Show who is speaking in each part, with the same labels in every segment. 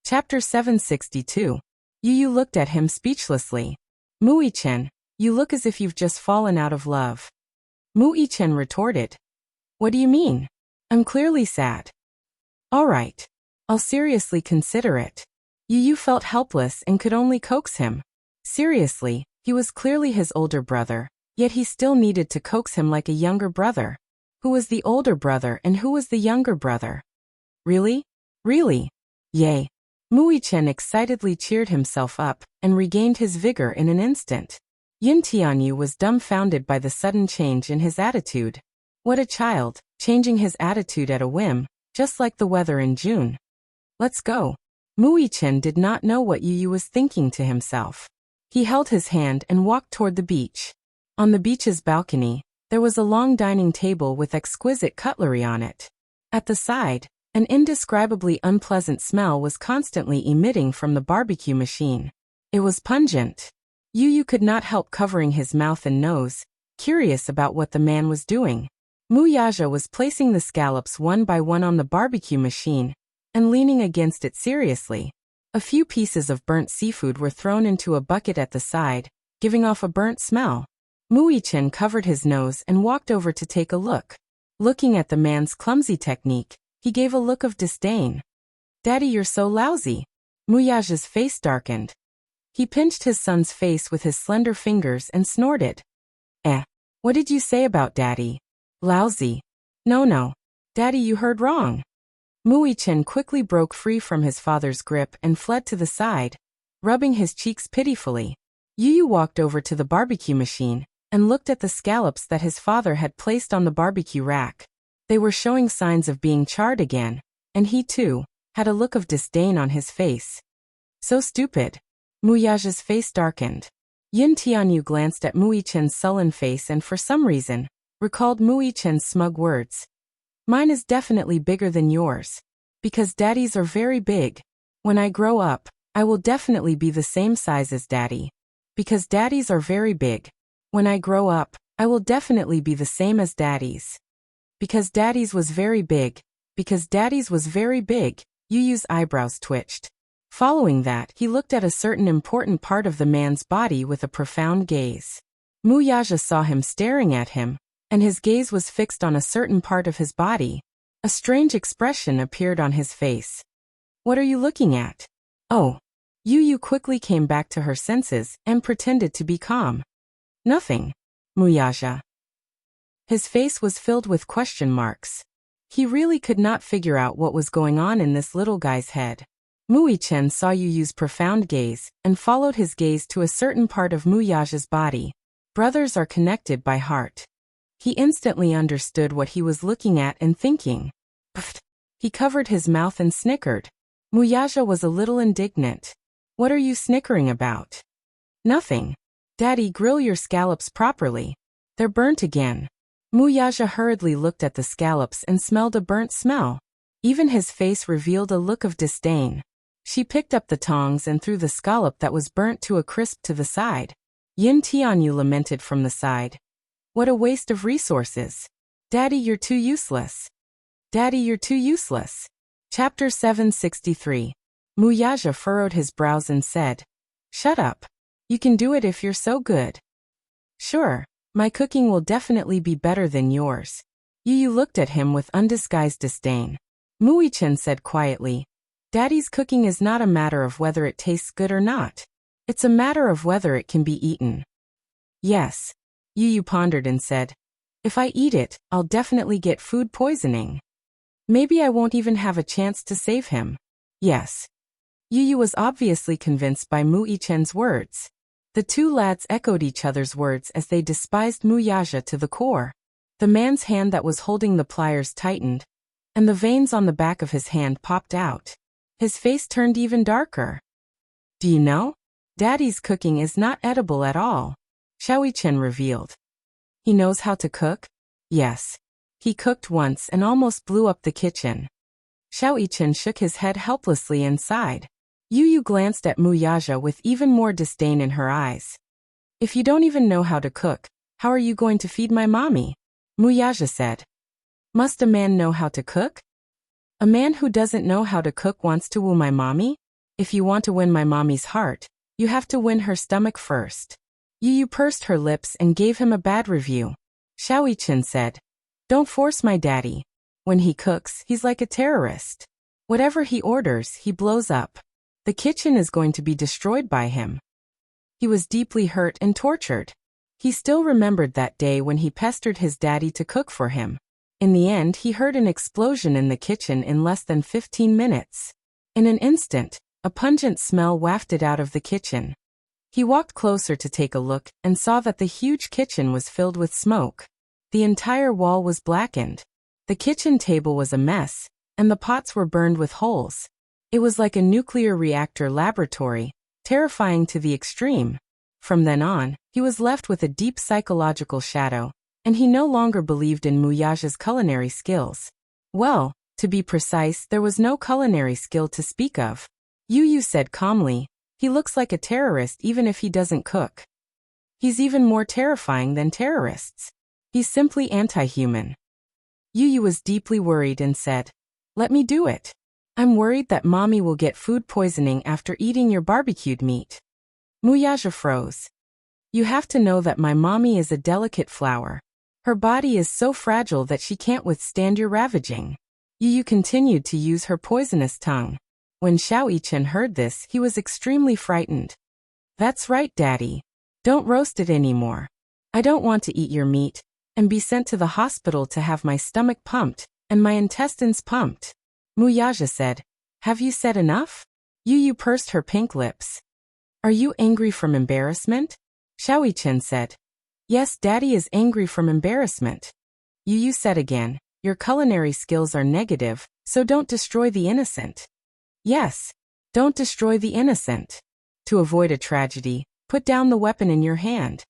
Speaker 1: Chapter 762. Yu looked at him speechlessly. Mui-chen, you look as if you've just fallen out of love. Mui-chen retorted. What do you mean? I'm clearly sad. All right. I'll seriously consider it. Yu felt helpless and could only coax him. Seriously, he was clearly his older brother, yet he still needed to coax him like a younger brother. Who was the older brother and who was the younger brother? Really? Really? Yay. Mui-chen excitedly cheered himself up and regained his vigor in an instant. Yin Tianyu was dumbfounded by the sudden change in his attitude. What a child, changing his attitude at a whim, just like the weather in June. Let's go. Mui-chen did not know what Yu was thinking to himself. He held his hand and walked toward the beach. On the beach's balcony, there was a long dining table with exquisite cutlery on it. At the side, an indescribably unpleasant smell was constantly emitting from the barbecue machine. It was pungent. Yu could not help covering his mouth and nose, curious about what the man was doing. Muyaja was placing the scallops one by one on the barbecue machine and leaning against it seriously. A few pieces of burnt seafood were thrown into a bucket at the side, giving off a burnt smell. Mui-chen covered his nose and walked over to take a look. Looking at the man's clumsy technique, he gave a look of disdain. Daddy, you're so lousy. Muyaja's face darkened. He pinched his son's face with his slender fingers and snorted. What did you say about Daddy? Lousy. No. Daddy, you heard wrong. Mui-chen quickly broke free from his father's grip and fled to the side, rubbing his cheeks pitifully. Yu walked over to the barbecue machine and looked at the scallops that his father had placed on the barbecue rack. They were showing signs of being charred again, and he too had a look of disdain on his face. So stupid. Muyaja's face darkened. Yin Tianyu glanced at Mui-chen's sullen face and for some reason recalled Mui-chen's smug words. Mine is definitely bigger than yours. Because daddies are very big. When I grow up, I will definitely be the same size as daddy. Because daddies are very big. When I grow up, I will definitely be the same as daddies. Because daddy's was very big. Because daddy's was very big. Yuyu's eyebrows twitched. Following that, he looked at a certain important part of the man's body with a profound gaze. Muyaja saw him staring at him, and his gaze was fixed on a certain part of his body. A strange expression appeared on his face. What are you looking at? Oh. Yu quickly came back to her senses and pretended to be calm. Nothing. Muyaja. His face was filled with question marks. He really could not figure out what was going on in this little guy's head. Mui-chen saw Yuyu's profound gaze and followed his gaze to a certain part of Muyaja's body. Brothers are connected by heart. He instantly understood what he was looking at and thinking. Pfft. He covered his mouth and snickered. Muyaja was a little indignant. What are you snickering about? Nothing. Daddy, grill your scallops properly. They're burnt again. Muyaja hurriedly looked at the scallops and smelled a burnt smell. Even his face revealed a look of disdain. She picked up the tongs and threw the scallop that was burnt to a crisp to the side. Yin Tianyu lamented from the side. What a waste of resources. Daddy, you're too useless. Daddy, you're too useless. Chapter 763. Muyaja furrowed his brows and said, Shut up. You can do it if you're so good. Sure, my cooking will definitely be better than yours. Yu looked at him with undisguised disdain. Mui-chen said quietly, Daddy's cooking is not a matter of whether it tastes good or not. It's a matter of whether it can be eaten. Yes. Yu pondered and said, If I eat it, I'll definitely get food poisoning. Maybe I won't even have a chance to save him. Yes. Yu was obviously convinced by Mui-chen's words. The two lads echoed each other's words as they despised Muyaja to the core. The man's hand that was holding the pliers tightened, and the veins on the back of his hand popped out. His face turned even darker. Do you know? Daddy's cooking is not edible at all. Xiaoyi-chen revealed. He knows how to cook? Yes. He cooked once and almost blew up the kitchen. Xiaoyi-chen shook his head helplessly and sighed. Yu glanced at Muyaja with even more disdain in her eyes. If you don't even know how to cook, how are you going to feed my mommy? Muyaja said. Must a man know how to cook? A man who doesn't know how to cook wants to woo my mommy? If you want to win my mommy's heart, you have to win her stomach first. Yu Yu pursed her lips and gave him a bad review. Xiao Yichen said, "Don't force my daddy. When he cooks, he's like a terrorist. Whatever he orders, he blows up. The kitchen is going to be destroyed by him." He was deeply hurt and tortured. He still remembered that day when he pestered his daddy to cook for him. In the end, he heard an explosion in the kitchen in less than 15 minutes. In an instant, a pungent smell wafted out of the kitchen. He walked closer to take a look and saw that the huge kitchen was filled with smoke. The entire wall was blackened. The kitchen table was a mess, and the pots were burned with holes. It was like a nuclear reactor laboratory, terrifying to the extreme. From then on, he was left with a deep psychological shadow, and he no longer believed in Muyaja's culinary skills. Well, to be precise, there was no culinary skill to speak of. Yu Yu said calmly, "He looks like a terrorist even if he doesn't cook. He's even more terrifying than terrorists. He's simply anti-human." Yu Yu was deeply worried and said, "Let me do it. I'm worried that mommy will get food poisoning after eating your barbecued meat." Muyaja froze. "You have to know that my mommy is a delicate flower. Her body is so fragile that she can't withstand your ravaging." Yu Yu continued to use her poisonous tongue. When Xiao Yichen heard this, he was extremely frightened. "That's right, Daddy. Don't roast it anymore. I don't want to eat your meat and be sent to the hospital to have my stomach pumped and my intestines pumped." Muyaja said, "Have you said enough?" Yu Yu pursed her pink lips. "Are you angry from embarrassment?" Xiao Yichen said, "Yes, Daddy is angry from embarrassment." Yu Yu said again, "Your culinary skills are negative, so don't destroy the innocent." "Yes, don't destroy the innocent. To avoid a tragedy, put down the weapon in your hand."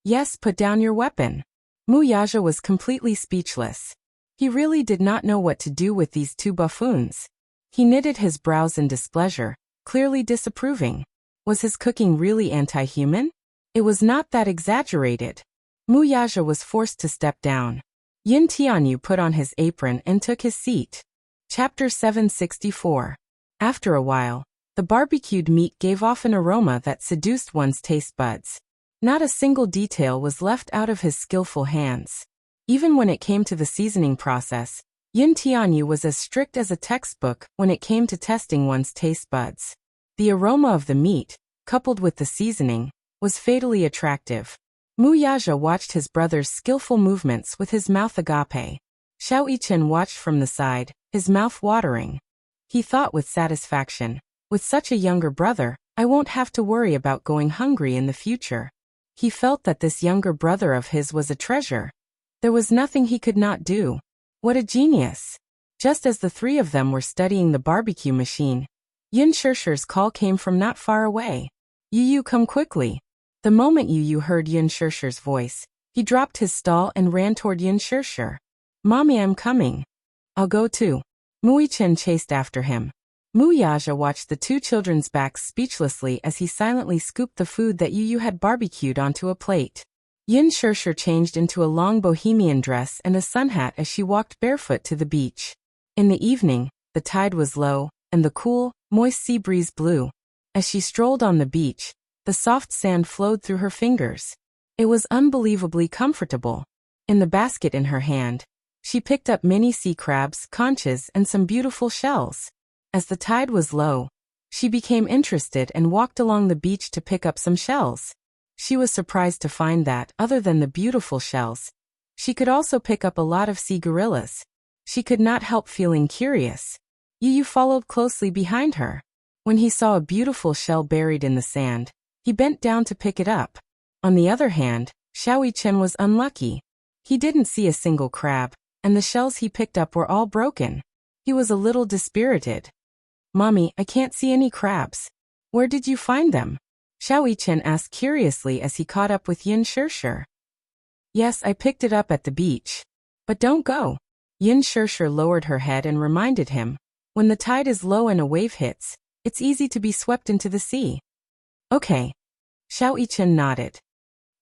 Speaker 1: "Yes, put down your weapon." Muyaja was completely speechless. He really did not know what to do with these two buffoons. He knitted his brows in displeasure, clearly disapproving. Was his cooking really anti-human? It was not that exaggerated. Muyaja was forced to step down. Yin Tianyu put on his apron and took his seat. Chapter 764. After a while, the barbecued meat gave off an aroma that seduced one's taste buds. Not a single detail was left out of his skillful hands. Even when it came to the seasoning process, Yin Tianyu was as strict as a textbook when it came to testing one's taste buds. The aroma of the meat, coupled with the seasoning, was fatally attractive. Muyaja watched his brother's skillful movements with his mouth agape. Xiao Yichen watched from the side, his mouth watering. He thought with satisfaction, "With such a younger brother, I won't have to worry about going hungry in the future." He felt that this younger brother of his was a treasure. There was nothing he could not do. What a genius! Just as the three of them were studying the barbecue machine, Yin Shishir's call came from not far away. "Yu Yu, come quickly." The moment Yu Yu heard Yin Shishir's voice, he dropped his stall and ran toward Yin Shishir. "Mommy, I'm coming." "I'll go too." Muichen chased after him. Muyaja watched the two children's backs speechlessly as he silently scooped the food that Yu Yu had barbecued onto a plate. Yin Shishir changed into a long bohemian dress and a sun hat as she walked barefoot to the beach. In the evening, the tide was low, and the cool, moist sea breeze blew. As she strolled on the beach, the soft sand flowed through her fingers. It was unbelievably comfortable. In the basket in her hand, she picked up many sea crabs, conches, and some beautiful shells. As the tide was low, she became interested and walked along the beach to pick up some shells. She was surprised to find that, other than the beautiful shells, she could also pick up a lot of sea gorillas. She could not help feeling curious. Yu Yu followed closely behind her. When he saw a beautiful shell buried in the sand, he bent down to pick it up. On the other hand, Xiao Yichen was unlucky. He didn't see a single crab, and the shells he picked up were all broken. He was a little dispirited. "Mommy, I can't see any crabs. Where did you find them?" Xiao Yichen asked curiously as he caught up with Yin Shishir. "Yes, I picked it up at the beach. But don't go." Yin Shishir lowered her head and reminded him, "When the tide is low and a wave hits, it's easy to be swept into the sea." "Okay." Xiao Yichen nodded.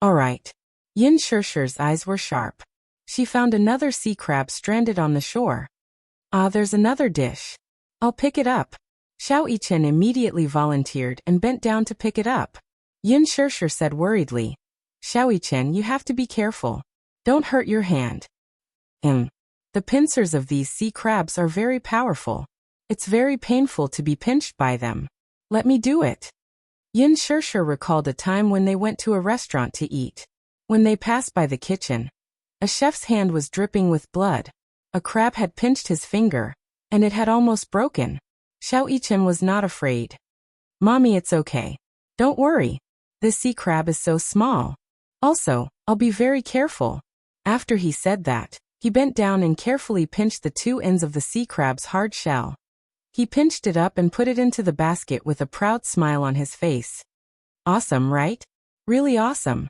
Speaker 1: "All right." Yin Shishir's eyes were sharp. She found another sea crab stranded on the shore. "Ah, there's another dish. I'll pick it up." Xiao Yichen immediately volunteered and bent down to pick it up. Yin Shirshir said worriedly, Xiao Yichen, you have to be careful. Don't hurt your hand. The pincers of these sea crabs are very powerful. It's very painful to be pinched by them. Let me do it. Yin Shirshir recalled a time when they went to a restaurant to eat. When they passed by the kitchen, a chef's hand was dripping with blood. A crab had pinched his finger, and it had almost broken. Xiao Yichen was not afraid. Mommy, it's okay. Don't worry. This sea crab is so small. Also, I'll be very careful. After he said that, he bent down and carefully pinched the two ends of the sea crab's hard shell. He pinched it up and put it into the basket with a proud smile on his face. Awesome, right? Really awesome.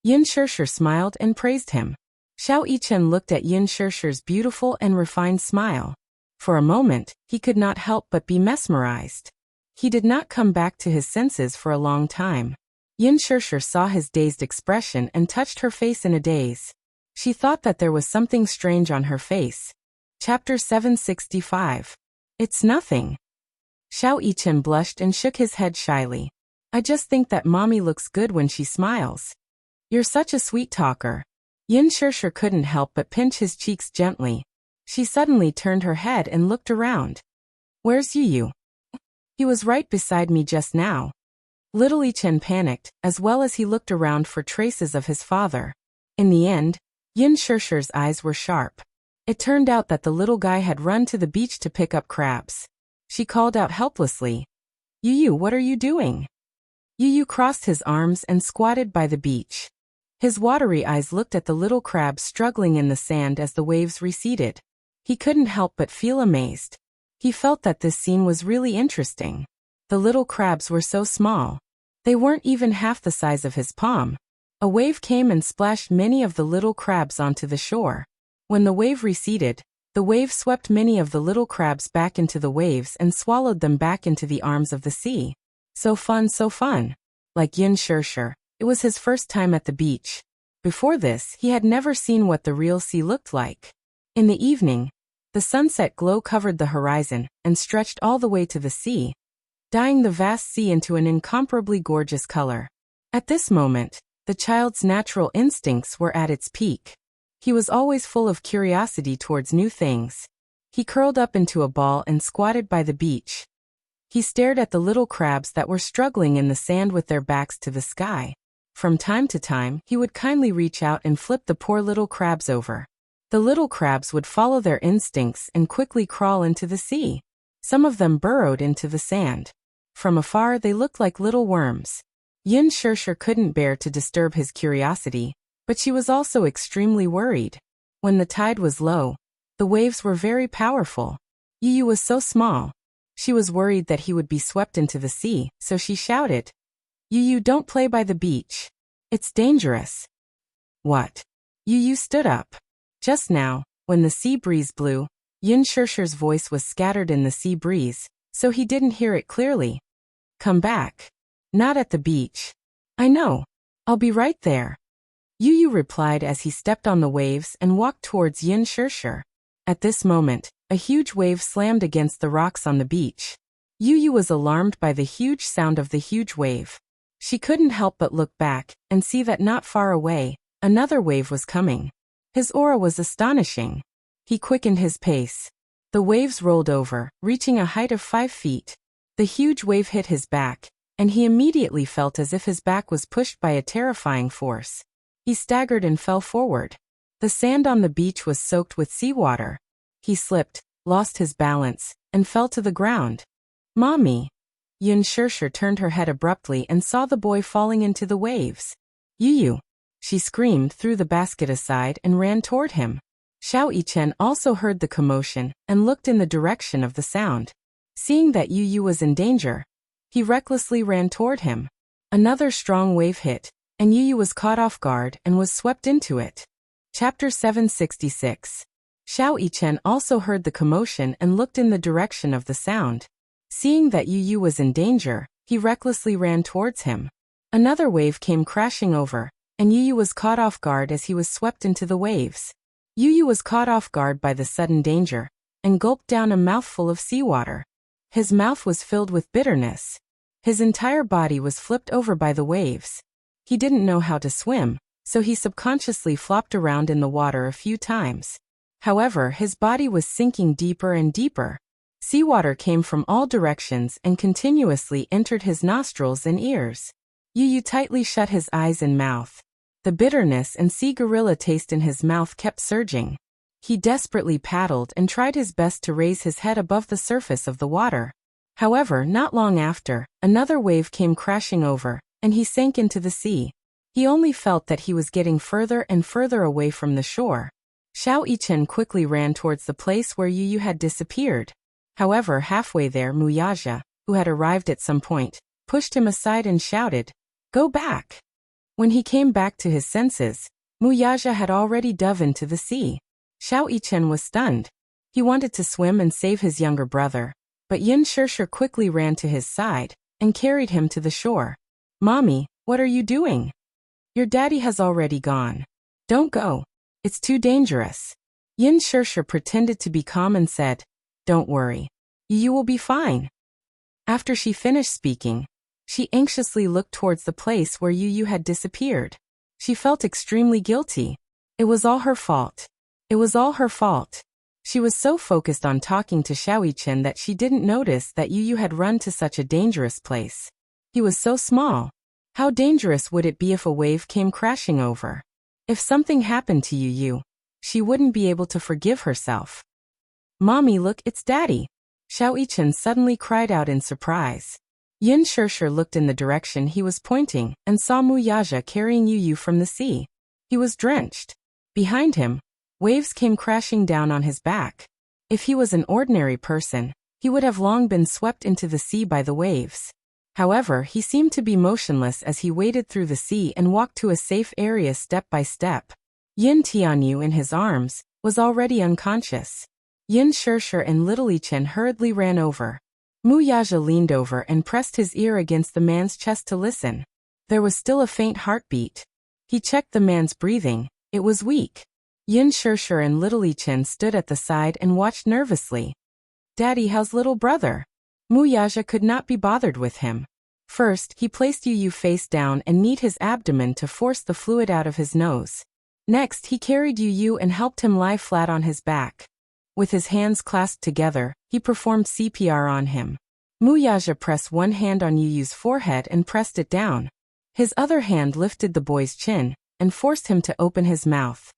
Speaker 1: Yin Shirshir smiled and praised him. Xiao Yichen looked at Yin Shirshir's beautiful and refined smile. For a moment, he could not help but be mesmerized. He did not come back to his senses for a long time. Yin Shirshir saw his dazed expression and touched her face in a daze. She thought that there was something strange on her face. Chapter 765. It's nothing. Xiao Yichen blushed and shook his head shyly. I just think that mommy looks good when she smiles. You're such a sweet talker. Yin Shirshir couldn't help but pinch his cheeks gently. She suddenly turned her head and looked around. Where's Yu? He was right beside me just now. Little Yichen panicked, as well as he looked around for traces of his father. In the end, Yin Shirshir's eyes were sharp. It turned out that the little guy had run to the beach to pick up crabs. She called out helplessly, Yu, what are you doing? Yu crossed his arms and squatted by the beach. His watery eyes looked at the little crabs struggling in the sand as the waves receded. He couldn't help but feel amazed. He felt that this scene was really interesting. The little crabs were so small. They weren't even half the size of his palm. A wave came and splashed many of the little crabs onto the shore. When the wave receded, the wave swept many of the little crabs back into the waves and swallowed them back into the arms of the sea. So fun, so fun. Like Yin Shirshir, it was his first time at the beach. Before this, he had never seen what the real sea looked like. In the evening, the sunset glow covered the horizon and stretched all the way to the sea, dyeing the vast sea into an incomparably gorgeous color. At this moment, the child's natural instincts were at its peak. He was always full of curiosity towards new things. He curled up into a ball and squatted by the beach. He stared at the little crabs that were struggling in the sand with their backs to the sky. From time to time, he would kindly reach out and flip the poor little crabs over. The little crabs would follow their instincts and quickly crawl into the sea. Some of them burrowed into the sand. From afar, they looked like little worms. Yin Shirshir couldn't bear to disturb his curiosity, but she was also extremely worried. When the tide was low, the waves were very powerful. Yu was so small. She was worried that he would be swept into the sea, so she shouted, Yu, don't play by the beach. It's dangerous. What? Yu stood up. Just now, when the sea breeze blew, Yin Shirshir's voice was scattered in the sea breeze, so he didn't hear it clearly. Come back. Not at the beach. I know. I'll be right there. Yu replied as he stepped on the waves and walked towards Yin Shirshir. At this moment, a huge wave slammed against the rocks on the beach. Yu was alarmed by the huge sound of the huge wave. She couldn't help but look back and see that not far away, another wave was coming. His aura was astonishing. He quickened his pace. The waves rolled over, reaching a height of 5 feet. The huge wave hit his back, and he immediately felt as if his back was pushed by a terrifying force. He staggered and fell forward. The sand on the beach was soaked with seawater. He slipped, lost his balance, and fell to the ground. Mommy! Yin Shirshir turned her head abruptly and saw the boy falling into the waves. Yu! She screamed, threw the basket aside, and ran toward him. Xiao Yichen also heard the commotion and looked in the direction of the sound. Seeing that Yu was in danger, he recklessly ran toward him. Another strong wave hit, and Yu was caught off guard and was swept into it. Chapter 766. Xiao Yichen also heard the commotion and looked in the direction of the sound. Seeing that Yu was in danger, he recklessly ran towards him. Another wave came crashing over, and Yu was caught off guard as he was swept into the waves. Yu was caught off guard by the sudden danger, and gulped down a mouthful of seawater. His mouth was filled with bitterness. His entire body was flipped over by the waves. He didn't know how to swim, so he subconsciously flopped around in the water a few times. However, his body was sinking deeper and deeper. Seawater came from all directions and continuously entered his nostrils and ears. Yu tightly shut his eyes and mouth. The bitterness and sea gorilla taste in his mouth kept surging. He desperately paddled and tried his best to raise his head above the surface of the water. However, not long after, another wave came crashing over, and he sank into the sea. He only felt that he was getting further and further away from the shore. Xiao Yichen quickly ran towards the place where Yu had disappeared. However, halfway there, Wuxia, who had arrived at some point, pushed him aside and shouted, "Go back!" When he came back to his senses, Wuxia had already dove into the sea. Xiao Yichen was stunned. He wanted to swim and save his younger brother, but Yin Shishir quickly ran to his side and carried him to the shore. "Mommy, what are you doing? Your daddy has already gone. Don't go. It's too dangerous." Yin Shishir pretended to be calm and said, "Don't worry. You will be fine." After she finished speaking, she anxiously looked towards the place where Yu had disappeared. She felt extremely guilty. It was all her fault. It was all her fault. She was so focused on talking to Xiao Yichen that she didn't notice that Yu had run to such a dangerous place. He was so small. How dangerous would it be if a wave came crashing over? If something happened to Yu, she wouldn't be able to forgive herself. "Mommy, look, it's Daddy!" Xiao Yichen suddenly cried out in surprise. Yin Shishir looked in the direction he was pointing and saw Wuxia carrying Yu from the sea. He was drenched. Behind him, waves came crashing down on his back. If he was an ordinary person, he would have long been swept into the sea by the waves. However, he seemed to be motionless as he waded through the sea and walked to a safe area step by step. Yin Tianyu, in his arms, was already unconscious. Yin Shishir and Little Yichen hurriedly ran over. Wuxia leaned over and pressed his ear against the man's chest to listen. There was still a faint heartbeat. He checked the man's breathing. It was weak. Yin Shishir and Little Yichen stood at the side and watched nervously. "Daddy, how's little brother?" Wuxia could not be bothered with him. First, he placed Yu face down and kneed his abdomen to force the fluid out of his nose. Next, he carried Yu and helped him lie flat on his back. With his hands clasped together, he performed CPR on him. Wuxia pressed one hand on Yu's forehead and pressed it down. His other hand lifted the boy's chin and forced him to open his mouth.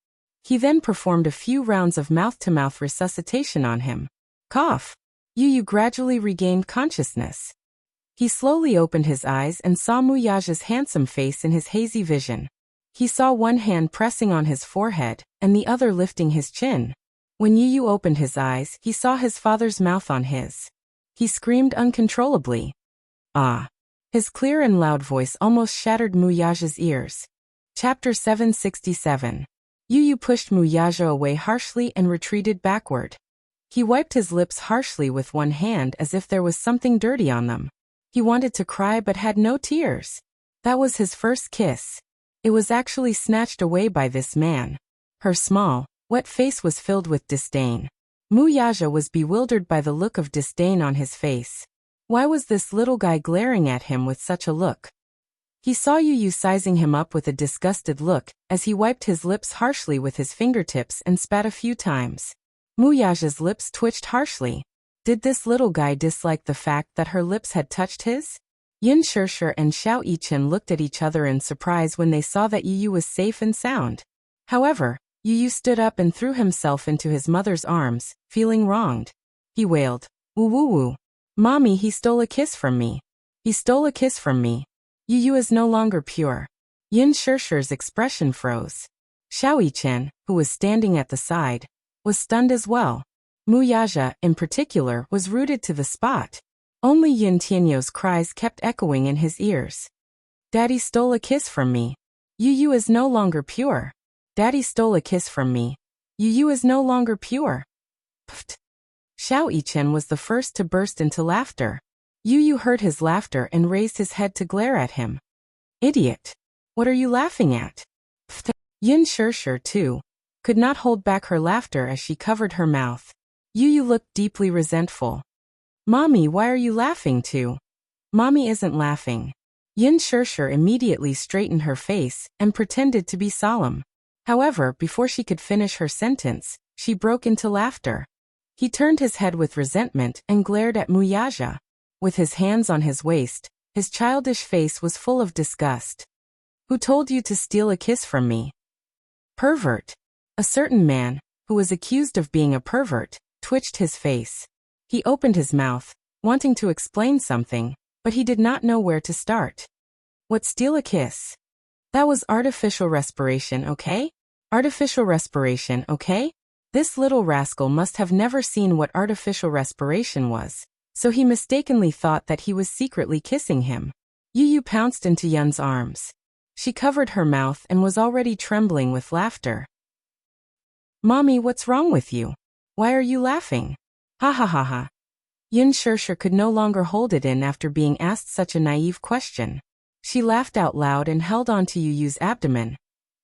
Speaker 1: He then performed a few rounds of mouth-to-mouth resuscitation on him. Cough. Yu gradually regained consciousness. He slowly opened his eyes and saw Wuxia's handsome face in his hazy vision. He saw one hand pressing on his forehead and the other lifting his chin. When Yu opened his eyes, he saw his father's mouth on his. He screamed uncontrollably. "Ah!" His clear and loud voice almost shattered Wuxia's ears. Chapter 767. Yu pushed Wuxia away harshly and retreated backward. He wiped his lips harshly with one hand as if there was something dirty on them. He wanted to cry but had no tears. That was his first kiss. It was actually snatched away by this man. Her small, wet face was filled with disdain. Wuxia was bewildered by the look of disdain on his face. Why was this little guy glaring at him with such a look? He saw Yu sizing him up with a disgusted look as he wiped his lips harshly with his fingertips and spat a few times. Wuxia's lips twitched harshly. Did this little guy dislike the fact that her lips had touched his? Yin Shishir and Xiao Yichen looked at each other in surprise when they saw that Yu was safe and sound. However, Yu stood up and threw himself into his mother's arms, feeling wronged. He wailed, "Woo woo woo. Mommy, he stole a kiss from me. He stole a kiss from me. Yu is no longer pure." Yin Shishir's expression froze. Xiao Yichen, who was standing at the side, was stunned as well. Wuxia, in particular, was rooted to the spot. Only Yin Tianyu's cries kept echoing in his ears. "Daddy stole a kiss from me. Yu is no longer pure. Daddy stole a kiss from me. Yu is no longer pure." Pfft. Xiao Yichen was the first to burst into laughter. Yu heard his laughter and raised his head to glare at him. "Idiot! What are you laughing at?" Pfft. Yin Shishir, too, could not hold back her laughter as she covered her mouth. Yu looked deeply resentful. Mommy, why are you laughing too? Mommy isn't laughing. Yin Shirshir immediately straightened her face and pretended to be solemn. However, before she could finish her sentence, she broke into laughter. He turned his head with resentment and glared at Muyaja. With his hands on his waist, his childish face was full of disgust. Who told you to steal a kiss from me? Pervert. A certain man, who was accused of being a pervert, twitched his face. He opened his mouth, wanting to explain something, but he did not know where to start. What, steal a kiss? That was artificial respiration, okay? Artificial respiration, okay? This little rascal must have never seen what artificial respiration was, so he mistakenly thought that he was secretly kissing him. Yu Yu pounced into Yun's arms. She covered her mouth and was already trembling with laughter. Mommy, what's wrong with you? Why are you laughing? Ha ha ha ha. Yin Shirshir could no longer hold it in after being asked such a naive question. She laughed out loud and held onto Yu Yu's abdomen,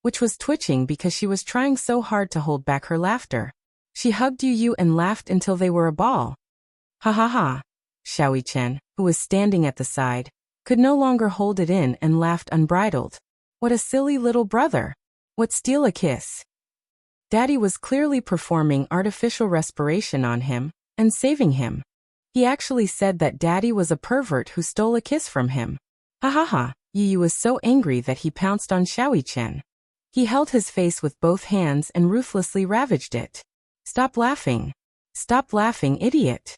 Speaker 1: which was twitching because she was trying so hard to hold back her laughter. She hugged Yu Yu and laughed until they were a ball. Ha ha ha. Xiaoyi Chen, who was standing at the side, could no longer hold it in and laughed unbridled. What a silly little brother. What, steal a kiss? Daddy was clearly performing artificial respiration on him and saving him. He actually said that Daddy was a pervert who stole a kiss from him. Ha ha ha. Yu Yu was so angry that he pounced on Xiaoyi Chen. He held his face with both hands and ruthlessly ravaged it. Stop laughing. Stop laughing, idiot.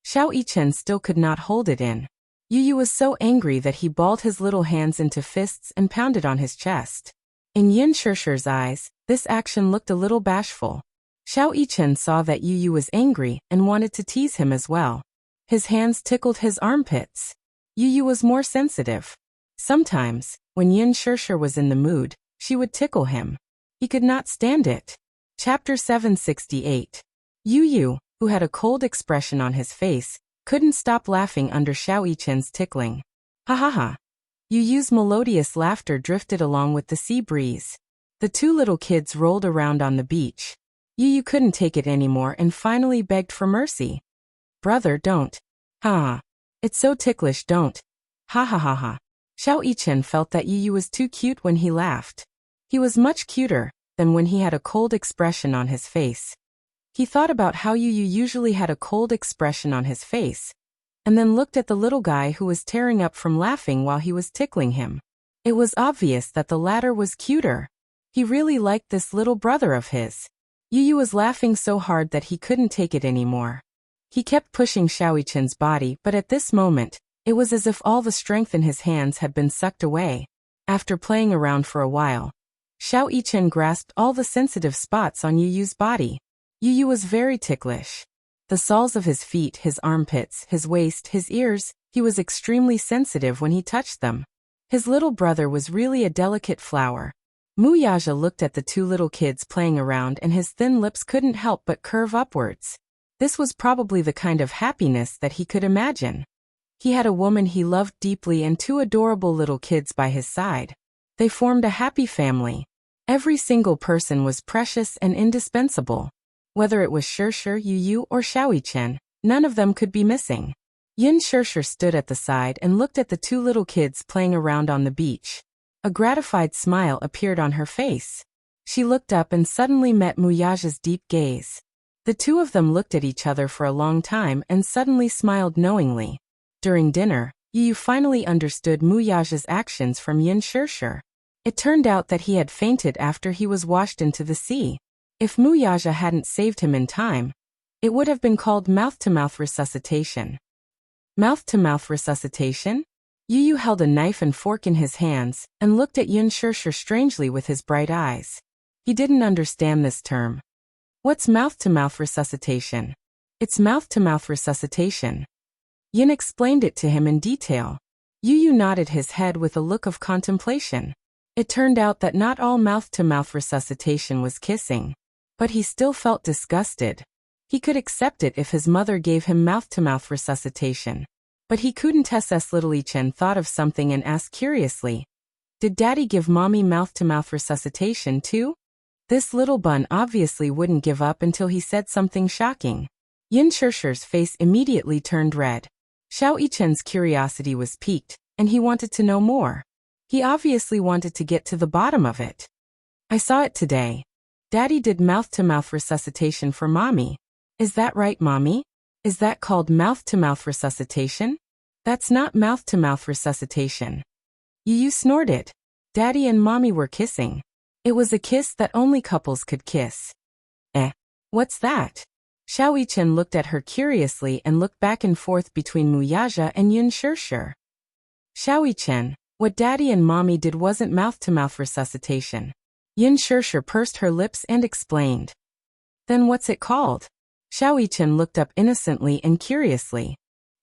Speaker 1: Xiaoyi Chen still could not hold it in. Yu Yu was so angry that he balled his little hands into fists and pounded on his chest. In Yin Shirshir's eyes, this action looked a little bashful. Xiaoyi Chen saw that Yu Yu was angry and wanted to tease him as well. His hands tickled his armpits. Yu Yu was more sensitive. Sometimes, when Yin Shirshir was in the mood, she would tickle him. He could not stand it. Chapter 768. Yu Yu, who had a cold expression on his face, couldn't stop laughing under Xiaoyi Chen's tickling. Ha ha ha. Yu Yu's melodious laughter drifted along with the sea breeze. The two little kids rolled around on the beach. Yu Yu couldn't take it anymore and finally begged for mercy. Brother, don't. Ha. It's so ticklish, don't. Ha ha ha ha. Xiaoyi Chen felt that Yu Yu was too cute when he laughed. He was much cuter than when he had a cold expression on his face. He thought about how Yu Yu usually had a cold expression on his face, and then looked at the little guy who was tearing up from laughing while he was tickling him. It was obvious that the latter was cuter. He really liked this little brother of his. Yu Yu was laughing so hard that he couldn't take it anymore. He kept pushing Xiaoyi Chen's body, but at this moment, it was as if all the strength in his hands had been sucked away. After playing around for a while, Xiaoyi Chen grasped all the sensitive spots on Yu Yu's body. Yu Yu was very ticklish. The soles of his feet, his armpits, his waist, his ears, he was extremely sensitive when he touched them. His little brother was really a delicate flower. Muyaja looked at the two little kids playing around and his thin lips couldn't help but curve upwards. This was probably the kind of happiness that he could imagine. He had a woman he loved deeply and two adorable little kids by his side. They formed a happy family. Every single person was precious and indispensable. Whether it was Shirshir, Yu Yu, or Xiaoyi Chen, none of them could be missing. Yin Shirshir stood at the side and looked at the two little kids playing around on the beach. A gratified smile appeared on her face. She looked up and suddenly met Muyaja's deep gaze. The two of them looked at each other for a long time and suddenly smiled knowingly. During dinner, Yu Yu finally understood Muyaja's actions from Yin Shirshir. It turned out that he had fainted after he was washed into the sea. If Muyaja hadn't saved him in time, it would have been called mouth-to-mouth resuscitation. Mouth-to-mouth resuscitation? Yu Yu held a knife and fork in his hands and looked at Yin Shirshir strangely with his bright eyes. He didn't understand this term. What's mouth-to-mouth resuscitation? It's mouth-to-mouth resuscitation. Yin explained it to him in detail. Yu Yu nodded his head with a look of contemplation. It turned out that not all mouth-to-mouth resuscitation was kissing. But he still felt disgusted. He could accept it if his mother gave him mouth-to-mouth resuscitation. But he couldn't. Little Chen thought of something and asked curiously, "Did Daddy give Mommy mouth-to-mouth resuscitation too?" This little bun obviously wouldn't give up until he said something shocking. Yin Shishir's face immediately turned red. Xiao Yichen's curiosity was piqued, and he wanted to know more. He obviously wanted to get to the bottom of it. I saw it today. Daddy did mouth-to-mouth resuscitation for Mommy. Is that right, Mommy? Is that called mouth-to-mouth resuscitation? That's not mouth-to-mouth resuscitation. You snorted. Daddy and Mommy were kissing. It was a kiss that only couples could kiss. What's that? Xiao Yichen looked at her curiously and looked back and forth between Muyaja and Yin Shishir. Xiao Yichen, what Daddy and Mommy did wasn't mouth-to-mouth resuscitation. Yin Shishir pursed her lips and explained. Then what's it called? Xiao Yichen looked up innocently and curiously.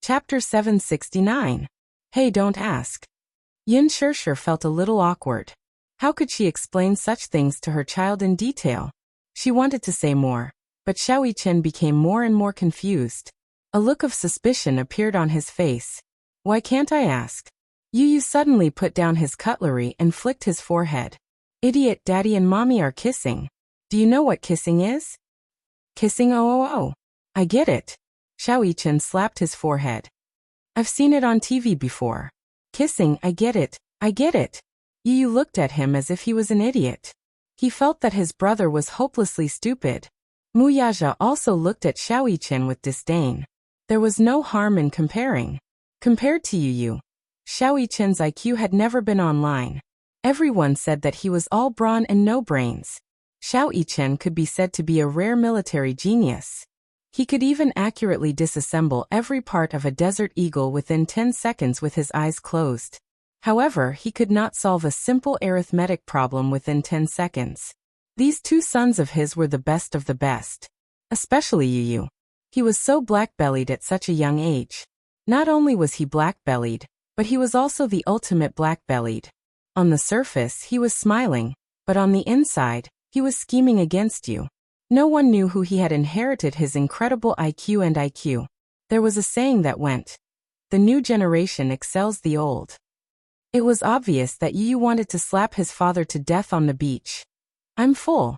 Speaker 1: Chapter 769. Hey, don't ask. Yin Shishir felt a little awkward. How could she explain such things to her child in detail? She wanted to say more, but Xiao Yichen became more and more confused. A look of suspicion appeared on his face. Why can't I ask? Yu suddenly put down his cutlery and flicked his forehead. Idiot, Daddy and Mommy are kissing. Do you know what kissing is? Kissing, oh. I get it. Xiao Yichen slapped his forehead. I've seen it on TV before. Kissing, I get it. Yu looked at him as if he was an idiot. He felt that his brother was hopelessly stupid. Muyaja also looked at Xiao Yichen with disdain. There was no harm in comparing. Compared to Yu, Xiao Yichen's IQ had never been online. Everyone said that he was all brawn and no brains. Xiao Yichen could be said to be a rare military genius. He could even accurately disassemble every part of a desert eagle within 10 seconds with his eyes closed. However, he could not solve a simple arithmetic problem within 10 seconds. These two sons of his were the best of the best. Especially Yu. He was so black-bellied at such a young age. Not only was he black-bellied, but he was also the ultimate black-bellied. On the surface, he was smiling, but on the inside, he was scheming against you. No one knew who he had inherited his incredible IQ and IQ. There was a saying that went, "The new generation excels the old." It was obvious that Yu wanted to slap his father to death on the beach. I'm full.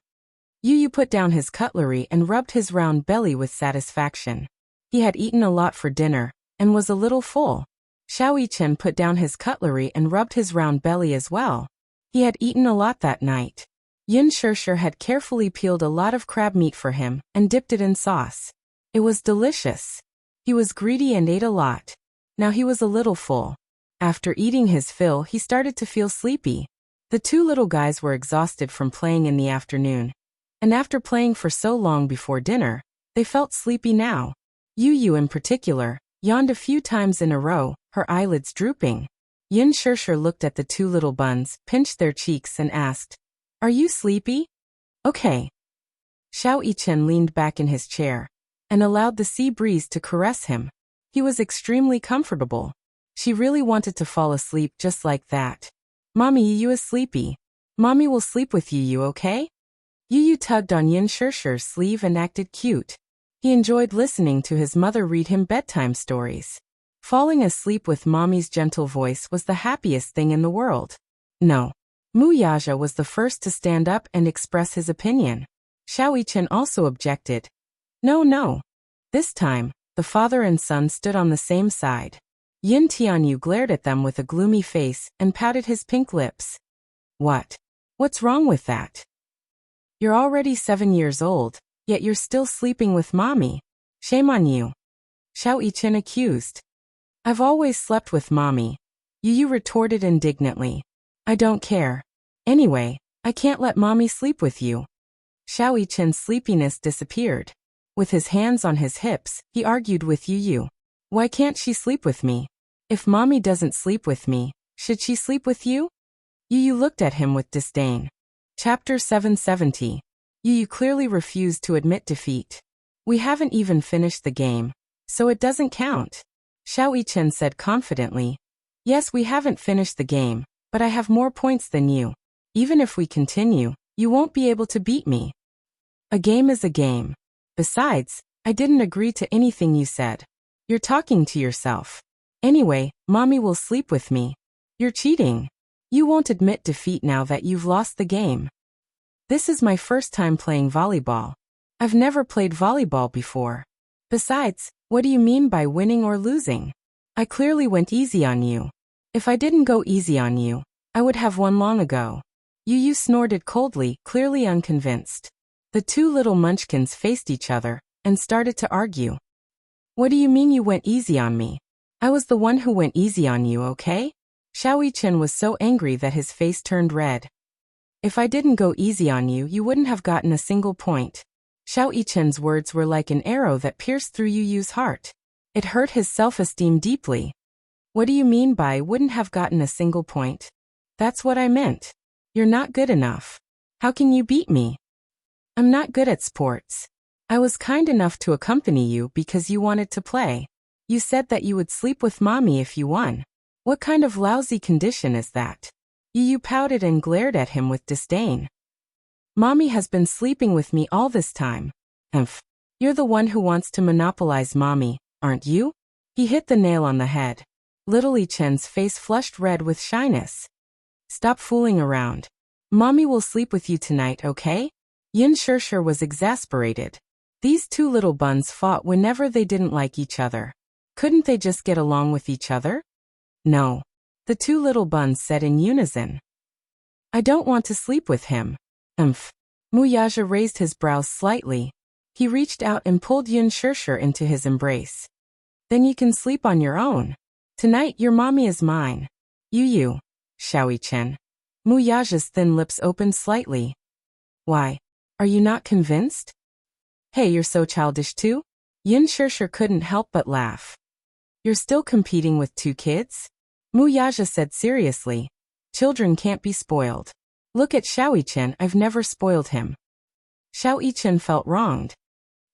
Speaker 1: Yu put down his cutlery and rubbed his round belly with satisfaction. He had eaten a lot for dinner, and was a little full. Xiao Yichen put down his cutlery and rubbed his round belly as well. He had eaten a lot that night. Yin Shishir had carefully peeled a lot of crab meat for him and dipped it in sauce. It was delicious. He was greedy and ate a lot. Now he was a little full. After eating his fill, he started to feel sleepy. The two little guys were exhausted from playing in the afternoon. And after playing for so long before dinner, they felt sleepy now. Yu in particular yawned a few times in a row, her eyelids drooping. Yin Shishir looked at the two little buns, pinched their cheeks and asked, "Are you sleepy?" "Okay." Xiao Yichen leaned back in his chair and allowed the sea breeze to caress him. He was extremely comfortable. She really wanted to fall asleep just like that. "Mommy, Yu is sleepy. Mommy will sleep with you, okay?" Yu tugged on Yin Shishir's sleeve and acted cute. He enjoyed listening to his mother read him bedtime stories. Falling asleep with Mommy's gentle voice was the happiest thing in the world. No. Muyaja was the first to stand up and express his opinion. Xiao Yichen also objected. No. This time, the father and son stood on the same side. Yin Tianyu glared at them with a gloomy face and pouted his pink lips. What's wrong with that? You're already 7 years old, yet you're still sleeping with Mommy. Shame on you. Xiao Yichen accused. I've always slept with Mommy. Yu retorted indignantly. I don't care. Anyway, I can't let Mommy sleep with you. Xiao Yichen's sleepiness disappeared. With his hands on his hips, he argued with Yu. Why can't she sleep with me? If Mommy doesn't sleep with me, should she sleep with you? Yu looked at him with disdain. Chapter 770. Yu clearly refused to admit defeat. We haven't even finished the game, so it doesn't count. Xiao Yichen said confidently. Yes, we haven't finished the game, but I have more points than you. Even if we continue, you won't be able to beat me. A game is a game. Besides, I didn't agree to anything you said. You're talking to yourself. Anyway, Mommy will sleep with me. You're cheating. You won't admit defeat now that you've lost the game. This is my first time playing volleyball. I've never played volleyball before. Besides, what do you mean by winning or losing? I clearly went easy on you. If I didn't go easy on you, I would have won long ago. Yu snorted coldly, clearly unconvinced. The two little munchkins faced each other and started to argue. What do you mean you went easy on me? I was the one who went easy on you, okay? Xiao was so angry that his face turned red. If I didn't go easy on you, you wouldn't have gotten a single point. Xiao words were like an arrow that pierced through Yu's heart. It hurt his self-esteem deeply. What do you mean by wouldn't have gotten a single point? That's what I meant. You're not good enough. How can you beat me? I'm not good at sports. I was kind enough to accompany you because you wanted to play. You said that you would sleep with mommy if you won. What kind of lousy condition is that? Yu pouted and glared at him with disdain. Mommy has been sleeping with me all this time. Umph. You're the one who wants to monopolize mommy, aren't you? He hit the nail on the head. Little Ichen's face flushed red with shyness. Stop fooling around. Mommy will sleep with you tonight, okay? Yin Shirshir was exasperated. These two little buns fought whenever they didn't like each other. Couldn't they just get along with each other? No. The two little buns said in unison. I don't want to sleep with him. Umph. Muyaja raised his brows slightly. He reached out and pulled Yin Shirshir into his embrace. Then you can sleep on your own. Tonight your mommy is mine. Yu. Xiao. Muyaja's thin lips opened slightly. Why? Are you not convinced? Hey, you're so childish too? Yin Shirshir couldn't help but laugh. You're still competing with two kids? Muyaja said seriously. Children can't be spoiled. Look at Xiao, I've never spoiled him. Xiao felt wronged.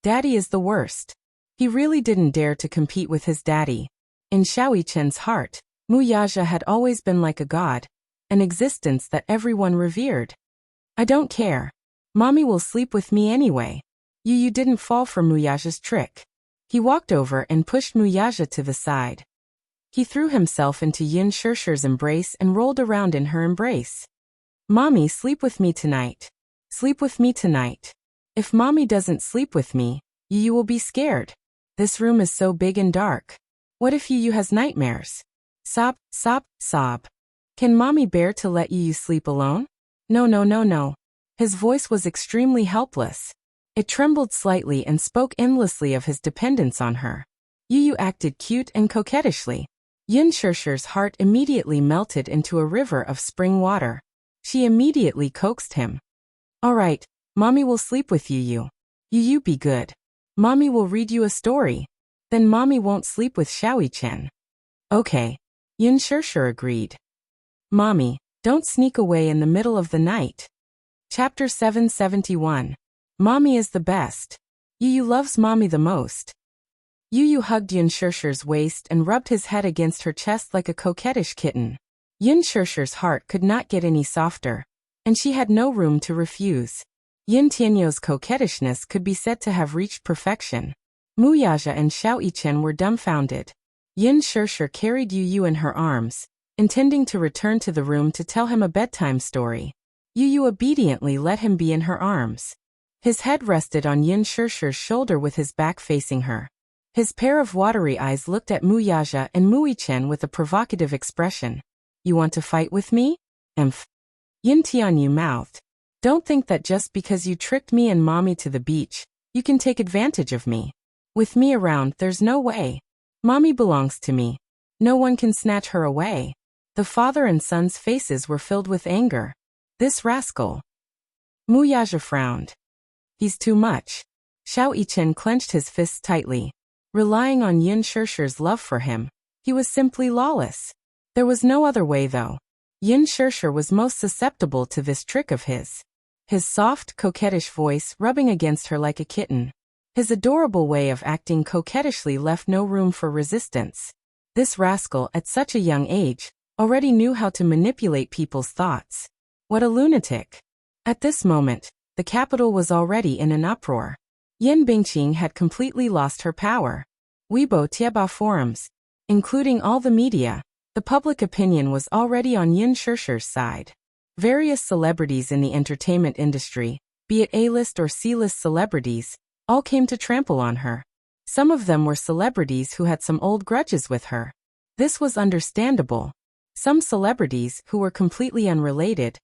Speaker 1: Daddy is the worst. He really didn't dare to compete with his daddy. In Xiao heart, Muyaja had always been like a god, an existence that everyone revered. I don't care. Mommy will sleep with me anyway. Yu didn't fall for Muyaja's trick. He walked over and pushed Muyaja to the side. He threw himself into Yin Shirshir's embrace and rolled around in her embrace. Mommy, sleep with me tonight. Sleep with me tonight. If mommy doesn't sleep with me, Yu will be scared. This room is so big and dark. What if Yu has nightmares? Sob, sob, sob. Can mommy bear to let Yu sleep alone? No. His voice was extremely helpless. It trembled slightly and spoke endlessly of his dependence on her. Yu acted cute and coquettishly. Yin Shirshir's heart immediately melted into a river of spring water. She immediately coaxed him. All right, mommy will sleep with you. Yu be good. Mommy will read you a story. Then mommy won't sleep with Xiao. Okay. Yin Shirshir agreed. Mommy, don't sneak away in the middle of the night. Chapter 771. Mommy is the best. Yu loves mommy the most. Yu hugged Yin Shirshir's waist and rubbed his head against her chest like a coquettish kitten. Yin Shirshir's heart could not get any softer, and she had no room to refuse. Yin Tianyo's coquettishness could be said to have reached perfection. Muyaja and Xiao were dumbfounded. Yin Shirshir carried Yu in her arms, intending to return to the room to tell him a bedtime story. Yu obediently let him be in her arms. His head rested on Yin Shirshir's shoulder with his back facing her. His pair of watery eyes looked at Muyaja and Muichen with a provocative expression. You want to fight with me? Emph. Yin Tianyu mouthed. Don't think that just because you tricked me and mommy to the beach, you can take advantage of me. With me around, there's no way. Mommy belongs to me. No one can snatch her away. The father and son's faces were filled with anger. This rascal. Muyaja frowned. He's too much. Xiao clenched his fists tightly. Relying on Yin Shirshir's love for him, he was simply lawless. There was no other way though. Yin Shirshir was most susceptible to this trick of his. His soft, coquettish voice rubbing against her like a kitten. His adorable way of acting coquettishly left no room for resistance. This rascal, at such a young age, already knew how to manipulate people's thoughts. What a lunatic. At this moment, the capital was already in an uproar. Yin Bingqing had completely lost her power. Weibo Tieba forums, including all the media, the public opinion was already on Yin Shirshir's side. Various celebrities in the entertainment industry, be it A-list or C-list celebrities, all came to trample on her. Some of them were celebrities who had some old grudges with her. This was understandable. Some celebrities, who were completely unrelated,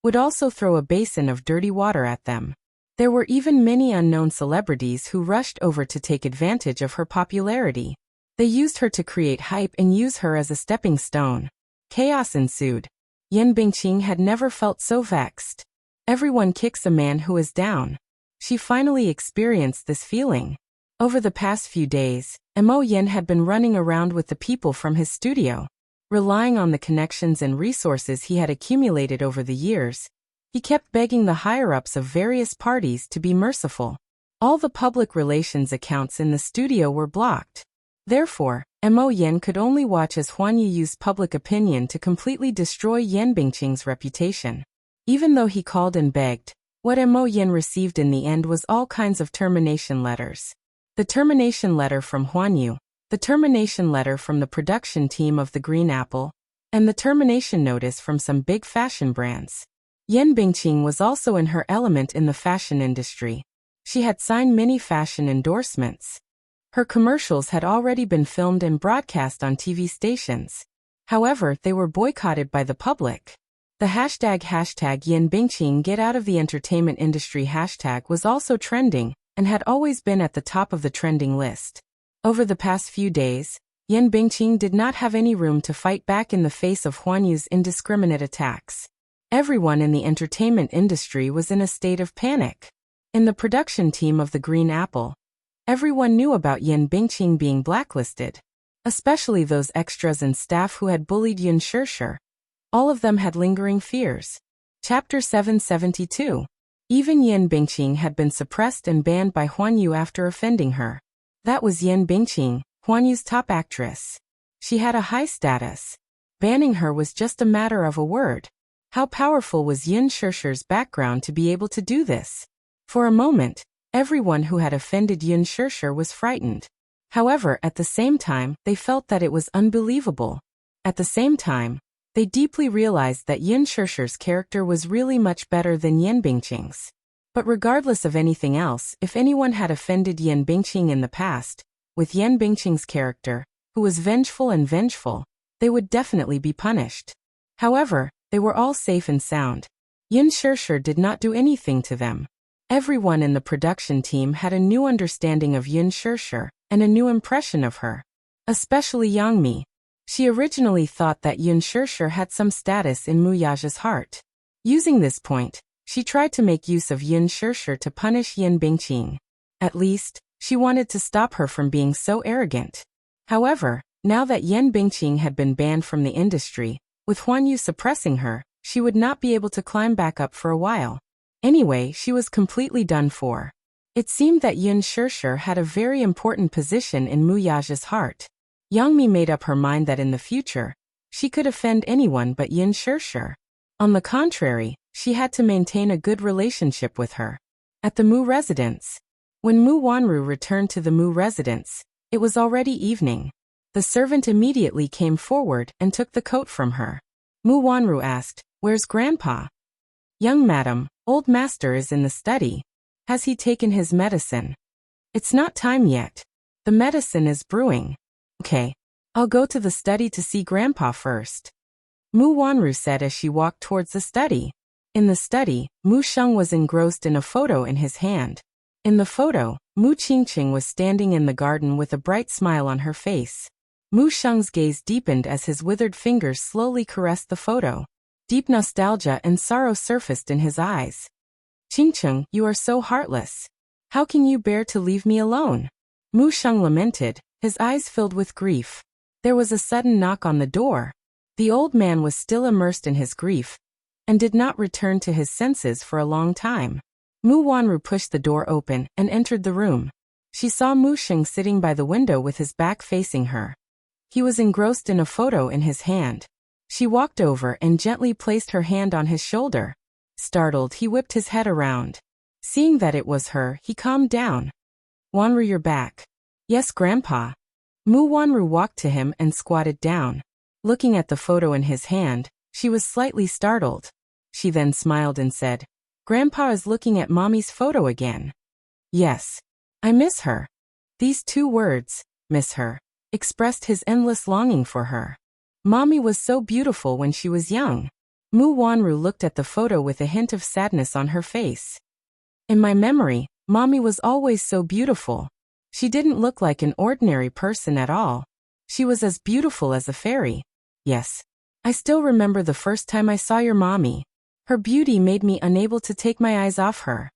Speaker 1: would also throw a basin of dirty water at them. There were even many unknown celebrities who rushed over to take advantage of her popularity. They used her to create hype and use her as a stepping stone. Chaos ensued. Yan Bingqing had never felt so vexed. Everyone kicks a man who is down. She finally experienced this feeling. Over the past few days, Mo Yin had been running around with the people from his studio. Relying on the connections and resources he had accumulated over the years, he kept begging the higher-ups of various parties to be merciful. All the public relations accounts in the studio were blocked. Therefore, Mo Yin could only watch as Huan Yu used public opinion to completely destroy Yan Bingqing's reputation. Even though he called and begged, what Mo Yin received in the end was all kinds of termination letters. The termination letter from Huan Yu, the termination letter from the production team of the Green Apple, and the termination notice from some big fashion brands. Yan Bingqing was also in her element in the fashion industry. She had signed many fashion endorsements. Her commercials had already been filmed and broadcast on TV stations. However, they were boycotted by the public. The hashtag Yan Bingqing get out of the entertainment industry hashtag was also trending and had always been at the top of the trending list. Over the past few days, Yan Bingqing did not have any room to fight back in the face of Huan Yu's indiscriminate attacks. Everyone in the entertainment industry was in a state of panic. In the production team of the Green Apple, everyone knew about Yan Bingqing being blacklisted, especially those extras and staff who had bullied Yun Shishir. All of them had lingering fears. Chapter 772. Even Yan Bingqing had been suppressed and banned by Huan Yu after offending her. That was Yan Bingqing, Huan Yu's top actress. She had a high status. Banning her was just a matter of a word. How powerful was Yun Shishir's background to be able to do this? For a moment, everyone who had offended Yun Shishir was frightened. However, at the same time, they felt that it was unbelievable. At the same time, they deeply realized that Yun Shishir's character was really much better than Yan Bingqing's. But regardless of anything else, if anyone had offended Yan Bingqing in the past, with Yan Bingqing's character, who was vengeful, they would definitely be punished. However, they were all safe and sound. Yun Shishir did not do anything to them. Everyone in the production team had a new understanding of Yun Shishir and a new impression of her. Especially Yang Mi. She originally thought that Yun Shishir had some status in Mu Yaja's heart. Using this point, she tried to make use of Yun Shishir to punish Yan Bingqing. At least, she wanted to stop her from being so arrogant. However, now that Yan Bingqing had been banned from the industry, with Huan Yu suppressing her, she would not be able to climb back up for a while. Anyway, she was completely done for. It seemed that Yun Shishir had a very important position in Mu Yaja's heart. Yang Mi made up her mind that in the future, she could offend anyone but Yun Shishir. On the contrary, she had to maintain a good relationship with her. At the Mu residence. When Mu Wanru returned to the Mu residence, it was already evening. The servant immediately came forward and took the coat from her. Mu Wanru asked, "Where's Grandpa?" "Young madam, old master is in the study. Has he taken his medicine?" "It's not time yet. The medicine is brewing." "Okay. I'll go to the study to see Grandpa first," Mu Wanru said as she walked towards the study. In the study, Mu Sheng was engrossed in a photo in his hand. In the photo, Mu Qingqing was standing in the garden with a bright smile on her face. Mu Sheng's gaze deepened as his withered fingers slowly caressed the photo. Deep nostalgia and sorrow surfaced in his eyes. "Qingqing, you are so heartless. How can you bear to leave me alone?" Mu Sheng lamented, his eyes filled with grief. There was a sudden knock on the door. The old man was still immersed in his grief and did not return to his senses for a long time. Mu Wanru pushed the door open and entered the room. She saw Mu Sheng sitting by the window with his back facing her. He was engrossed in a photo in his hand. She walked over and gently placed her hand on his shoulder. Startled, he whipped his head around. Seeing that it was her, he calmed down. "Wanru, you're back." "Yes, Grandpa." Mu Wanru walked to him and squatted down. Looking at the photo in his hand, she was slightly startled. She then smiled and said, "Grandpa is looking at Mommy's photo again." "Yes. I miss her." These two words, miss her, expressed his endless longing for her. Mommy was so beautiful when she was young. Mu Wanru looked at the photo with a hint of sadness on her face. In my memory, Mommy was always so beautiful. She didn't look like an ordinary person at all. She was as beautiful as a fairy. Yes. I still remember the first time I saw your mommy. Her beauty made me unable to take my eyes off her.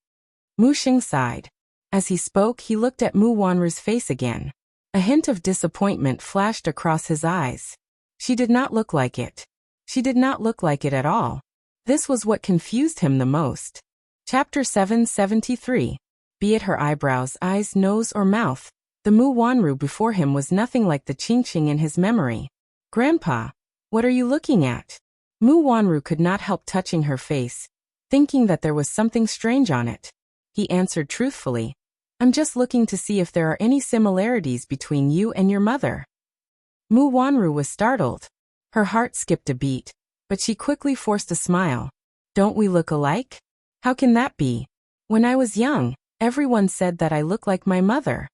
Speaker 1: Mu Xing sighed. As he spoke, he looked at Mu Wanru's face again. A hint of disappointment flashed across his eyes. She did not look like it. She did not look like it at all. This was what confused him the most. Chapter 773. Be it her eyebrows, eyes, nose, or mouth, the Mu Wanru before him was nothing like the Qingqing in his memory. Grandpa, what are you looking at? Mu Wanru could not help touching her face, thinking that there was something strange on it. He answered truthfully, I'm just looking to see if there are any similarities between you and your mother. Mu Wanru was startled. Her heart skipped a beat, but she quickly forced a smile. Don't we look alike? How can that be? When I was young, everyone said that I look like my mother.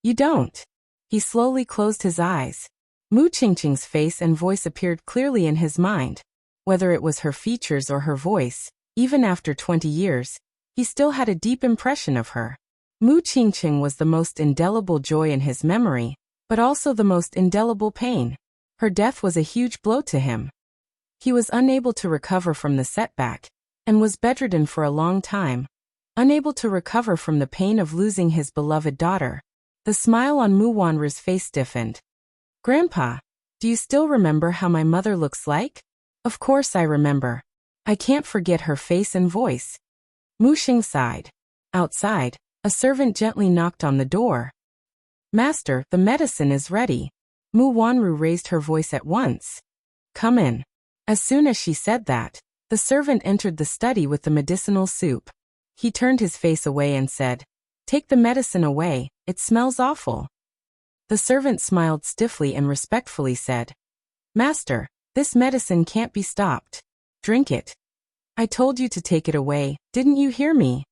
Speaker 1: You don't. He slowly closed his eyes. Mu Qingqing's face and voice appeared clearly in his mind. Whether it was her features or her voice, even after 20 years, he still had a deep impression of her. Mu Qingqing was the most indelible joy in his memory, but also the most indelible pain. Her death was a huge blow to him. He was unable to recover from the setback, and was bedridden for a long time, unable to recover from the pain of losing his beloved daughter. The smile on Mu Wanru's face stiffened. Grandpa, do you still remember how my mother looks like? Of course I remember. I can't forget her face and voice. Mu Xing sighed. Outside, a servant gently knocked on the door. Master, the medicine is ready. Mu Wanru raised her voice at once. Come in. As soon as she said that, the servant entered the study with the medicinal soup. He turned his face away and said, Take the medicine away, it smells awful. The servant smiled stiffly and respectfully said, Master, this medicine can't be stopped. Drink it. I told you to take it away, didn't you hear me?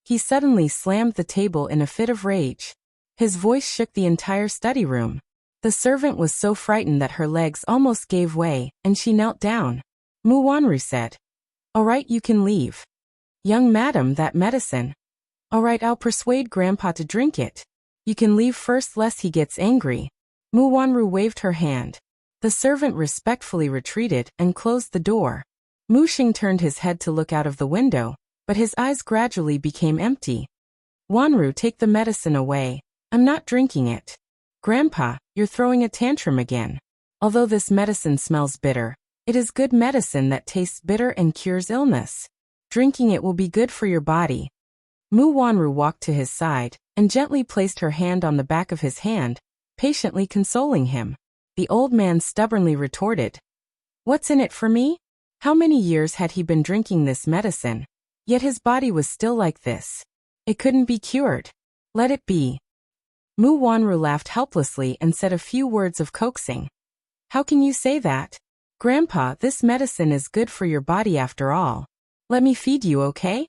Speaker 1: He suddenly slammed the table in a fit of rage. His voice shook the entire study room. The servant was so frightened that her legs almost gave way, and she knelt down. Mu Wanru said, All right, you can leave. Young madam, that medicine. All right, I'll persuade Grandpa to drink it. You can leave first lest he gets angry. Mu Wanru waved her hand. The servant respectfully retreated and closed the door. Mu Xing turned his head to look out of the window, but his eyes gradually became empty. Wanru, take the medicine away. I'm not drinking it. Grandpa, you're throwing a tantrum again. Although this medicine smells bitter, it is good medicine that tastes bitter and cures illness. Drinking it will be good for your body. Mu Wanru walked to his side and gently placed her hand on the back of his hand, patiently consoling him. The old man stubbornly retorted, What's in it for me? How many years had he been drinking this medicine? Yet his body was still like this. It couldn't be cured. Let it be. Mu Wanru laughed helplessly and said a few words of coaxing. How can you say that? Grandpa, this medicine is good for your body after all. Let me feed you, okay?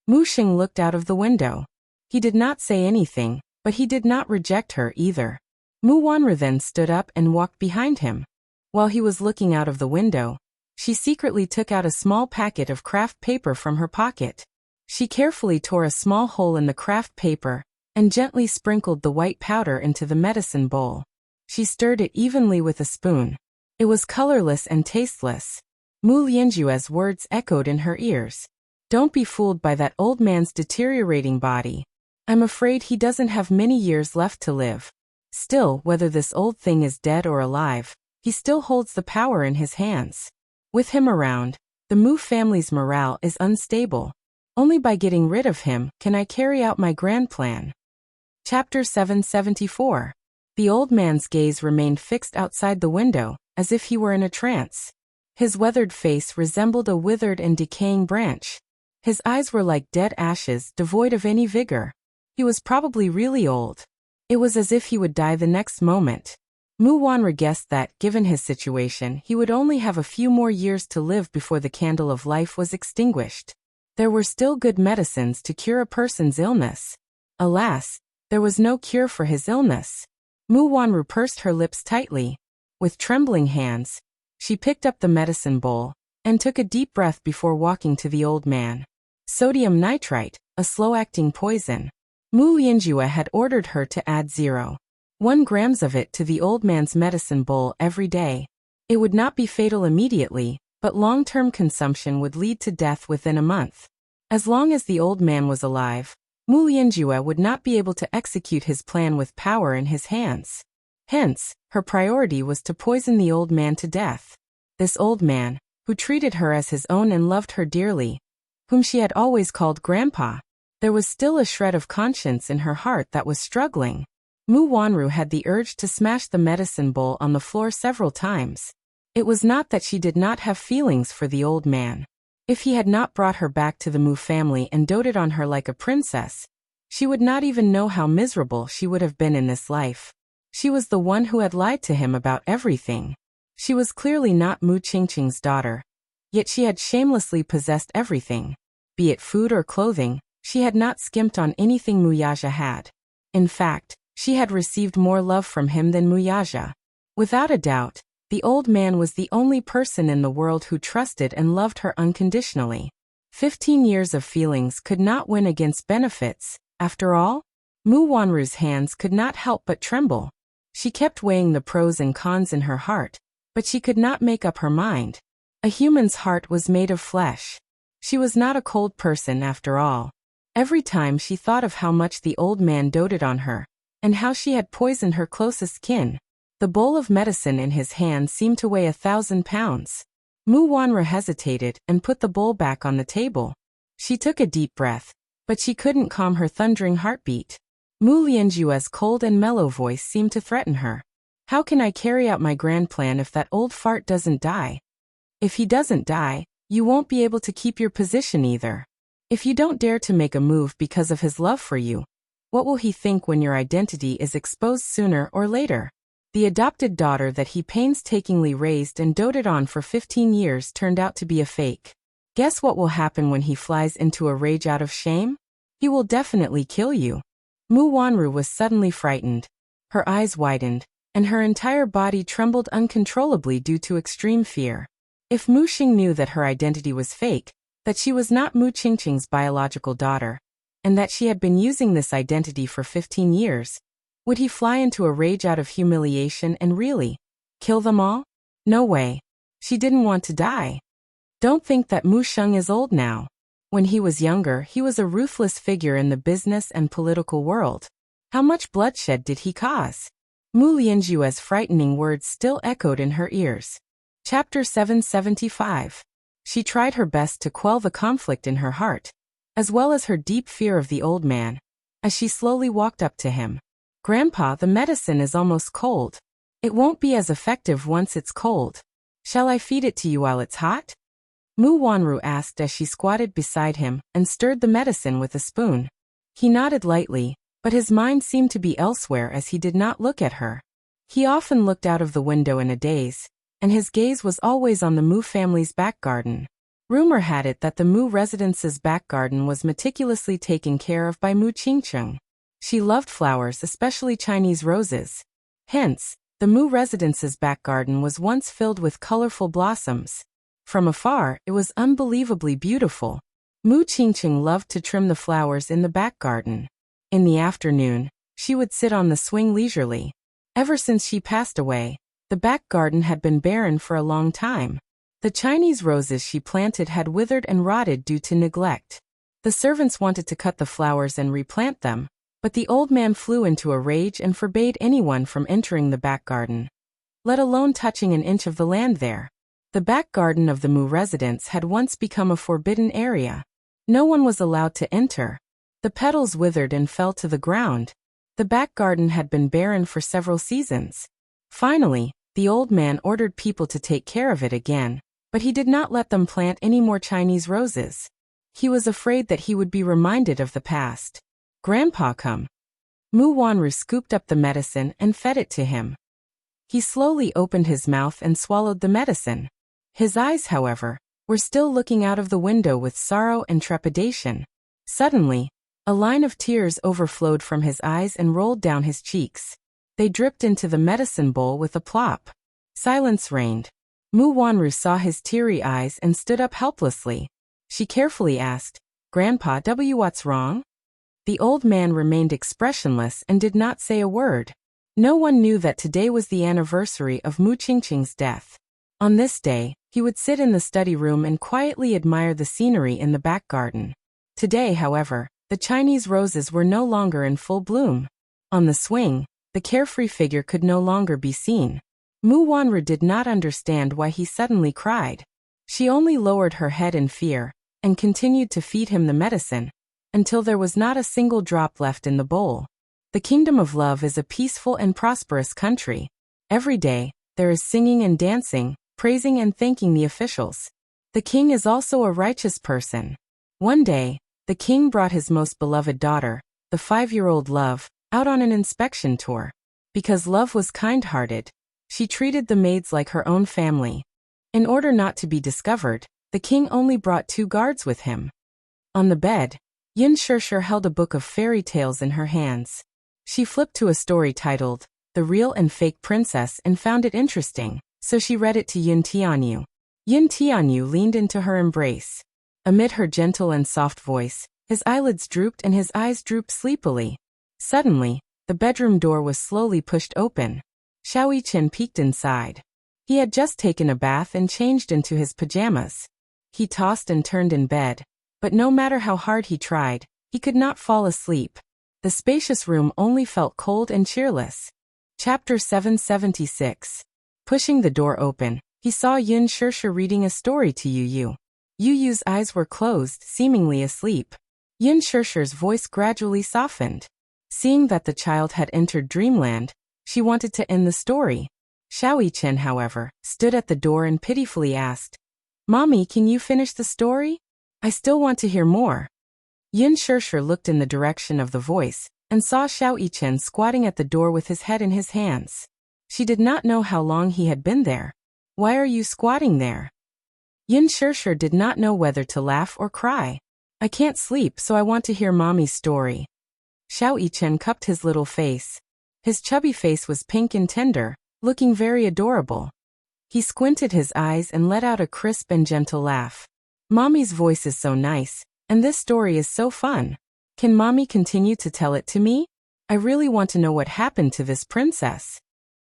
Speaker 1: Mu Xing looked out of the window. He did not say anything, but he did not reject her either. Mu Wanru then stood up and walked behind him. While he was looking out of the window, she secretly took out a small packet of craft paper from her pocket. She carefully tore a small hole in the craft paper and gently sprinkled the white powder into the medicine bowl. She stirred it evenly with a spoon. It was colorless and tasteless. Mu Lianjue's words echoed in her ears. Don't be fooled by that old man's deteriorating body. I'm afraid he doesn't have many years left to live. Still, whether this old thing is dead or alive, he still holds the power in his hands. With him around, the Mu family's morale is unstable. Only by getting rid of him can I carry out my grand plan. Chapter 774. The old man's gaze remained fixed outside the window, as if he were in a trance. His weathered face resembled a withered and decaying branch. His eyes were like dead ashes, devoid of any vigor. He was probably really old. It was as if he would die the next moment. Mu Wanru guessed that, given his situation, he would only have a few more years to live before the candle of life was extinguished. There were still good medicines to cure a person's illness. Alas, There was no cure for his illness. Mu Wanru pursed her lips tightly. With trembling hands, she picked up the medicine bowl and took a deep breath before walking to the old man. Sodium nitrite, a slow-acting poison. Mu Yanjue had ordered her to add 0.1 grams of it to the old man's medicine bowl every day. It would not be fatal immediately, but long-term consumption would lead to death within a month. As long as the old man was alive, Mu Yanjue would not be able to execute his plan with power in his hands. Hence, her priority was to poison the old man to death. This old man, who treated her as his own and loved her dearly, whom she had always called Grandpa. There was still a shred of conscience in her heart that was struggling. Mu Wanru had the urge to smash the medicine bowl on the floor several times. It was not that she did not have feelings for the old man. If he had not brought her back to the Mu family and doted on her like a princess, she would not even know how miserable she would have been in this life. She was the one who had lied to him about everything. She was clearly not Mu Qingqing's daughter, yet she had shamelessly possessed everything. Be it food or clothing, she had not skimped on anything Muyaja had. In fact, she had received more love from him than Muyaja. Without a doubt, the old man was the only person in the world who trusted and loved her unconditionally. 15 years of feelings could not win against benefits, after all. Mu Wanru's hands could not help but tremble. She kept weighing the pros and cons in her heart, but she could not make up her mind. A human's heart was made of flesh. She was not a cold person after all. Every time she thought of how much the old man doted on her, and how she had poisoned her closest kin, the bowl of medicine in his hand seemed to weigh 1,000 pounds. Mu Wanru hesitated and put the bowl back on the table. She took a deep breath, but she couldn't calm her thundering heartbeat. Mu Lianjue's cold and mellow voice seemed to threaten her. How can I carry out my grand plan if that old fart doesn't die? If he doesn't die, you won't be able to keep your position either. If you don't dare to make a move because of his love for you, what will he think when your identity is exposed sooner or later? The adopted daughter that he painstakingly raised and doted on for 15 years turned out to be a fake. Guess what will happen when he flies into a rage out of shame? He will definitely kill you. Mu Wanru was suddenly frightened. Her eyes widened, and her entire body trembled uncontrollably due to extreme fear. If Mu Xing knew that her identity was fake, that she was not Mu Qingqing's biological daughter, and that she had been using this identity for 15 years, would he fly into a rage out of humiliation and really kill them all? No way. She didn't want to die. Don't think that Mu Xing is old now. When he was younger, he was a ruthless figure in the business and political world. How much bloodshed did he cause? Mu Lianjue's frightening words still echoed in her ears. Chapter 775. She tried her best to quell the conflict in her heart, as well as her deep fear of the old man, as she slowly walked up to him. Grandpa, the medicine is almost cold. It won't be as effective once it's cold. Shall I feed it to you while it's hot? Mu Wanru asked as she squatted beside him and stirred the medicine with a spoon. He nodded lightly, but his mind seemed to be elsewhere as he did not look at her. He often looked out of the window in a daze, and his gaze was always on the Mu family's back garden. Rumor had it that the Mu residence's back garden was meticulously taken care of by Mu Qingqing. She loved flowers, especially Chinese roses. Hence, the Mu residence's back garden was once filled with colorful blossoms. From afar, it was unbelievably beautiful. Mu Qingqing loved to trim the flowers in the back garden. In the afternoon, she would sit on the swing leisurely. Ever since she passed away, the back garden had been barren for a long time. The Chinese roses she planted had withered and rotted due to neglect. The servants wanted to cut the flowers and replant them, but the old man flew into a rage and forbade anyone from entering the back garden, let alone touching an inch of the land there. The back garden of the Mu residence had once become a forbidden area. No one was allowed to enter. The petals withered and fell to the ground. The back garden had been barren for several seasons. Finally, the old man ordered people to take care of it again, but he did not let them plant any more Chinese roses. He was afraid that he would be reminded of the past. Grandpa, come. Mu Wanru scooped up the medicine and fed it to him. He slowly opened his mouth and swallowed the medicine. His eyes, however, were still looking out of the window with sorrow and trepidation. Suddenly, A line of tears overflowed from his eyes and rolled down his cheeks. They dripped into the medicine bowl with a plop. Silence reigned. Mu Wanru saw his teary eyes and stood up helplessly. She carefully asked, "Grandpa W, what's wrong?" The old man remained expressionless and did not say a word. No one knew that today was the anniversary of Mu Qingqing's death. On this day, he would sit in the study room and quietly admire the scenery in the back garden. Today, however, the Chinese roses were no longer in full bloom. On the swing, the carefree figure could no longer be seen. Mu Wanru did not understand why he suddenly cried. She only lowered her head in fear, and continued to feed him the medicine, until there was not a single drop left in the bowl. The Kingdom of Love is a peaceful and prosperous country. Every day, there is singing and dancing, praising and thanking the officials. The king is also a righteous person. One day, the king brought his most beloved daughter, the 5-year-old Love, out on an inspection tour. Because Love was kind-hearted, she treated the maids like her own family. In order not to be discovered, the king only brought 2 guards with him. On the bed, Yin Shishir held a book of fairy tales in her hands. She flipped to a story titled, The Real and Fake Princess, and found it interesting, so she read it to Yin Tianyu. Yin Tianyu leaned into her embrace. Amid her gentle and soft voice, his eyelids drooped and his eyes drooped sleepily. Suddenly, the bedroom door was slowly pushed open. Xiao Yichen peeked inside. He had just taken a bath and changed into his pajamas. He tossed and turned in bed, but no matter how hard he tried, he could not fall asleep. The spacious room only felt cold and cheerless. Chapter 776. Pushing the door open, he saw Yin Shishir reading a story to Yu Yu. Yu Yu's eyes were closed, seemingly asleep. Yin Shishir's voice gradually softened. Seeing that the child had entered dreamland, she wanted to end the story. Xiao Yichen, however, stood at the door and pitifully asked, "Mommy, can you finish the story? I still want to hear more." Yin Shishir looked in the direction of the voice, and saw Xiao Yichen squatting at the door with his head in his hands. She did not know how long he had been there. "Why are you squatting there?" Yin Shishir did not know whether to laugh or cry. "I can't sleep, so I want to hear Mommy's story." Xiao Yichen cupped his little face. His chubby face was pink and tender, looking very adorable. He squinted his eyes and let out a crisp and gentle laugh. "Mommy's voice is so nice, and this story is so fun. Can Mommy continue to tell it to me? I really want to know what happened to this princess."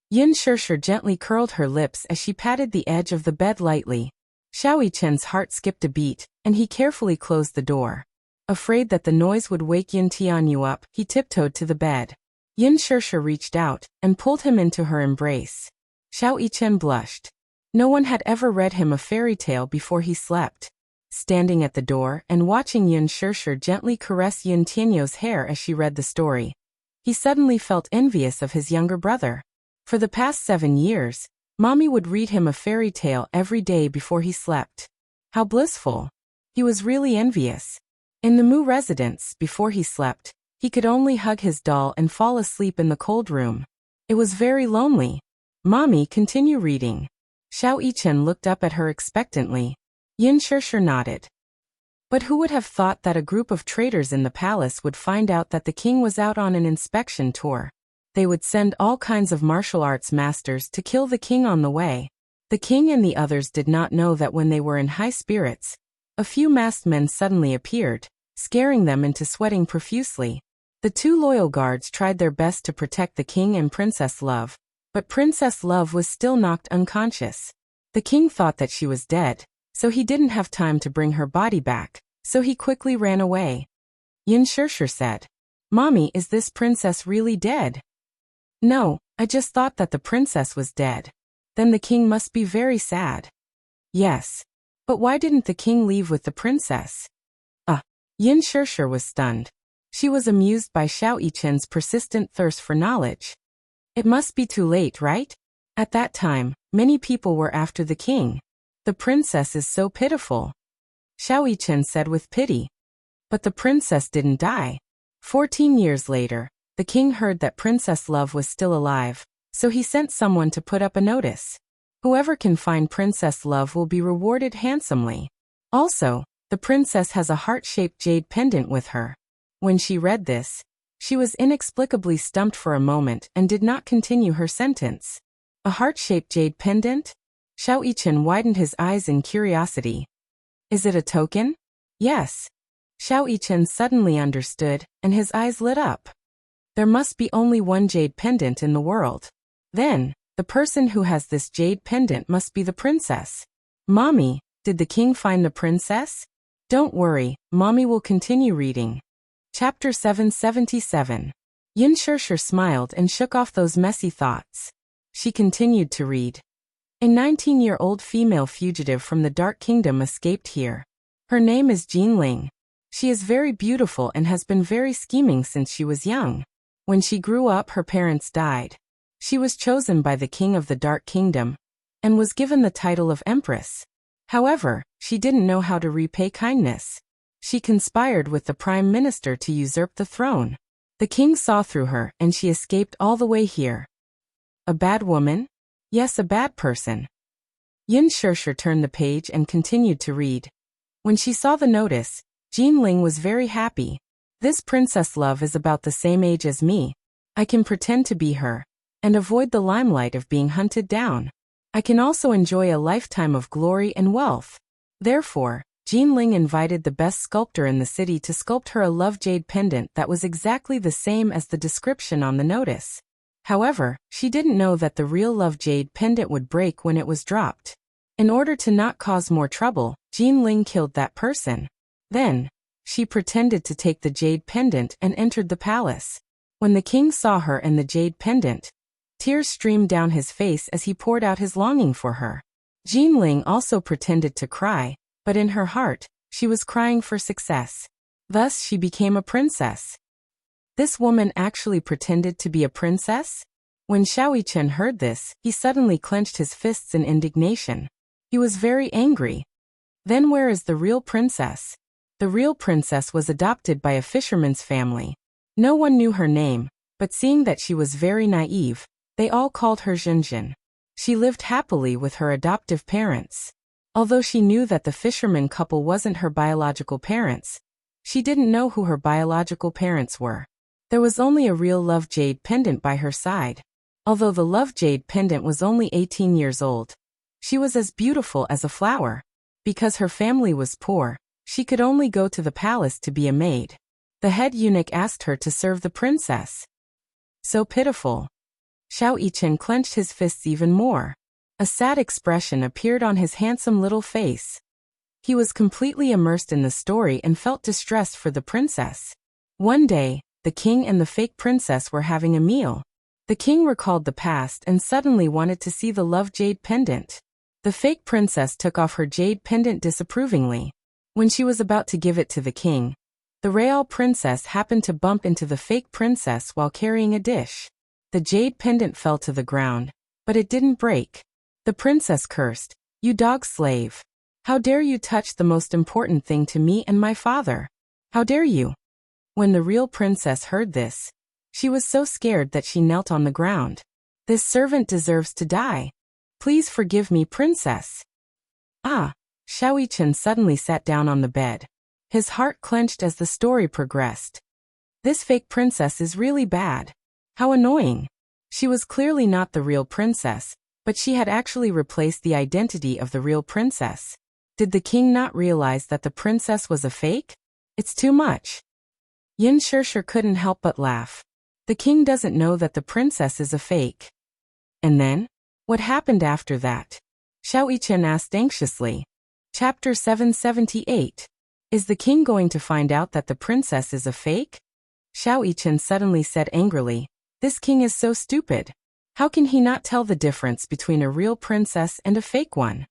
Speaker 1: Yin Shishir gently curled her lips as she patted the edge of the bed lightly. Xiao Yichen's heart skipped a beat, and he carefully closed the door. Afraid that the noise would wake Yin Tianyu up, he tiptoed to the bed. Yin Shishir reached out and pulled him into her embrace. Xiao Yichen blushed. No one had ever read him a fairy tale before he slept. Standing at the door and watching Yin Shishir gently caress Yin Tianyu's hair as she read the story, he suddenly felt envious of his younger brother. For the past 7 years, Mommy would read him a fairy tale every day before he slept. How blissful! He was really envious. In the Mu residence, before he slept, he could only hug his doll and fall asleep in the cold room. It was very lonely. "Mommy, continue reading." Xiao Yichen looked up at her expectantly. Yin Shishir nodded. But who would have thought that a group of traders in the palace would find out that the king was out on an inspection tour? They would send all kinds of martial arts masters to kill the king on the way. The king and the others did not know that when they were in high spirits, a few masked men suddenly appeared, scaring them into sweating profusely. The 2 loyal guards tried their best to protect the king and Princess Love, but Princess Love was still knocked unconscious. The king thought that she was dead, so he didn't have time to bring her body back, so he quickly ran away. Yin Shishir said, "Mommy, is this princess really dead?" "No, I just thought that the princess was dead." "Then the king must be very sad." "Yes. But why didn't the king leave with the princess?" Yin Shishir was stunned. She was amused by Xiao Yichen's persistent thirst for knowledge. It must be too late, right? At that time, many people were after the king. The princess is so pitiful. Xiao Yichen said with pity. But the princess didn't die. 14 years later, the king heard that Princess Love was still alive, so he sent someone to put up a notice. Whoever can find Princess Love will be rewarded handsomely. Also, the princess has a heart-shaped jade pendant with her. When she read this, she was inexplicably stumped for a moment and did not continue her sentence. A heart-shaped jade pendant? Xiao Yichen widened his eyes in curiosity. Is it a token? Yes. Xiao Yichen suddenly understood, and his eyes lit up. There must be only one jade pendant in the world. Then, the person who has this jade pendant must be the princess. Mommy, did the king find the princess? Don't worry, Mommy will continue reading. Chapter 777. Yin Shishir smiled and shook off those messy thoughts. She continued to read. A 19-year-old female fugitive from the Dark Kingdom escaped here. Her name is Jin Ling. She is very beautiful and has been very scheming since she was young. When she grew up, her parents died. She was chosen by the king of the Dark Kingdom and was given the title of Empress. However, she didn't know how to repay kindness. She conspired with the prime minister to usurp the throne. The king saw through her and she escaped all the way here. A bad woman? Yes, a bad person. Yin Shishir turned the page and continued to read. When she saw the notice, Jin Ling was very happy. This princess love is about the same age as me. I can pretend to be her and avoid the limelight of being hunted down. I can also enjoy a lifetime of glory and wealth. Therefore, Jin Ling invited the best sculptor in the city to sculpt her a love jade pendant that was exactly the same as the description on the notice. However, she didn't know that the real love jade pendant would break when it was dropped. In order to not cause more trouble, Jin Ling killed that person. Then, she pretended to take the jade pendant and entered the palace. When the king saw her and the jade pendant, tears streamed down his face as he poured out his longing for her. Jin Ling also pretended to cry, but in her heart, she was crying for success. Thus she became a princess. This woman actually pretended to be a princess? When Xiao Yichen heard this, he suddenly clenched his fists in indignation. He was very angry. Then where is the real princess? The real princess was adopted by a fisherman's family. No one knew her name, but seeing that she was very naive, they all called her Zhenjin. She lived happily with her adoptive parents. Although she knew that the fisherman couple wasn't her biological parents, she didn't know who her biological parents were. There was only a real love jade pendant by her side. Although the love jade pendant was only 18 years old, she was as beautiful as a flower. Because her family was poor, she could only go to the palace to be a maid. The head eunuch asked her to serve the princess. So pitiful. Xiao Yichen clenched his fists even more. A sad expression appeared on his handsome little face. He was completely immersed in the story and felt distressed for the princess. One day, the king and the fake princess were having a meal. The king recalled the past and suddenly wanted to see the love jade pendant. The fake princess took off her jade pendant disapprovingly. When she was about to give it to the king, the real princess happened to bump into the fake princess while carrying a dish. The jade pendant fell to the ground, but it didn't break. The princess cursed, "You dog slave! How dare you touch the most important thing to me and my father? How dare you?" When the real princess heard this, she was so scared that she knelt on the ground. "This servant deserves to die. Please forgive me, princess." Ah! Xiao Yichen suddenly sat down on the bed. His heart clenched as the story progressed. This fake princess is really bad. How annoying. She was clearly not the real princess, but she had actually replaced the identity of the real princess. Did the king not realize that the princess was a fake? It's too much. Yin Shishir couldn't help but laugh. The king doesn't know that the princess is a fake. And then? What happened after that? Xiao Yichen asked anxiously. Chapter 778. Is the king going to find out that the princess is a fake? Xiao Yichen suddenly said angrily, "This king is so stupid. How can he not tell the difference between a real princess and a fake one?"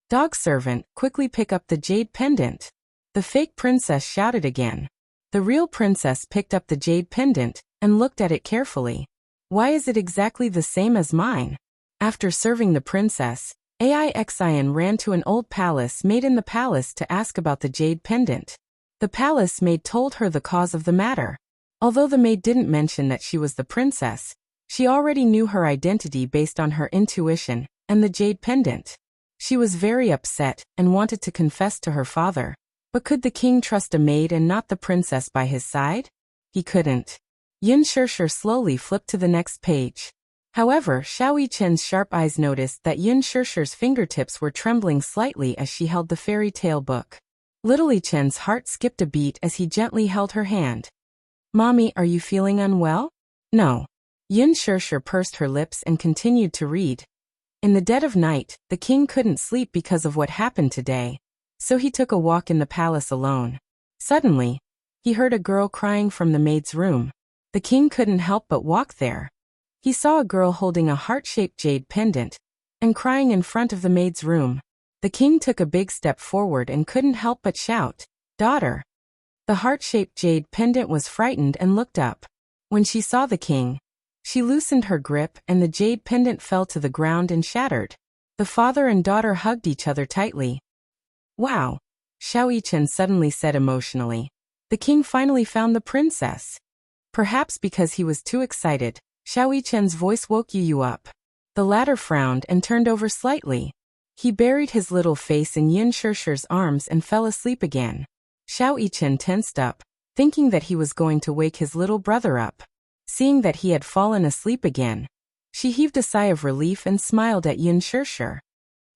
Speaker 1: "Dog servant, quickly pick up the jade pendant." The fake princess shouted again. The real princess picked up the jade pendant and looked at it carefully. "Why is it exactly the same as mine?" After serving the princess, Aixian ran to an old palace maid in the palace to ask about the jade pendant. The palace maid told her the cause of the matter. Although the maid didn't mention that she was the princess, she already knew her identity based on her intuition and the jade pendant. She was very upset and wanted to confess to her father. But could the king trust a maid and not the princess by his side? He couldn't. Yin Shishir slowly flipped to the next page. However, Xiao Yichen's sharp eyes noticed that Yin Shishir's fingertips were trembling slightly as she held the fairy tale book. Little Yichen's heart skipped a beat as he gently held her hand. Mommy, are you feeling unwell? No. Yin Shishir pursed her lips and continued to read. In the dead of night, the king couldn't sleep because of what happened today, so he took a walk in the palace alone. Suddenly, he heard a girl crying from the maid's room. The king couldn't help but walk there. He saw a girl holding a heart-shaped jade pendant and crying in front of the maid's room. The king took a big step forward and couldn't help but shout, "Daughter!" The heart-shaped jade pendant was frightened and looked up. When she saw the king, she loosened her grip and the jade pendant fell to the ground and shattered. The father and daughter hugged each other tightly. Wow! Xiao Yichen suddenly said emotionally. The king finally found the princess. Perhaps because he was too excited, Xiao Yichen's voice woke Yu up. The latter frowned and turned over slightly. He buried his little face in Yin Shishir's arms and fell asleep again. Xiao Yichen tensed up, thinking that he was going to wake his little brother up. Seeing that he had fallen asleep again, she heaved a sigh of relief and smiled at Yin Shishir.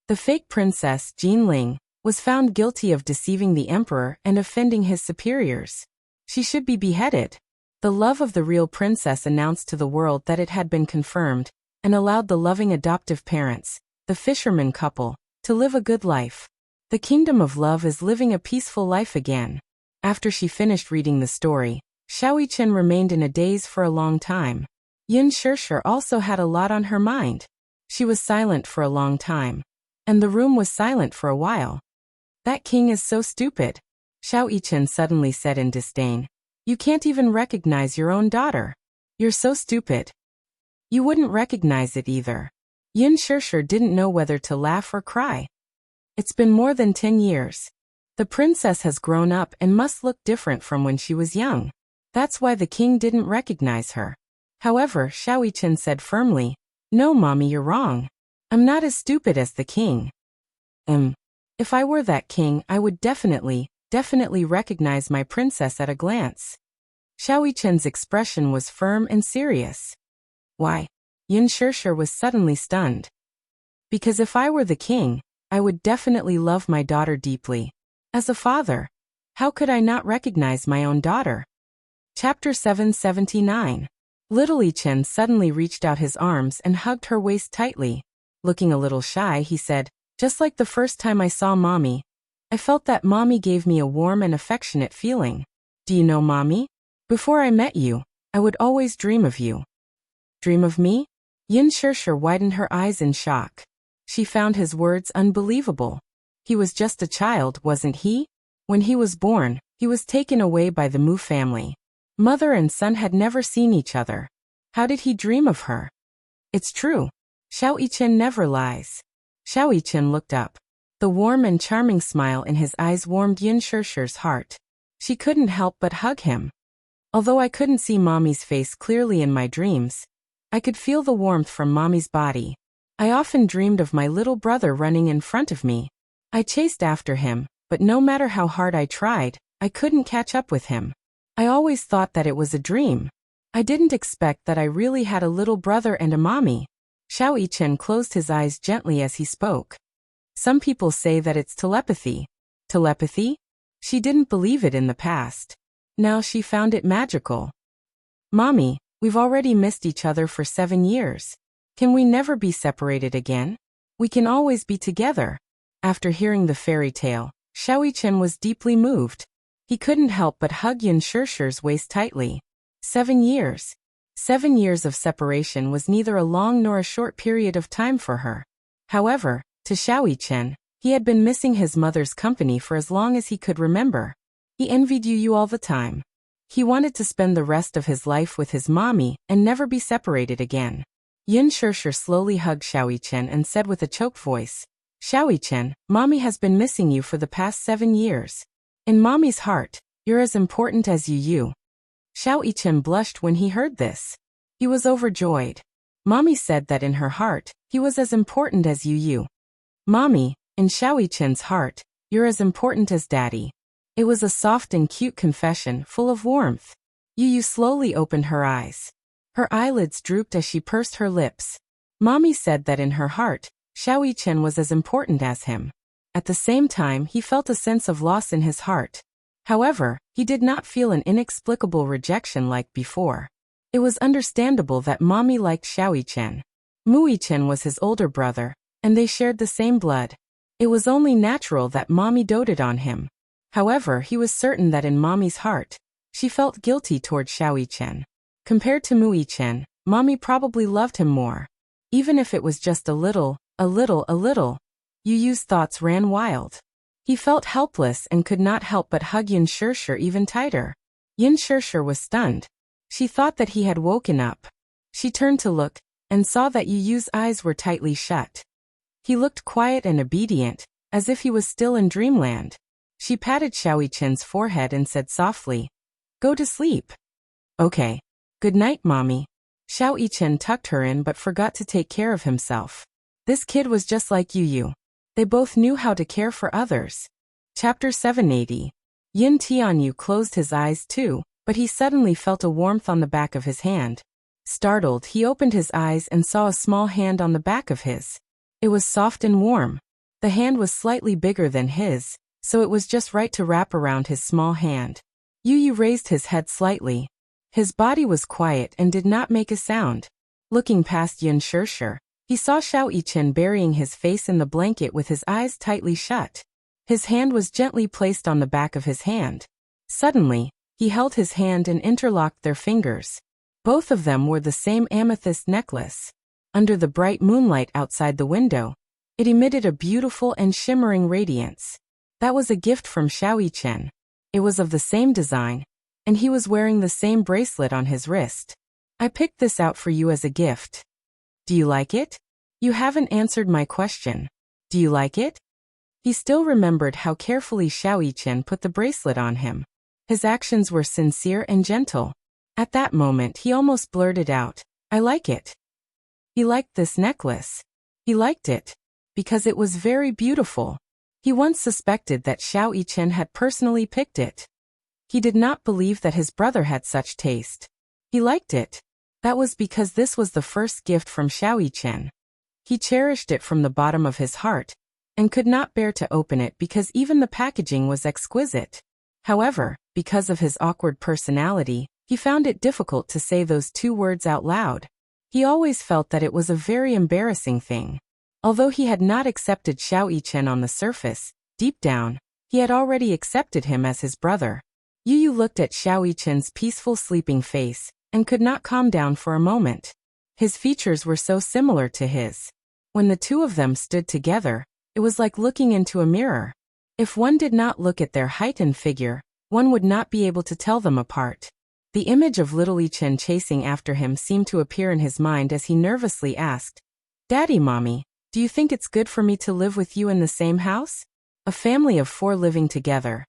Speaker 1: The fake princess, Jin Ling, was found guilty of deceiving the emperor and offending his superiors. She should be beheaded. The love of the real princess announced to the world that it had been confirmed, and allowed the loving adoptive parents, the fisherman couple, to live a good life. The kingdom of love is living a peaceful life again. After she finished reading the story, Xiao Yichen remained in a daze for a long time. Yin Shishir also had a lot on her mind. She was silent for a long time. And the room was silent for a while. That king is so stupid, Xiao Yichen suddenly said in disdain. You can't even recognize your own daughter. You're so stupid. You wouldn't recognize it either. Yin Shishir didn't know whether to laugh or cry. It's been more than 10 years. The princess has grown up and must look different from when she was young. That's why the king didn't recognize her. However, Xiao Yichen said firmly, No, mommy, you're wrong. I'm not as stupid as the king. If I were that king, I would definitely recognize my princess at a glance. Xiao Yichen's expression was firm and serious. Why? Yin Shishir was suddenly stunned. Because if I were the king, I would definitely love my daughter deeply. As a father, how could I not recognize my own daughter? Chapter 779. Little Yichen suddenly reached out his arms and hugged her waist tightly. Looking a little shy, he said, Just like the first time I saw mommy, I felt that mommy gave me a warm and affectionate feeling. Do you know, mommy? Before I met you, I would always dream of you. Dream of me? Yin Shishir widened her eyes in shock. She found his words unbelievable. He was just a child, wasn't he? When he was born, he was taken away by the Mu family. Mother and son had never seen each other. How did he dream of her? It's true. Xiao Yichen never lies. Xiao Yichen looked up. The warm and charming smile in his eyes warmed Yin Shishir's heart. She couldn't help but hug him. Although I couldn't see mommy's face clearly in my dreams, I could feel the warmth from mommy's body. I often dreamed of my little brother running in front of me. I chased after him, but no matter how hard I tried, I couldn't catch up with him. I always thought that it was a dream. I didn't expect that I really had a little brother and a mommy. Xiao Yichen closed his eyes gently as he spoke. Some people say that it's telepathy. Telepathy? She didn't believe it in the past. Now she found it magical. Mommy, we've already missed each other for 7 years. Can we never be separated again? We can always be together. After hearing the fairy tale, Xiao Yichen was deeply moved. He couldn't help but hug Yin Shishir's waist tightly. 7 years. 7 years of separation was neither a long nor a short period of time for her. However, to Xiao Yichen, he had been missing his mother's company for as long as he could remember. He envied Yu all the time. He wanted to spend the rest of his life with his mommy and never be separated again. Yin Shishir slowly hugged Xiao Yichen and said with a choked voice, Xiao Yichen, mommy has been missing you for the past 7 years. In mommy's heart, you're as important as Yu. Xiao Yichen blushed when he heard this. He was overjoyed. Mommy said that in her heart, he was as important as Yu. Mommy, in Xiao Yichen's heart, you're as important as Daddy. It was a soft and cute confession, full of warmth. Yu slowly opened her eyes. Her eyelids drooped as she pursed her lips. Mommy said that in her heart, Xiao Yichen was as important as him. At the same time, he felt a sense of loss in his heart. However, he did not feel an inexplicable rejection like before. It was understandable that Mommy liked Xiao Yichen. Mu Yichen was his older brother, and they shared the same blood. It was only natural that Mommy doted on him. However, he was certain that in Mommy's heart, she felt guilty toward Xiao Yichen. Compared to Mu Yichen, Mommy probably loved him more. Even if it was just a little. Yu's thoughts ran wild. He felt helpless and could not help but hug Yin Shirshir even tighter. Yin Shirshir was stunned. She thought that he had woken up. She turned to look, and saw that Yu's eyes were tightly shut. He looked quiet and obedient, as if he was still in dreamland. She patted Xiao Yichen's forehead and said softly, "Go to sleep." "Okay. Good night, Mommy." Xiao Yichen tucked her in but forgot to take care of himself. This kid was just like Yu. They both knew how to care for others. Chapter 780. Yin Tianyu closed his eyes too, but he suddenly felt a warmth on the back of his hand. Startled, he opened his eyes and saw a small hand on the back of his. It was soft and warm. The hand was slightly bigger than his, so it was just right to wrap around his small hand. Yu raised his head slightly. His body was quiet and did not make a sound. Looking past Yin Shirshir, he saw Xiao Yichen burying his face in the blanket with his eyes tightly shut. His hand was gently placed on the back of his hand. Suddenly, he held his hand and interlocked their fingers. Both of them wore the same amethyst necklace. Under the bright moonlight outside the window, it emitted a beautiful and shimmering radiance. That was a gift from Xiao Yichen. It was of the same design, and he was wearing the same bracelet on his wrist. "I picked this out for you as a gift. Do you like it?" "You haven't answered my question. Do you like it?" He still remembered how carefully Xiao Yichen put the bracelet on him. His actions were sincere and gentle. At that moment he almost blurted out, "I like it." He liked this necklace. He liked it because it was very beautiful. He once suspected that Xiao Yichen had personally picked it. He did not believe that his brother had such taste. He liked it. That was because this was the first gift from Xiao Yichen. He cherished it from the bottom of his heart, and could not bear to open it because even the packaging was exquisite. However, because of his awkward personality, he found it difficult to say those two words out loud. He always felt that it was a very embarrassing thing. Although he had not accepted Xiao Yichen on the surface, deep down, he had already accepted him as his brother. Yu looked at Xiao Yichen's peaceful sleeping face, and could not calm down for a moment. His features were so similar to his. When the two of them stood together, it was like looking into a mirror. If one did not look at their height and figure, one would not be able to tell them apart. The image of little Yichen chasing after him seemed to appear in his mind as he nervously asked, "Daddy, Mommy, do you think it's good for me to live with you in the same house? A family of 4 living together."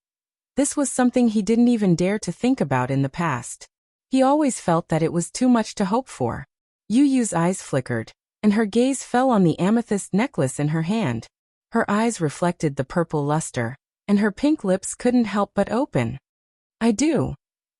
Speaker 1: This was something he didn't even dare to think about in the past. He always felt that it was too much to hope for. Yu's eyes flickered, and her gaze fell on the amethyst necklace in her hand. Her eyes reflected the purple luster, and her pink lips couldn't help but open. "I do."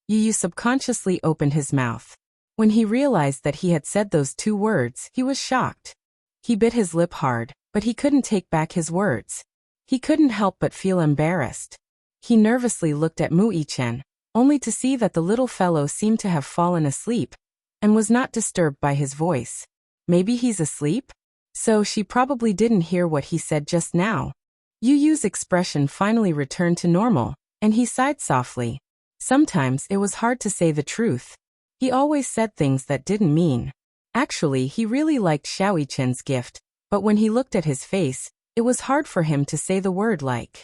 Speaker 1: Yu subconsciously opened his mouth. When he realized that he had said those 2 words, he was shocked. He bit his lip hard, but he couldn't take back his words. He couldn't help but feel embarrassed. He nervously looked at Mu Yichen, only to see that the little fellow seemed to have fallen asleep, and was not disturbed by his voice. Maybe he's asleep? So she probably didn't hear what he said just now. Yu's expression finally returned to normal, and he sighed softly. Sometimes it was hard to say the truth. He always said things that didn't mean. Actually, he really liked Xiao Yichen's gift, but when he looked at his face, it was hard for him to say the word like.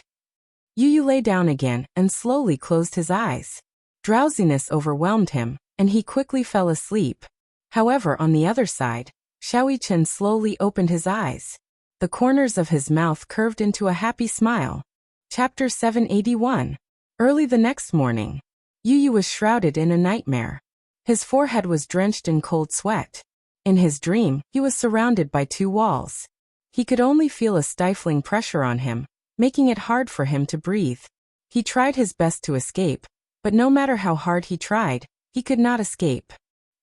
Speaker 1: Yu lay down again and slowly closed his eyes. Drowsiness overwhelmed him, and he quickly fell asleep. However, on the other side, Xiao Yichen slowly opened his eyes. The corners of his mouth curved into a happy smile. Chapter 781. Early the next morning, Yu was shrouded in a nightmare. His forehead was drenched in cold sweat. In his dream, he was surrounded by 2 walls. He could only feel a stifling pressure on him, making it hard for him to breathe. He tried his best to escape, but no matter how hard he tried, he could not escape.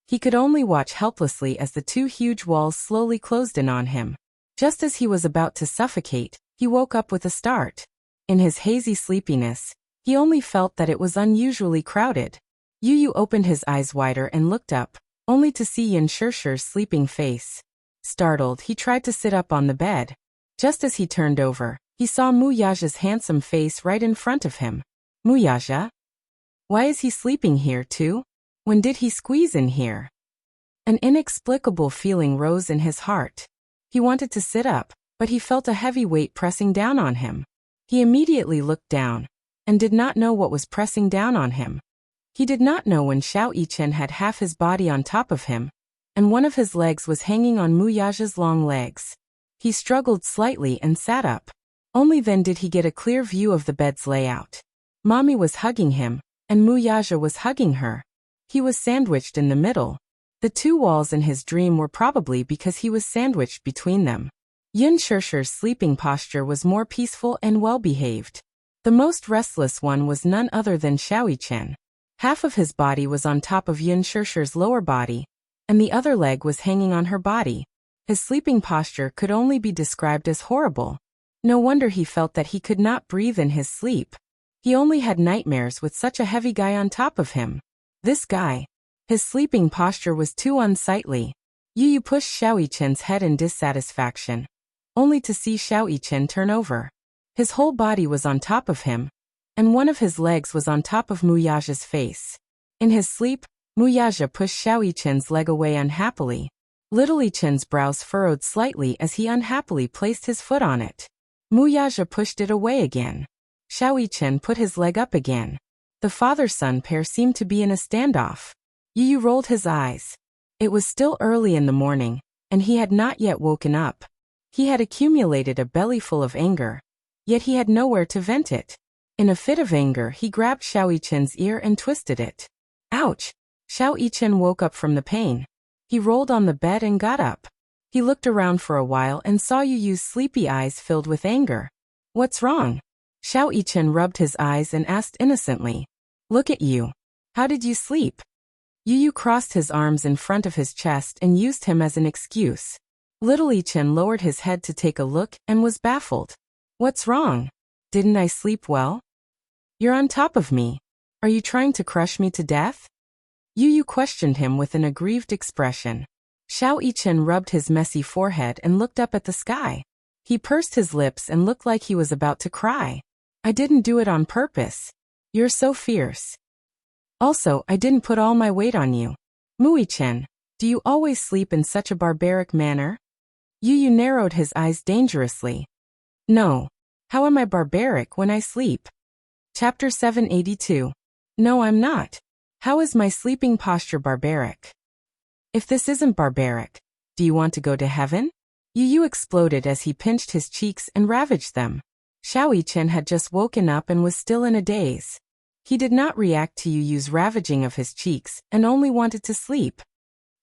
Speaker 1: He could only watch helplessly as the two huge walls slowly closed in on him. Just as he was about to suffocate, he woke up with a start. In his hazy sleepiness, he only felt that it was unusually crowded. Yu Yu opened his eyes wider and looked up, only to see Yin Shishir's sleeping face. Startled, he tried to sit up on the bed. Just as he turned over, he saw Mu Yaja's handsome face right in front of him. Mu Yaja? Why is he sleeping here too? When did he squeeze in here? An inexplicable feeling rose in his heart. He wanted to sit up, but he felt a heavy weight pressing down on him. He immediately looked down, and did not know what was pressing down on him. He did not know when Xiao Yichen had half his body on top of him, and one of his legs was hanging on Mu Yaja's long legs. He struggled slightly and sat up. Only then did he get a clear view of the bed's layout. Mommy was hugging him, and Mu Yaja was hugging her. He was sandwiched in the middle. The two walls in his dream were probably because he was sandwiched between them. Yin Shishir's sleeping posture was more peaceful and well-behaved. The most restless one was none other than Xiao Yichen. Half of his body was on top of Yin Shishir's lower body, and the other leg was hanging on her body. His sleeping posture could only be described as horrible. No wonder he felt that he could not breathe in his sleep. He only had nightmares with such a heavy guy on top of him. This guy. His sleeping posture was too unsightly. Yu Yu pushed Xiao Yichen's head in dissatisfaction, only to see Xiao Yichen turn over. His whole body was on top of him, and one of his legs was on top of Mu Yaja's face. In his sleep, Mu Yaja pushed Xiao Yichen's leg away unhappily. Little Yichen's brows furrowed slightly as he unhappily placed his foot on it. Mu Yaja pushed it away again. Xiao Yichen put his leg up again. The father-son pair seemed to be in a standoff. Yu Yu rolled his eyes. It was still early in the morning, and he had not yet woken up. He had accumulated a bellyful of anger, yet he had nowhere to vent it. In a fit of anger, he grabbed Xiao Yichen's ear and twisted it. Ouch! Xiao Yichen woke up from the pain. He rolled on the bed and got up. He looked around for a while and saw Yu Yu's sleepy eyes filled with anger. What's wrong? Xiao Yichen rubbed his eyes and asked innocently. Look at you. How did you sleep? Yu Yu crossed his arms in front of his chest and used him as an excuse. Little Yichen lowered his head to take a look and was baffled. What's wrong? Didn't I sleep well? You're on top of me. Are you trying to crush me to death? Yu Yu questioned him with an aggrieved expression. Xiao Yichen rubbed his messy forehead and looked up at the sky. He pursed his lips and looked like he was about to cry. I didn't do it on purpose. You're so fierce. Also, I didn't put all my weight on you. Mu Yichen, do you always sleep in such a barbaric manner? Yu Yu narrowed his eyes dangerously. No. How am I barbaric when I sleep? Chapter 782. No, I'm not. How is my sleeping posture barbaric? If this isn't barbaric, do you want to go to heaven? Yu Yu exploded as he pinched his cheeks and ravaged them. Xiao Yichen had just woken up and was still in a daze. He did not react to Yu Yu's ravaging of his cheeks and only wanted to sleep.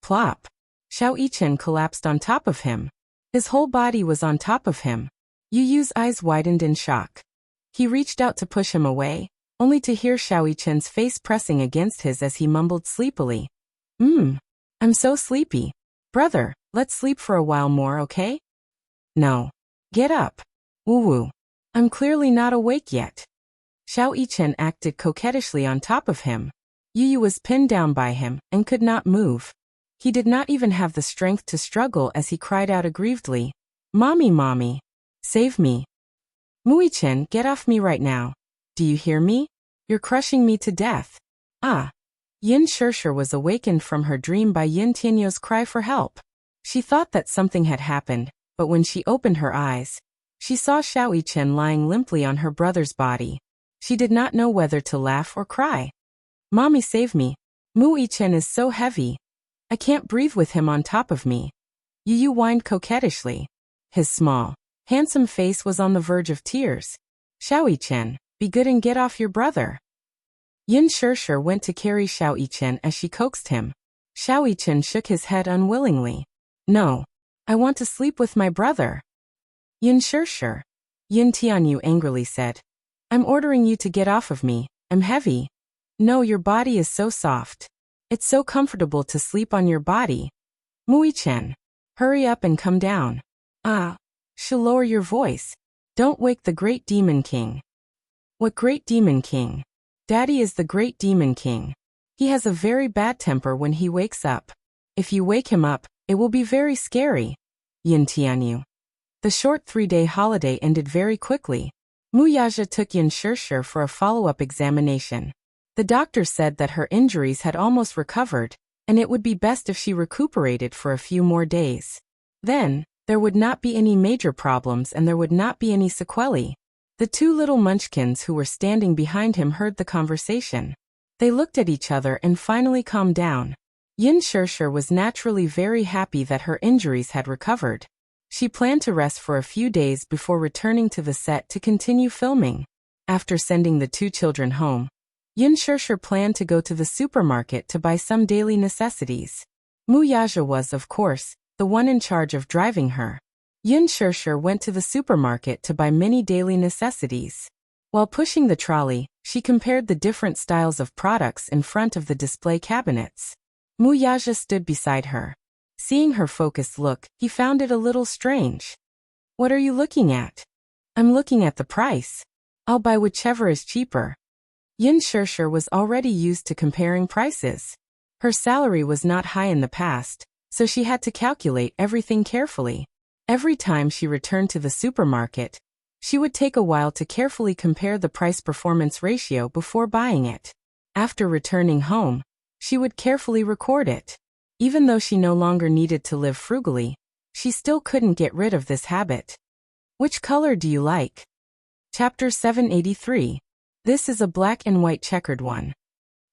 Speaker 1: Plop. Xiao Yichen collapsed on top of him. His whole body was on top of him. Yu Yu's eyes widened in shock. He reached out to push him away, only to hear Xiao Yichen's face pressing against his as he mumbled sleepily. I'm so sleepy. Brother, let's sleep for a while more, okay? No. Get up. Woo-woo. I'm clearly not awake yet. Xiao Yichen acted coquettishly on top of him. Yu Yu was pinned down by him and could not move. He did not even have the strength to struggle as he cried out aggrievedly. Mommy, mommy. Save me. Mu Yichen, get off me right now. Do you hear me? You're crushing me to death. Ah. Yin Shishir was awakened from her dream by Yin Tianyo's cry for help. She thought that something had happened, but when she opened her eyes, she saw Xiao Yichen lying limply on her brother's body. She did not know whether to laugh or cry. Mommy, save me. Mu Yichen is so heavy. I can't breathe with him on top of me. Yu Yu whined coquettishly. His small, handsome face was on the verge of tears. Xiao Yichen, be good and get off your brother. Yin Shishir went to carry Xiao Yichen as she coaxed him. Xiao Yichen shook his head unwillingly. No. I want to sleep with my brother. Yin Shishir. Yin Tianyu angrily said. I'm ordering you to get off of me. I'm heavy. No, your body is so soft. It's so comfortable to sleep on your body. Mui-chen. Hurry up and come down. Ah. Lower your voice. Don't wake the great demon king. What great demon king? Daddy is the great demon king. He has a very bad temper when he wakes up. If you wake him up, it will be very scary. Yin Tianyu. The short 3-day holiday ended very quickly. Muyaja took Yin Shishir for a follow-up examination. The doctor said that her injuries had almost recovered, and it would be best if she recuperated for a few more days. Then, there would not be any major problems and there would not be any sequelae. The two little munchkins who were standing behind him heard the conversation. They looked at each other and finally calmed down. Yin Shishir was naturally very happy that her injuries had recovered. She planned to rest for a few days before returning to the set to continue filming. After sending the two children home, Yin Shishir planned to go to the supermarket to buy some daily necessities. Muyaja was, of course, the one in charge of driving her. Yin Shishir went to the supermarket to buy many daily necessities. While pushing the trolley, she compared the different styles of products in front of the display cabinets. Muyaja stood beside her. Seeing her focused look, he found it a little strange. What are you looking at? I'm looking at the price. I'll buy whichever is cheaper. Yin Shishir was already used to comparing prices. Her salary was not high in the past, so she had to calculate everything carefully. Every time she returned to the supermarket, she would take a while to carefully compare the price-performance ratio before buying it. After returning home, she would carefully record it. Even though she no longer needed to live frugally, she still couldn't get rid of this habit. Which color do you like? Chapter 783. This is a black and white checkered one.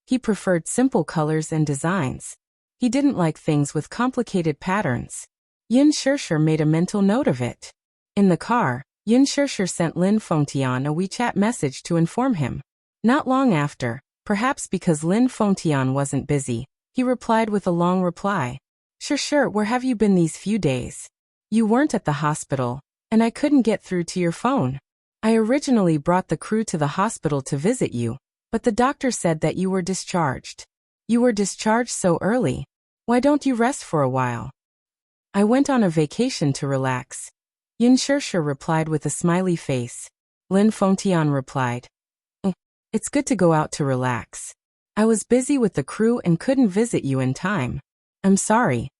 Speaker 1: He preferred simple colors and designs. He didn't like things with complicated patterns. Yin Shishir made a mental note of it. In the car, Yin Shishir sent Lin Fengtian a WeChat message to inform him. Not long after, perhaps because Lin Fengtian wasn't busy, he replied with a long reply. Shishir, where have you been these few days? You weren't at the hospital, and I couldn't get through to your phone. I originally brought the crew to the hospital to visit you, but the doctor said that you were discharged. You were discharged so early. Why don't you rest for a while? I went on a vacation to relax. Yin Shishir replied with a smiley face. Lin Fengtian replied. It's good to go out to relax. I was busy with the crew and couldn't visit you in time. I'm sorry.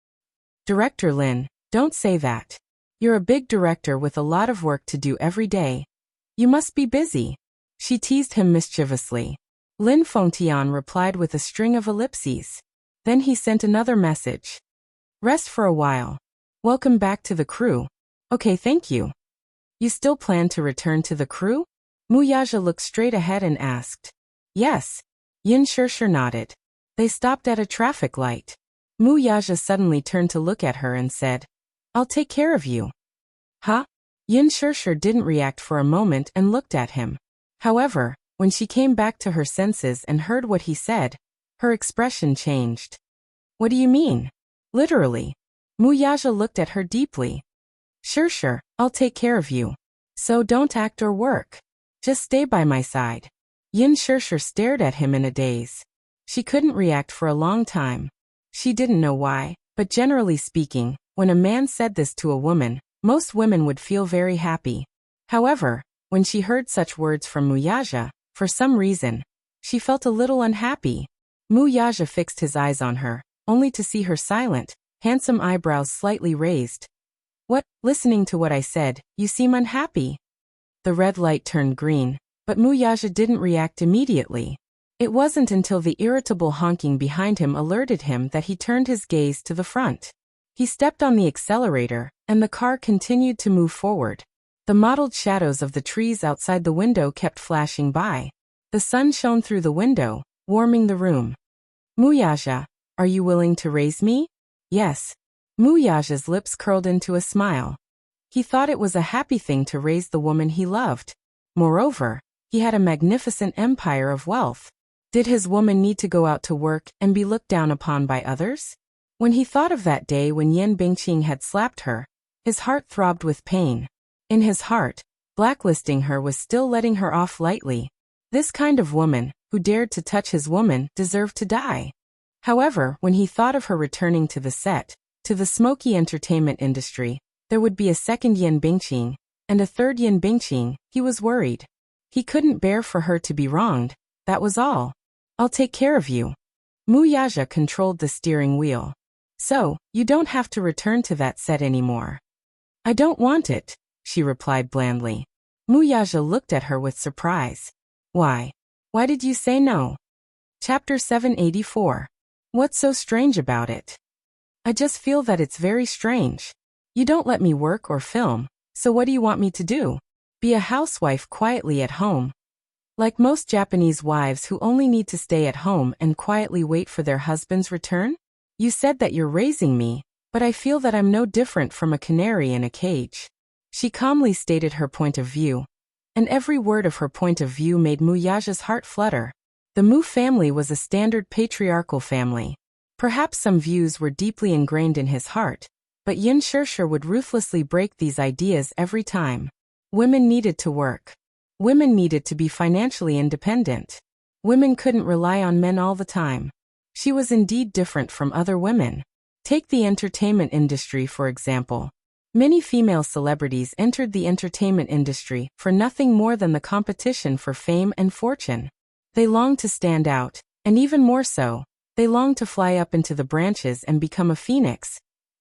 Speaker 1: Director Lin, don't say that. You're a big director with a lot of work to do every day. You must be busy. She teased him mischievously. Lin Fengtian replied with a string of ellipses. Then he sent another message. Rest for a while. Welcome back to the crew. Okay, thank you. You still plan to return to the crew? Muyaja looked straight ahead and asked. Yes. Yin Shishir nodded. They stopped at a traffic light. Muyaja suddenly turned to look at her and said, I'll take care of you. Huh? Yin Shishir didn't react for a moment and looked at him. However, when she came back to her senses and heard what he said, her expression changed. What do you mean? Literally. Muyaja looked at her deeply. Shishir, I'll take care of you. So don't act or work. Just stay by my side. Yin Shishir stared at him in a daze. She couldn't react for a long time. She didn't know why, but generally speaking, when a man said this to a woman, most women would feel very happy. However, when she heard such words from Muyaja, for some reason, she felt a little unhappy. Muyaja fixed his eyes on her, only to see her silent, handsome eyebrows slightly raised. What? Listening to what I said, you seem unhappy. The red light turned green, but Muyaja didn't react immediately. It wasn't until the irritable honking behind him alerted him that he turned his gaze to the front. He stepped on the accelerator, and the car continued to move forward. The mottled shadows of the trees outside the window kept flashing by. The sun shone through the window, warming the room. Muyaja, are you willing to raise me? Yes. Muyaja's lips curled into a smile. He thought it was a happy thing to raise the woman he loved. Moreover, he had a magnificent empire of wealth. Did his woman need to go out to work and be looked down upon by others? When he thought of that day when Yan Bingqing had slapped her, his heart throbbed with pain. In his heart, Blacklisting her was still letting her off lightly. This kind of woman, who dared to touch his woman, deserved to die. However, when he thought of her returning to the set, to the smoky entertainment industry, there would be a second Yan Bingqing, and a third Yan Bingqing, he was worried. He couldn't bear for her to be wronged, that was all. I'll take care of you. Mu Yaja controlled the steering wheel. So, you don't have to return to that set anymore. I don't want it, she replied blandly. Mu Yaja looked at her with surprise. Why? Why did you say no? Chapter 784. What's so strange about it? I just feel that it's very strange. You don't let me work or film, so what do you want me to do? Be a housewife quietly at home? Like most Japanese wives who only need to stay at home and quietly wait for their husband's return? You said that you're raising me, but I feel that I'm no different from a canary in a cage. She calmly stated her point of view, and every word of her point of view made Mu Yaja's heart flutter. The Mu family was a standard patriarchal family. Perhaps some views were deeply ingrained in his heart, but Yin Shirshir would ruthlessly break these ideas every time. Women needed to work. Women needed to be financially independent. Women couldn't rely on men all the time. She was indeed different from other women. Take the entertainment industry for example. Many female celebrities entered the entertainment industry for nothing more than the competition for fame and fortune. They longed to stand out, and even more so, they longed to fly up into the branches and become a phoenix,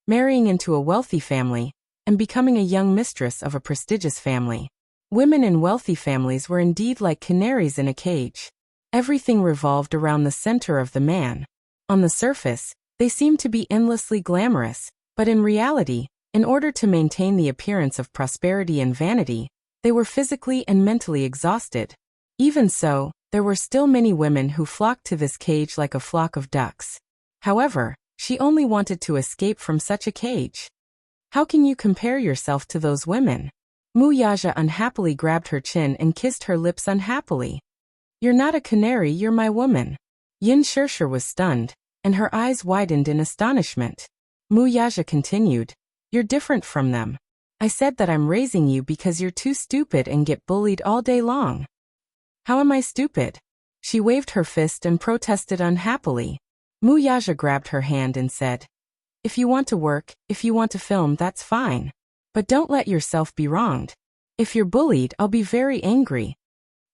Speaker 1: marrying into a wealthy family, and becoming a young mistress of a prestigious family. Women in wealthy families were indeed like canaries in a cage. Everything revolved around the center of the man. On the surface, they seemed to be endlessly glamorous, but in reality, in order to maintain the appearance of prosperity and vanity, they were physically and mentally exhausted. Even so, there were still many women who flocked to this cage like a flock of ducks. However, she only wanted to escape from such a cage. How can you compare yourself to those women? Mu Yaja unhappily grabbed her chin and kissed her lips unhappily. You're not a canary, you're my woman. Yin Shirshir was stunned, and her eyes widened in astonishment. Mu Yaja continued, you're different from them. I said that I'm raising you because you're too stupid and get bullied all day long. How am I stupid? She waved her fist and protested unhappily. Mu Yaja grabbed her hand and said, if you want to work, if you want to film, that's fine. But don't let yourself be wronged. If you're bullied, I'll be very angry.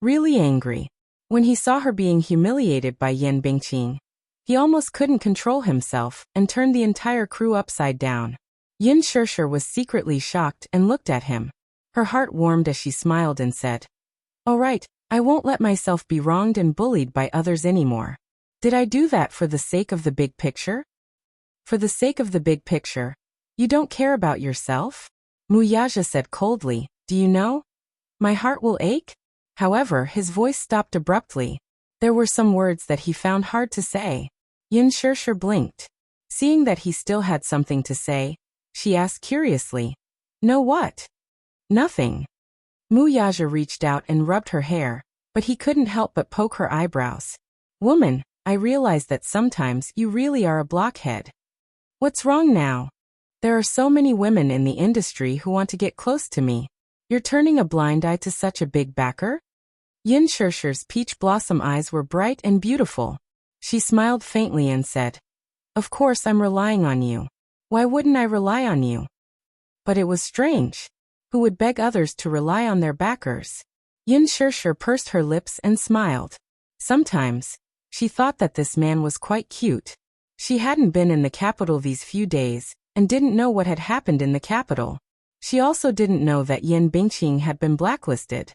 Speaker 1: Really angry. When he saw her being humiliated by Yan Bingqing, he almost couldn't control himself and turned the entire crew upside down. Yin Shirshir was secretly shocked and looked at him. Her heart warmed as she smiled and said, all right, I won't let myself be wronged and bullied by others anymore. Did I do that for the sake of the big picture? For the sake of the big picture? You don't care about yourself? Mu Yaja said coldly, do you know? My heart will ache? However, his voice stopped abruptly. There were some words that he found hard to say. Yin Shirshir blinked. Seeing that he still had something to say, she asked curiously, no what? Nothing. Mu Yaja reached out and rubbed her hair, but he couldn't help but poke her eyebrows. Woman, I realize that sometimes you really are a blockhead. What's wrong now? There are so many women in the industry who want to get close to me. You're turning a blind eye to such a big backer? Yin Shirshir's peach blossom eyes were bright and beautiful. She smiled faintly and said, of course I'm relying on you. Why wouldn't I rely on you? But it was strange. Who would beg others to rely on their backers? Yin Shirshir pursed her lips and smiled. Sometimes, she thought that this man was quite cute. She hadn't been in the capital these few days, and didn't know what had happened in the capital. She also didn't know that Yan Bingqing had been blacklisted.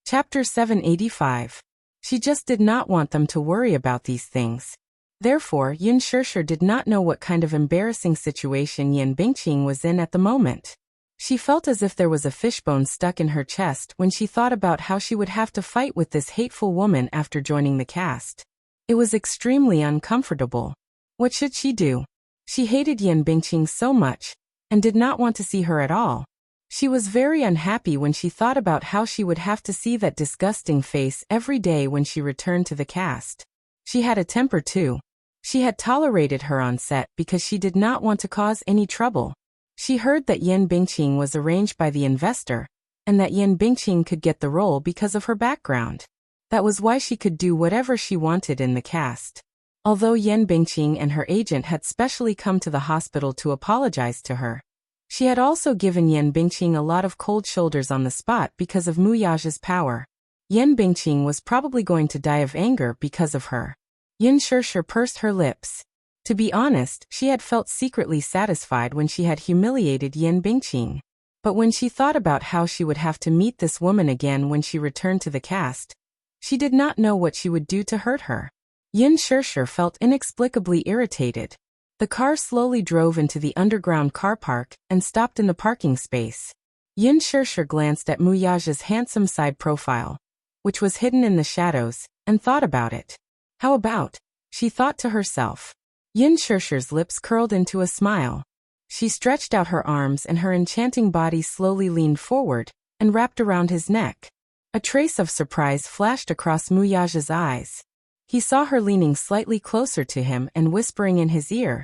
Speaker 1: Chapter 785. She just did not want them to worry about these things. Therefore, Yin Shirshir did not know what kind of embarrassing situation Yan Bingqing was in at the moment. She felt as if there was a fishbone stuck in her chest when she thought about how she would have to fight with this hateful woman after joining the cast. It was extremely uncomfortable. What should she do? She hated Yan Bingqing so much, and did not want to see her at all. She was very unhappy when she thought about how she would have to see that disgusting face every day when she returned to the cast. She had a temper too. She had tolerated her on set because she did not want to cause any trouble. She heard that Yan Bingqing was arranged by the investor, and that Yan Bingqing could get the role because of her background. That was why she could do whatever she wanted in the cast. Although Yan Bingqing and her agent had specially come to the hospital to apologize to her, she had also given Yan Bingqing a lot of cold shoulders on the spot because of Mu Yaja's power. Yan Bingqing was probably going to die of anger because of her. Yin Shishir pursed her lips. To be honest, she had felt secretly satisfied when she had humiliated Yan Bingqing. But when she thought about how she would have to meet this woman again when she returned to the cast, she did not know what she would do to hurt her. Yin Shishir felt inexplicably irritated. The car slowly drove into the underground car park and stopped in the parking space. Yin Shishir glanced at Mu Yaja's handsome side profile, which was hidden in the shadows, and thought about it. How about? She thought to herself. Yin Shishir's lips curled into a smile. She stretched out her arms and her enchanting body slowly leaned forward and wrapped around his neck. A trace of surprise flashed across Mu Yaja's eyes. He saw her leaning slightly closer to him and whispering in his ear.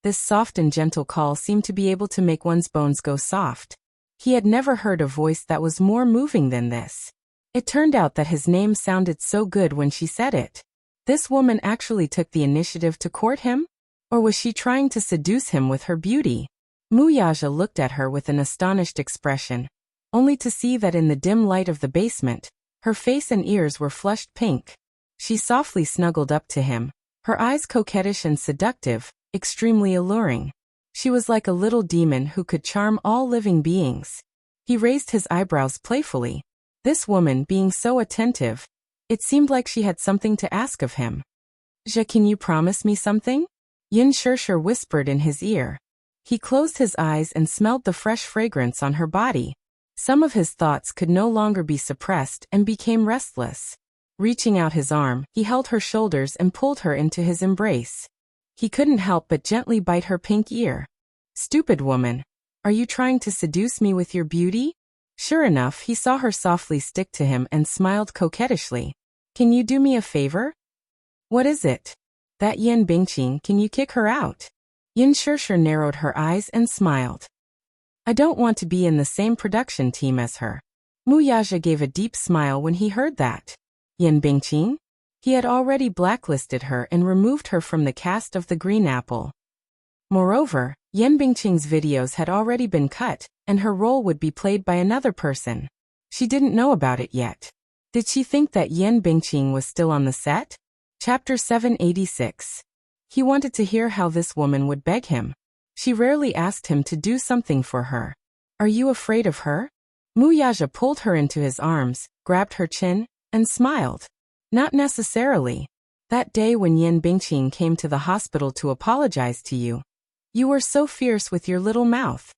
Speaker 1: This soft and gentle call seemed to be able to make one's bones go soft. He had never heard a voice that was more moving than this. It turned out that his name sounded so good when she said it. This woman actually took the initiative to court him? Or was she trying to seduce him with her beauty? Mu Yaja looked at her with an astonished expression, only to see that in the dim light of the basement, her face and ears were flushed pink. She softly snuggled up to him, her eyes coquettish and seductive, extremely alluring. She was like a little demon who could charm all living beings. He raised his eyebrows playfully. This woman being so attentive, it seemed like she had something to ask of him. Can you promise me something? Yin Shishir whispered in his ear. He closed his eyes and smelled the fresh fragrance on her body. Some of his thoughts could no longer be suppressed and became restless. Reaching out his arm, he held her shoulders and pulled her into his embrace. He couldn't help but gently bite her pink ear. Stupid woman. Are you trying to seduce me with your beauty? Sure enough, he saw her softly stick to him and smiled coquettishly. Can you do me a favor? What is it? That Yan Bingqing, can you kick her out? Yin Shishir narrowed her eyes and smiled. I don't want to be in the same production team as her. Mu Yaja gave a deep smile when he heard that. Yan Bingqing? He had already blacklisted her and removed her from the cast of The Green Apple. Moreover, Yan Bingqing's videos had already been cut, and her role would be played by another person. She didn't know about it yet. Did she think that Yan Bingqing was still on the set? Chapter 786. He wanted to hear how this woman would beg him. She rarely asked him to do something for her. Are you afraid of her? Mu Yaja pulled her into his arms, grabbed her chin, and smiled. Not necessarily. That day when Yan Bingqing came to the hospital to apologize to you, you were so fierce with your little mouth.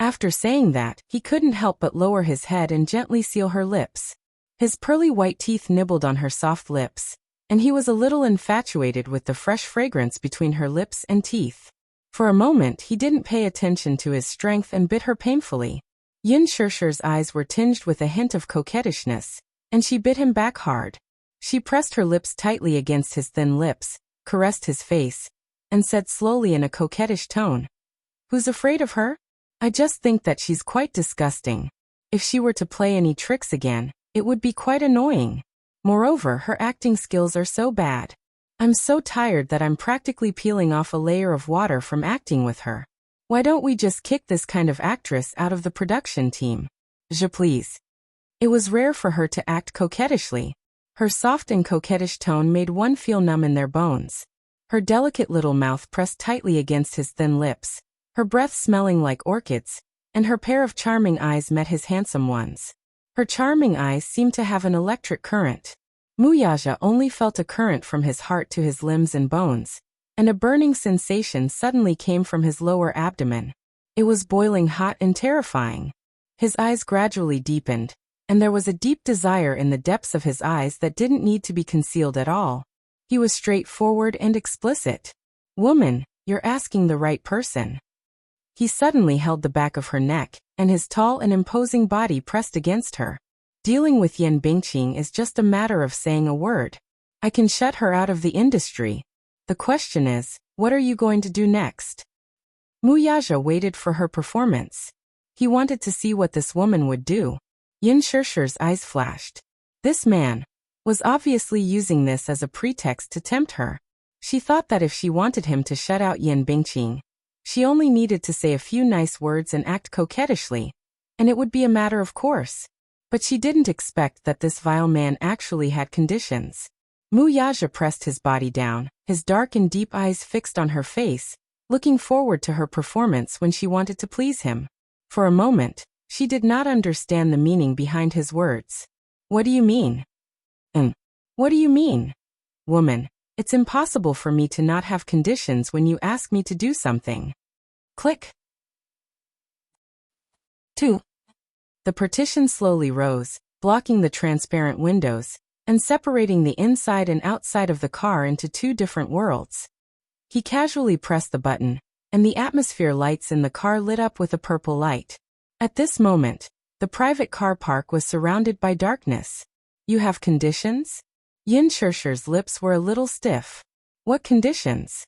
Speaker 1: After saying that, he couldn't help but lower his head and gently seal her lips. His pearly white teeth nibbled on her soft lips, and he was a little infatuated with the fresh fragrance between her lips and teeth. For a moment he didn't pay attention to his strength and bit her painfully. Yin Shishir's eyes were tinged with a hint of coquettishness, and she bit him back hard. She pressed her lips tightly against his thin lips, caressed his face, and said slowly in a coquettish tone, "Who's afraid of her? I just think that she's quite disgusting. If she were to play any tricks again, it would be quite annoying. Moreover, her acting skills are so bad. I'm so tired that I'm practically peeling off a layer of water from acting with her. Why don't we just kick this kind of actress out of the production team? Please." It was rare for her to act coquettishly. Her soft and coquettish tone made one feel numb in their bones. Her delicate little mouth pressed tightly against his thin lips, her breath smelling like orchids, and her pair of charming eyes met his handsome ones. Her charming eyes seemed to have an electric current. Mu Yaja only felt a current from his heart to his limbs and bones, and a burning sensation suddenly came from his lower abdomen. It was boiling hot and terrifying. His eyes gradually deepened, and there was a deep desire in the depths of his eyes that didn't need to be concealed at all. He was straightforward and explicit. "Woman, you're asking the right person." He suddenly held the back of her neck, and his tall and imposing body pressed against her. Dealing with Yan Bingqing is just a matter of saying a word. I can shut her out of the industry. The question is, what are you going to do next? Mu Yaja waited for her performance. He wanted to see what this woman would do. Yin Shishir's eyes flashed. This man was obviously using this as a pretext to tempt her. She thought that if she wanted him to shut out Yin Bingqing, she only needed to say a few nice words and act coquettishly, and it would be a matter of course. But she didn't expect that this vile man actually had conditions. Mu Yaja pressed his body down, his dark and deep eyes fixed on her face, looking forward to her performance when she wanted to please him. For a moment, she did not understand the meaning behind his words. What do you mean? What do you mean? Woman, it's impossible for me to not have conditions when you ask me to do something. Click. 2. The partition slowly rose, blocking the transparent windows, and separating the inside and outside of the car into two different worlds. He casually pressed the button, and the atmosphere lights in the car lit up with a purple light. At this moment, the private car park was surrounded by darkness. You have conditions? Yin Shishir's lips were a little stiff. What conditions?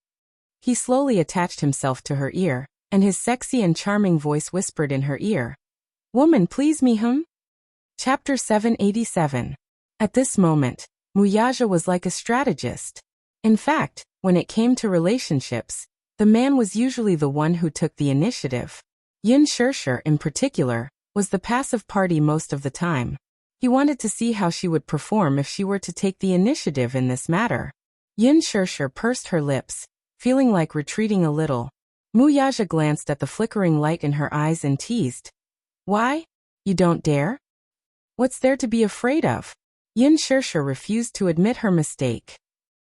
Speaker 1: He slowly attached himself to her ear, and his sexy and charming voice whispered in her ear. Woman, please me, Chapter 787. At this moment, Muyaja was like a strategist. In fact, when it came to relationships, the man was usually the one who took the initiative. Yin Shishir, in particular, was the passive party most of the time. He wanted to see how she would perform if she were to take the initiative in this matter. Yin Shishir pursed her lips, feeling like retreating a little. Muyaja glanced at the flickering light in her eyes and teased. Why? You don't dare? What's there to be afraid of? Yin Shishir refused to admit her mistake.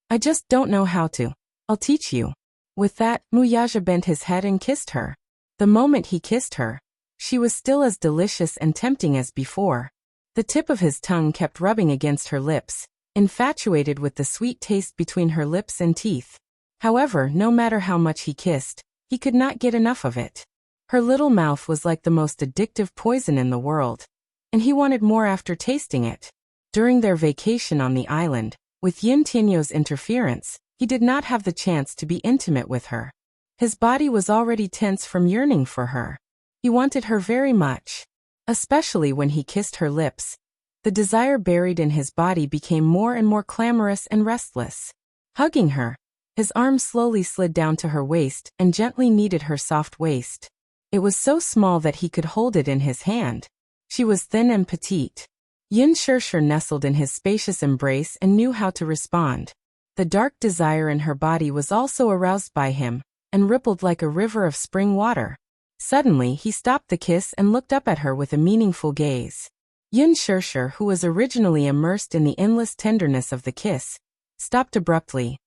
Speaker 1: I just don't know how to. I'll teach you. With that, Muyaja bent his head and kissed her. The moment he kissed her, she was still as delicious and tempting as before. The tip of his tongue kept rubbing against her lips, infatuated with the sweet taste between her lips and teeth. However, no matter how much he kissed, he could not get enough of it. Her little mouth was like the most addictive poison in the world, and he wanted more after tasting it. During their vacation on the island, with Yin Tinyo's interference, he did not have the chance to be intimate with her. His body was already tense from yearning for her. He wanted her very much. Especially when he kissed her lips. The desire buried in his body became more and more clamorous and restless. Hugging her, his arm slowly slid down to her waist and gently kneaded her soft waist. It was so small that he could hold it in his hand. She was thin and petite. Yin Shishir nestled in his spacious embrace and knew how to respond. The dark desire in her body was also aroused by him, and rippled like a river of spring water. Suddenly, he stopped the kiss and looked up at her with a meaningful gaze. Yin Shishir, who was originally immersed in the endless tenderness of the kiss, stopped abruptly.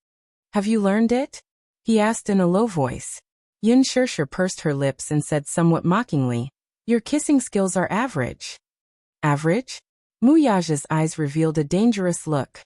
Speaker 1: Have you learned it? He asked in a low voice. Yin Shishir pursed her lips and said somewhat mockingly, Your kissing skills are average. Average? Muyaja's eyes revealed a dangerous look.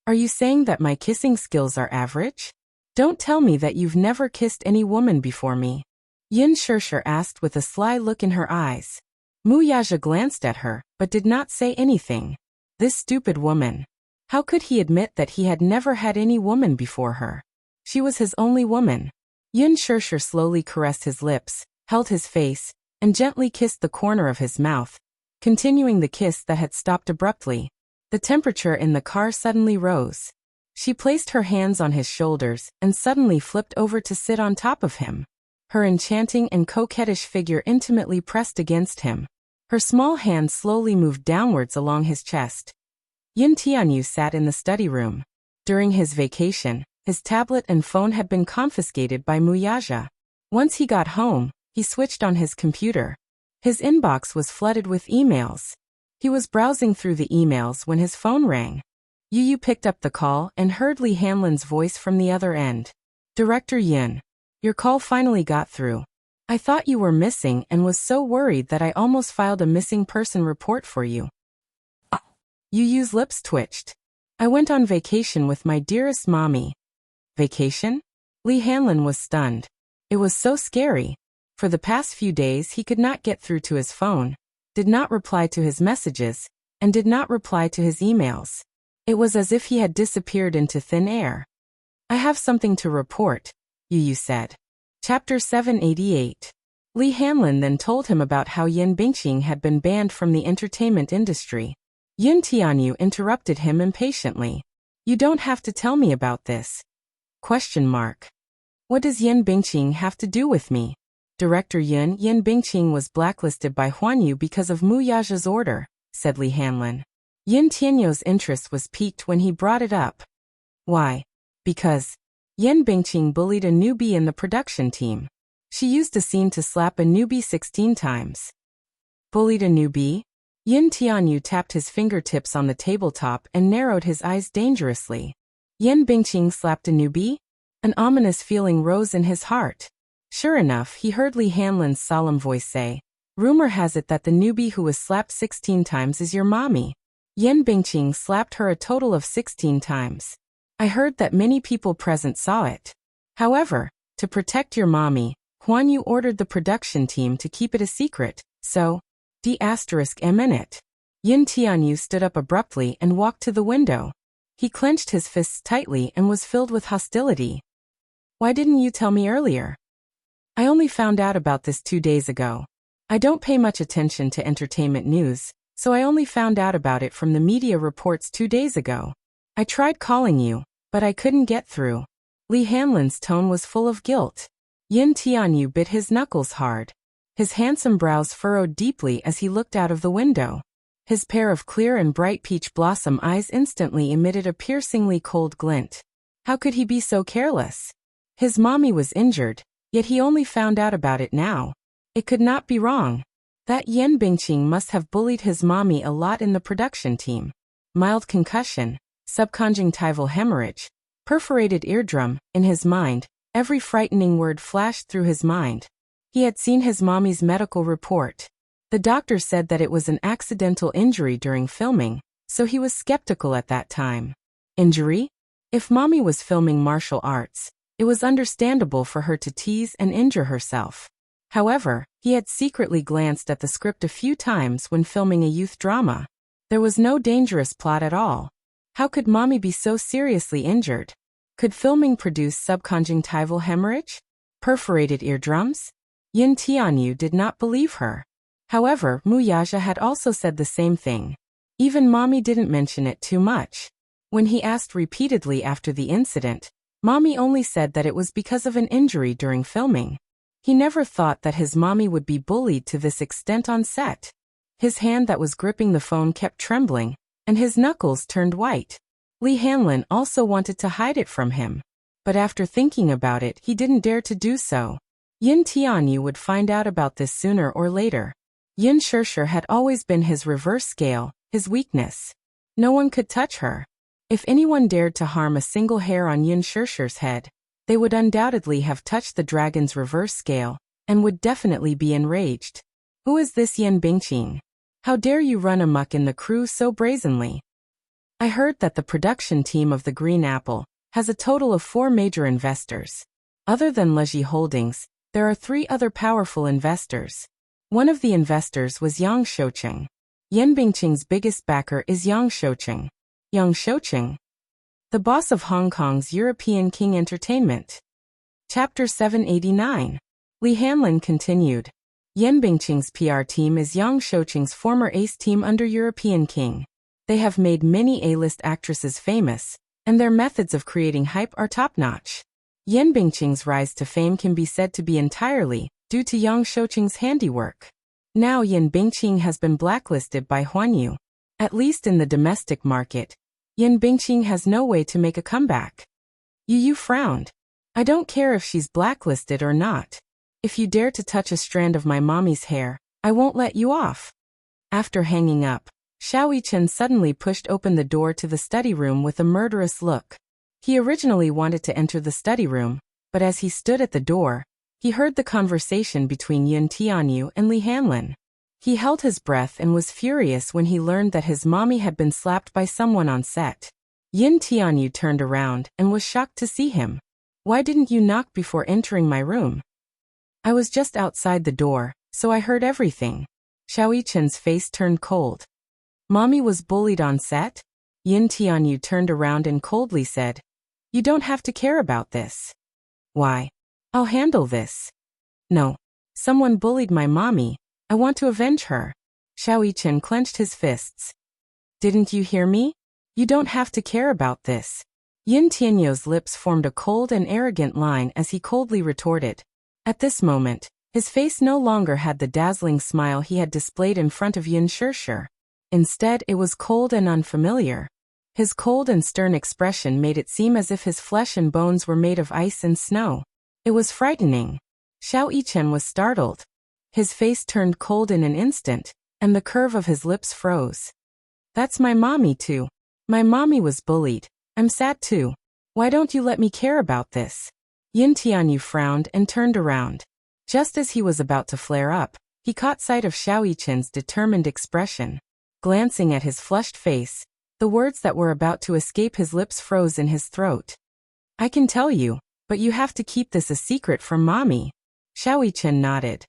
Speaker 1: Are you saying that my kissing skills are average? Don't tell me that you've never kissed any woman before me. Yin Shishir asked with a sly look in her eyes. Muyaja glanced at her, but did not say anything. This stupid woman. How could he admit that he had never had any woman before her? She was his only woman. Yin Shishir slowly caressed his lips, held his face, and gently kissed the corner of his mouth, continuing the kiss that had stopped abruptly. The temperature in the car suddenly rose. She placed her hands on his shoulders and suddenly flipped over to sit on top of him. Her enchanting and coquettish figure intimately pressed against him. Her small hands slowly moved downwards along his chest. Yin Tianyu sat in the study room. During his vacation, his tablet and phone had been confiscated by Muyaja. Once he got home, he switched on his computer. His inbox was flooded with emails. He was browsing through the emails when his phone rang. Yu picked up the call and heard Li Hanlin's voice from the other end. Director Yin. Your call finally got through. I thought you were missing and was so worried that I almost filed a missing person report for you. Yu's lips twitched. I went on vacation with my dearest mommy. Vacation? Li Hanlin was stunned. It was so scary. For the past few days he could not get through to his phone, did not reply to his messages, and did not reply to his emails. It was as if he had disappeared into thin air. I have something to report, Yu said. Chapter 788. Li Hanlin then told him about how Yin Bingqing had been banned from the entertainment industry. Yin Tianyu interrupted him impatiently. You don't have to tell me about this. What does Yin Bingqing have to do with me? Director Yin Bingqing was blacklisted by Huanyu because of Mu Yaja's order, said Li Hanlin. Yin Tianyu's interest was piqued when he brought it up. Why? Because Yin Bingqing bullied a newbie in the production team. She used a scene to slap a newbie 16 times. Bullied a newbie? Yin Tianyu tapped his fingertips on the tabletop and narrowed his eyes dangerously. Yin Bingqing slapped a newbie? An ominous feeling rose in his heart. Sure enough, he heard Li Hanlin's solemn voice say, Rumor has it that the newbie who was slapped 16 times is your mommy. Yin Bingqing slapped her a total of 16 times. I heard that many people present saw it. However, to protect your mommy, Huanyu ordered the production team to keep it a secret, so D***. Yin Tianyu stood up abruptly and walked to the window. He clenched his fists tightly and was filled with hostility. Why didn't you tell me earlier? I only found out about this 2 days ago. I don't pay much attention to entertainment news, so I only found out about it from the media reports 2 days ago. I tried calling you, but I couldn't get through. Li Hanlin's tone was full of guilt. Yin Tianyu bit his knuckles hard. His handsome brows furrowed deeply as he looked out of the window. His pair of clear and bright peach blossom eyes instantly emitted a piercingly cold glint. How could he be so careless? His mommy was injured, yet he only found out about it now. It could not be wrong. That Yin Bingqing must have bullied his mommy a lot in the production team. Mild concussion, subconjunctival hemorrhage, perforated eardrum. In his mind, every frightening word flashed through his mind. He had seen his mommy's medical report. The doctor said that it was an accidental injury during filming, so he was skeptical at that time. Injury? If mommy was filming martial arts, it was understandable for her to tease and injure herself. However, he had secretly glanced at the script a few times when filming a youth drama. There was no dangerous plot at all. How could mommy be so seriously injured? Could filming produce subconjunctival hemorrhage? Perforated eardrums? Yin Tianyu did not believe her. However, Mu Yaja had also said the same thing. Even mommy didn't mention it too much. When he asked repeatedly after the incident, mommy only said that it was because of an injury during filming. He never thought that his mommy would be bullied to this extent on set. His hand that was gripping the phone kept trembling, and his knuckles turned white. Li Hanlin also wanted to hide it from him. But after thinking about it, he didn't dare to do so. Yin Tianyu would find out about this sooner or later. Yin Shishir had always been his reverse scale, his weakness. No one could touch her. If anyone dared to harm a single hair on Yin Shishir's head, they would undoubtedly have touched the dragon's reverse scale, and would definitely be enraged. Who is this Yin Bingqing? How dare you run amok in the crew so brazenly? I heard that the production team of the Green Apple has a total of 4 major investors. Other than Leji Holdings, there are 3 other powerful investors. One of the investors was Yang Shoucheng. Yin Bingqing's biggest backer is Yang Shoucheng. Yang Shoucheng, the boss of Hong Kong's European King Entertainment. Chapter 789. Li Hanlin continued. Yin Bingqing's PR team is Yang Shoucheng's former ace team under European King. They have made many A-list actresses famous, and their methods of creating hype are top-notch. Yin Bingqing's rise to fame can be said to be entirely due to Yang Shoucheng's handiwork. Now Yin Bingqing has been blacklisted by Huanyu. At least in the domestic market, Yin Bingqing has no way to make a comeback. Yu frowned. I don't care if she's blacklisted or not. If you dare to touch a strand of my mommy's hair, I won't let you off. After hanging up, Xiao Chen suddenly pushed open the door to the study room with a murderous look. He originally wanted to enter the study room, but as he stood at the door, he heard the conversation between Yin Tianyu and Li Hanlin. He held his breath and was furious when he learned that his mommy had been slapped by someone on set. Yin Tianyu turned around and was shocked to see him. Why didn't you knock before entering my room? I was just outside the door, so I heard everything. Xiao Chen's face turned cold. Mommy was bullied on set? Yin Tianyu turned around and coldly said, You don't have to care about this. Why? I'll handle this. No. Someone bullied my mommy. I want to avenge her. Xiao Yichen clenched his fists. Didn't you hear me? You don't have to care about this. Yin Tianyou's lips formed a cold and arrogant line as he coldly retorted. At this moment, his face no longer had the dazzling smile he had displayed in front of Yin Shirshir. Instead, it was cold and unfamiliar. His cold and stern expression made it seem as if his flesh and bones were made of ice and snow. It was frightening. Xiao Yichen was startled. His face turned cold in an instant, and the curve of his lips froze. That's my mommy too. My mommy was bullied. I'm sad too. Why don't you let me care about this? Yin Tianyu frowned and turned around. Just as he was about to flare up, he caught sight of Xiao Yichen's determined expression. Glancing at his flushed face, the words that were about to escape his lips froze in his throat. I can tell you, but you have to keep this a secret from mommy. Xiao Yichen nodded.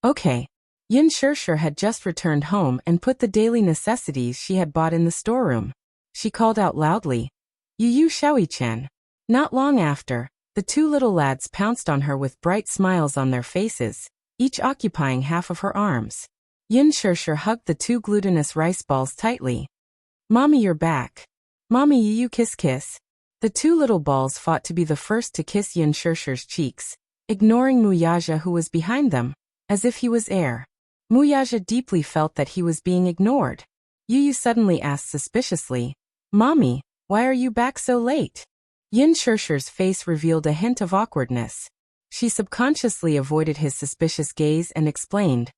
Speaker 1: Okay. Yin Shirshir had just returned home and put the daily necessities she had bought in the storeroom. She called out loudly, "You Xiao Yichen." Not long after, the two little lads pounced on her with bright smiles on their faces, each occupying half of her arms. Yin Shirshir hugged the two glutinous rice balls tightly. Mommy, you're back. Mommy, you kiss kiss. The two little balls fought to be the first to kiss Yin Shirshir's cheeks, ignoring Muyaja who was behind them, as if he was air. Muyaja deeply felt that he was being ignored. Yu suddenly asked suspiciously, Mommy, why are you back so late? Yin Shirshir's face revealed a hint of awkwardness. She subconsciously avoided his suspicious gaze and explained,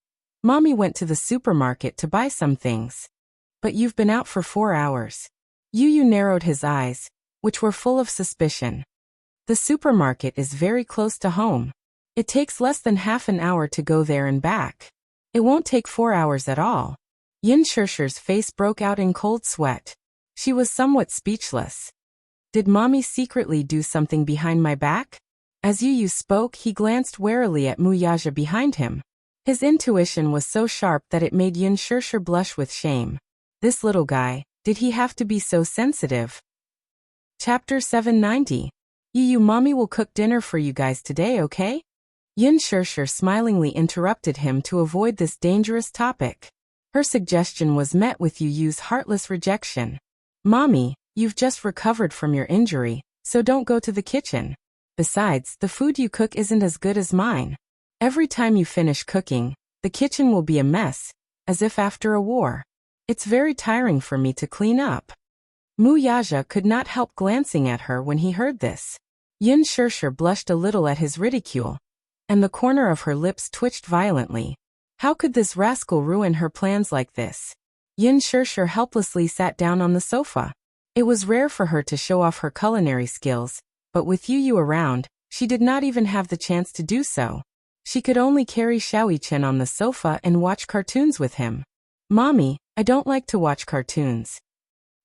Speaker 1: Mommy went to the supermarket to buy some things. But you've been out for 4 hours. Yu narrowed his eyes, which were full of suspicion. The supermarket is very close to home. It takes less than half an hour to go there and back. It won't take 4 hours at all. Yin Shirshir's face broke out in cold sweat. She was somewhat speechless. Did Mommy secretly do something behind my back? As Yu spoke, he glanced warily at Muyaja behind him. His intuition was so sharp that it made Yin Shirshir blush with shame. This little guy, did he have to be so sensitive? Chapter 790. Yu, Mommy will cook dinner for you guys today, okay? Yin Shirshir smilingly interrupted him to avoid this dangerous topic. Her suggestion was met with Yu's heartless rejection. Mommy, you've just recovered from your injury, so don't go to the kitchen. Besides, the food you cook isn't as good as mine. Every time you finish cooking, the kitchen will be a mess, as if after a war. It's very tiring for me to clean up. Muyaja could not help glancing at her when he heard this. Yin Shirshir blushed a little at his ridicule, and the corner of her lips twitched violently. How could this rascal ruin her plans like this? Yin Shirshir helplessly sat down on the sofa. It was rare for her to show off her culinary skills, but with Yu around, she did not even have the chance to do so. She could only carry Xiao Yichen on the sofa and watch cartoons with him. Mommy, I don't like to watch cartoons.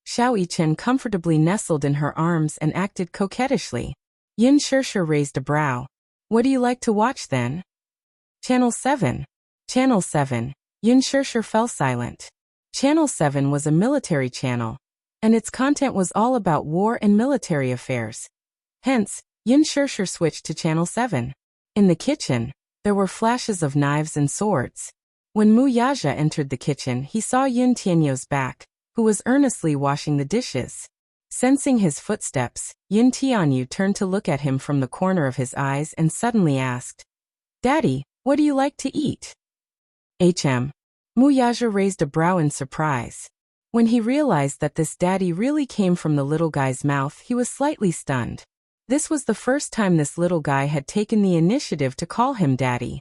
Speaker 1: Xiao Yichen comfortably nestled in her arms and acted coquettishly. Yin Shirshir raised a brow. What do you like to watch then? Channel 7. Channel 7. Yin Shirshir fell silent. Channel 7 was a military channel, and its content was all about war and military affairs. Hence, Yin Shirshir switched to Channel 7. In the kitchen, there were flashes of knives and swords. When Muyaja entered the kitchen, he saw Yin Tianyou's back, who was earnestly washing the dishes. Sensing his footsteps, Yin Tianyu turned to look at him from the corner of his eyes and suddenly asked, Daddy, what do you like to eat? Muyaja raised a brow in surprise. When he realized that this daddy really came from the little guy's mouth, he was slightly stunned. This was the first time this little guy had taken the initiative to call him daddy.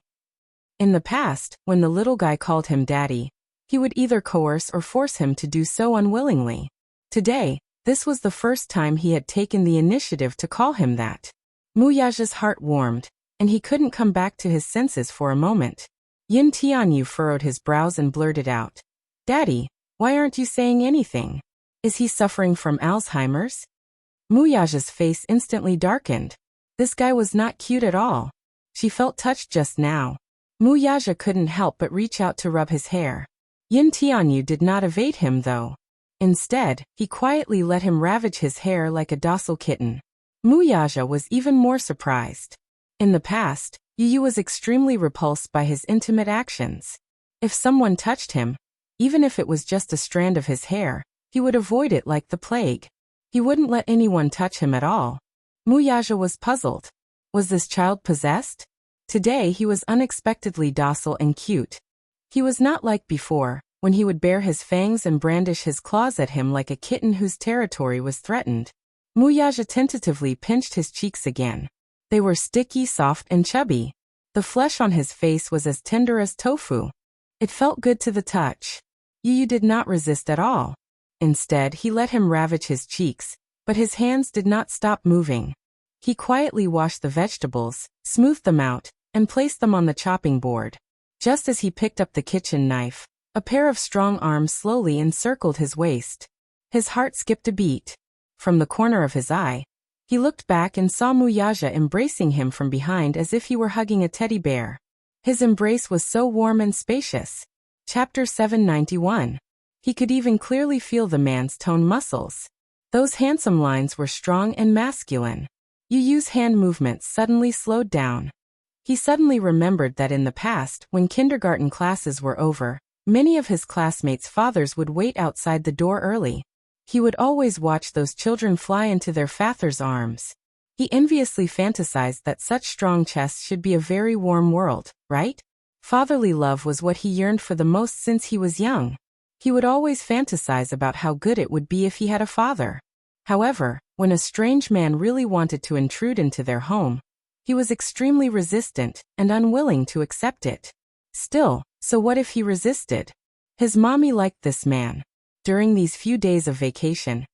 Speaker 1: In the past, when the little guy called him daddy, he would either coerce or force him to do so unwillingly. Today, this was the first time he had taken the initiative to call him that. Muyaja's heart warmed, and he couldn't come back to his senses for a moment. Yin Tianyu furrowed his brows and blurted out, Daddy, why aren't you saying anything? Is he suffering from Alzheimer's? Muyaja's face instantly darkened. This guy was not cute at all. She felt touched just now. Muyaja couldn't help but reach out to rub his hair. Yin Tianyu did not evade him though. Instead, he quietly let him ravage his hair like a docile kitten. Muyaja was even more surprised. In the past, Yu Yu was extremely repulsed by his intimate actions. If someone touched him, even if it was just a strand of his hair, he would avoid it like the plague. He wouldn't let anyone touch him at all. Muyaja was puzzled. Was this child possessed? Today he was unexpectedly docile and cute. He was not like before, when he would bare his fangs and brandish his claws at him like a kitten whose territory was threatened. Muyaja tentatively pinched his cheeks again. They were sticky, soft, and chubby. The flesh on his face was as tender as tofu. It felt good to the touch. Yu Yu did not resist at all. Instead, he let him ravage his cheeks, but his hands did not stop moving. He quietly washed the vegetables, smoothed them out, and placed them on the chopping board. Just as he picked up the kitchen knife, a pair of strong arms slowly encircled his waist. His heart skipped a beat. From the corner of his eye, he looked back and saw Muyaja embracing him from behind as if he were hugging a teddy bear. His embrace was so warm and spacious. Chapter 791. He could even clearly feel the man's toned muscles. Those handsome lines were strong and masculine. Yu Yu's hand movements suddenly slowed down. He suddenly remembered that in the past, when kindergarten classes were over, many of his classmates' fathers would wait outside the door early. He would always watch those children fly into their father's arms. He enviously fantasized that such strong chests should be a very warm world, right? Fatherly love was what he yearned for the most since he was young. He would always fantasize about how good it would be if he had a father. However, when a strange man really wanted to intrude into their home, he was extremely resistant and unwilling to accept it. Still, so what if he resisted? His mommy liked this man. During these few days of vacation,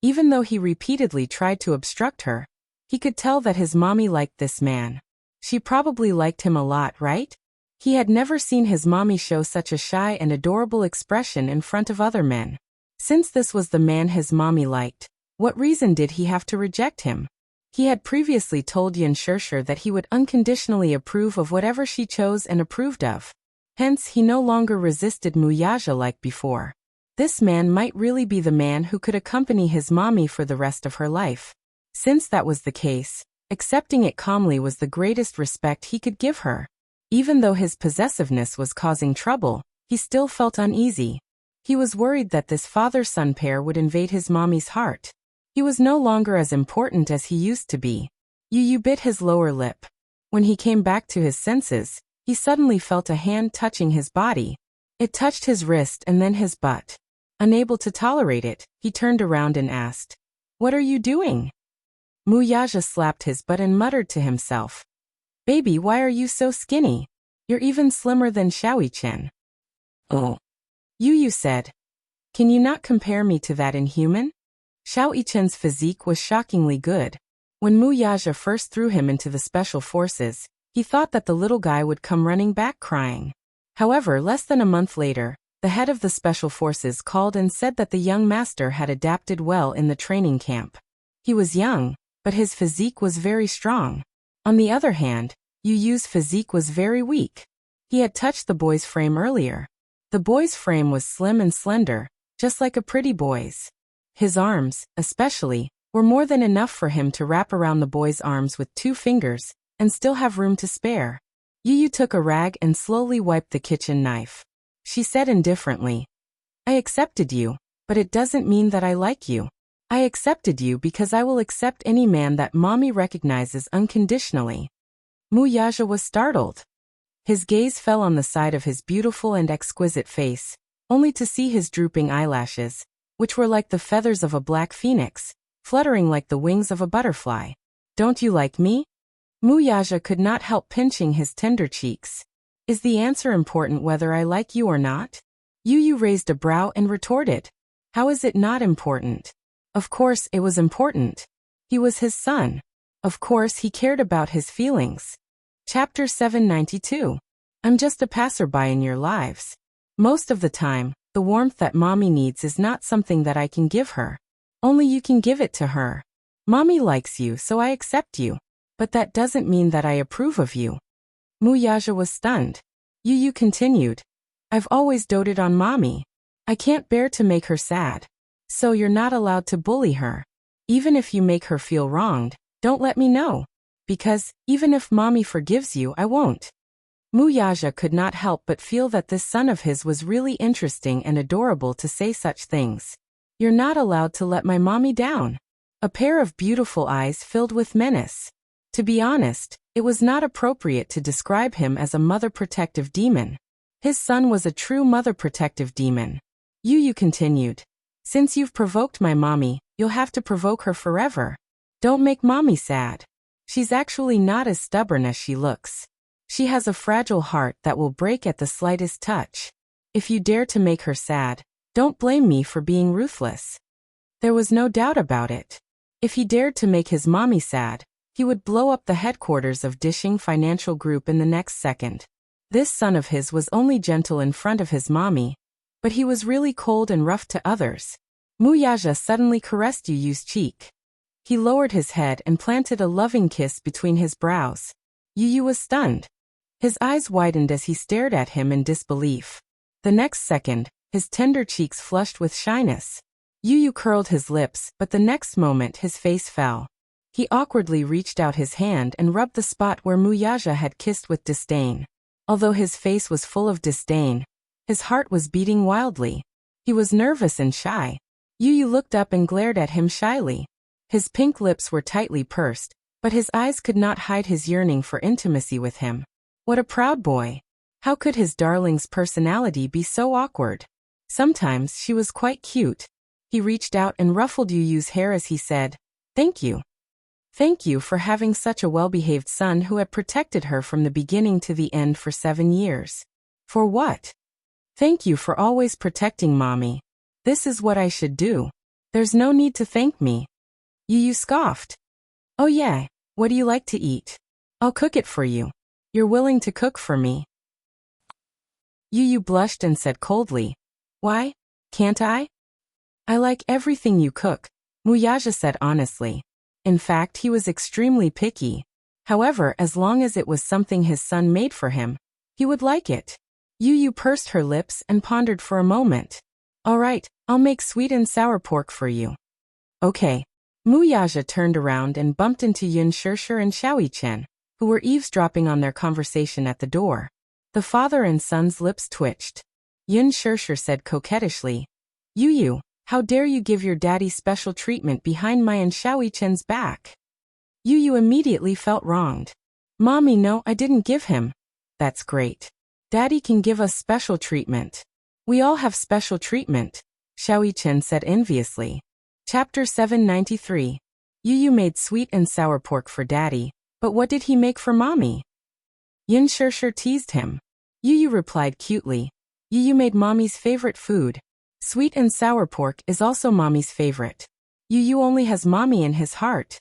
Speaker 1: even though he repeatedly tried to obstruct her, he could tell that his mommy liked this man. She probably liked him a lot, right? He had never seen his mommy show such a shy and adorable expression in front of other men. Since this was the man his mommy liked, what reason did he have to reject him? He had previously told Yin Shirshir that he would unconditionally approve of whatever she chose and approved of. Hence, he no longer resisted Muyaja like before. This man might really be the man who could accompany his mommy for the rest of her life. Since that was the case, accepting it calmly was the greatest respect he could give her. Even though his possessiveness was causing trouble, he still felt uneasy. He was worried that this father-son pair would invade his mommy's heart. He was no longer as important as he used to be. Yu Yu bit his lower lip. When he came back to his senses, he suddenly felt a hand touching his body. It touched his wrist and then his butt. Unable to tolerate it, he turned around and asked, "What are you doing?" Muyaja slapped his butt and muttered to himself, "Baby, why are you so skinny? You're even slimmer than Xiaoyi-chen." "Oh," Yu Yu said. "Can you not compare me to that inhuman?" Xiaoyi-chen's physique was shockingly good. When Muyaja first threw him into the special forces, he thought that the little guy would come running back crying. However, less than a month later, the head of the special forces called and said that the young master had adapted well in the training camp. He was young, but his physique was very strong. On the other hand, Yu Yu's physique was very weak. He had touched the boy's frame earlier. The boy's frame was slim and slender, just like a pretty boy's. His arms, especially, were more than enough for him to wrap around the boy's arms with 2 fingers and still have room to spare. Yu Yu took a rag and slowly wiped the kitchen knife. She said indifferently, "I accepted you, but it doesn't mean that I like you. I accepted you because I will accept any man that mommy recognizes unconditionally." Muyaja was startled. His gaze fell on the side of his beautiful and exquisite face, only to see his drooping eyelashes, which were like the feathers of a black phoenix, fluttering like the wings of a butterfly. "Don't you like me?" Muyaja could not help pinching his tender cheeks. "Is the answer important whether I like you or not?" Yu Yu raised a brow and retorted, "How is it not important? Of course it was important. He was his son. Of course he cared about his feelings." Chapter 792. I'm just a passerby in your lives. Most of the time, the warmth that mommy needs is not something that I can give her. Only you can give it to her. Mommy likes you, so I accept you. But that doesn't mean that I approve of you. Muyaja was stunned. Yu Yu continued, "I've always doted on mommy. I can't bear to make her sad. So you're not allowed to bully her. Even if you make her feel wronged, don't let me know. Because, even if mommy forgives you, I won't. Wuxia could not help but feel that this son of his was really interesting and adorable to say such things. You're not allowed to let my mommy down. A pair of beautiful eyes filled with menace. To be honest, it was not appropriate to describe him as a mother-protective demon. His son was a true mother-protective demon. Yu continued. Since you've provoked my mommy, you'll have to provoke her forever. Don't make mommy sad. She's actually not as stubborn as she looks. She has a fragile heart that will break at the slightest touch. If you dare to make her sad, don't blame me for being ruthless. There was no doubt about it. If he dared to make his mommy sad, he would blow up the headquarters of Dishing Financial Group in the next second. This son of his was only gentle in front of his mommy, but he was really cold and rough to others. Wuxia suddenly caressed Yu's cheek. He lowered his head and planted a loving kiss between his brows. Yu was stunned. His eyes widened as he stared at him in disbelief. The next second, his tender cheeks flushed with shyness. Yu curled his lips, but the next moment his face fell. He awkwardly reached out his hand and rubbed the spot where Wuxia had kissed with disdain. Although his face was full of disdain, his heart was beating wildly. He was nervous and shy. Yu looked up and glared at him shyly. His pink lips were tightly pursed, but his eyes could not hide his yearning for intimacy with him. What a proud boy. How could his darling's personality be so awkward? Sometimes she was quite cute. He reached out and ruffled Yu's hair as he said, "Thank you. Thank you for having such a well-behaved son who had protected her from the beginning to the end for 7 years. For what? Thank you for always protecting mommy. This is what I should do. There's no need to thank me." Yu scoffed. "Oh yeah, what do you like to eat? I'll cook it for you. You're willing to cook for me?" Yu blushed and said coldly, "Why, can't I? I like everything you cook," Wuxia said honestly. In fact, he was extremely picky. However, as long as it was something his son made for him, he would like it. Yu pursed her lips and pondered for a moment. "All right, I'll make sweet and sour pork for you." "Okay." Wuxia turned around and bumped into Yun Shirshir and Xiaoyichen, who were eavesdropping on their conversation at the door. The father and son's lips twitched. Yun Shirshir said coquettishly, "Yu, how dare you give your daddy special treatment behind my and Xiaoyichen's back?" Yu immediately felt wronged. "Mommy, no, I didn't give him." "That's great. Daddy can give us special treatment. We all have special treatment," Xiaoyichen said enviously. Chapter 793. Yu made sweet and sour pork for daddy, but what did he make for mommy? Yun Shirshir teased him. Yu replied cutely, "Yu made mommy's favorite food. Sweet and sour pork is also mommy's favorite. Yu only has mommy in his heart."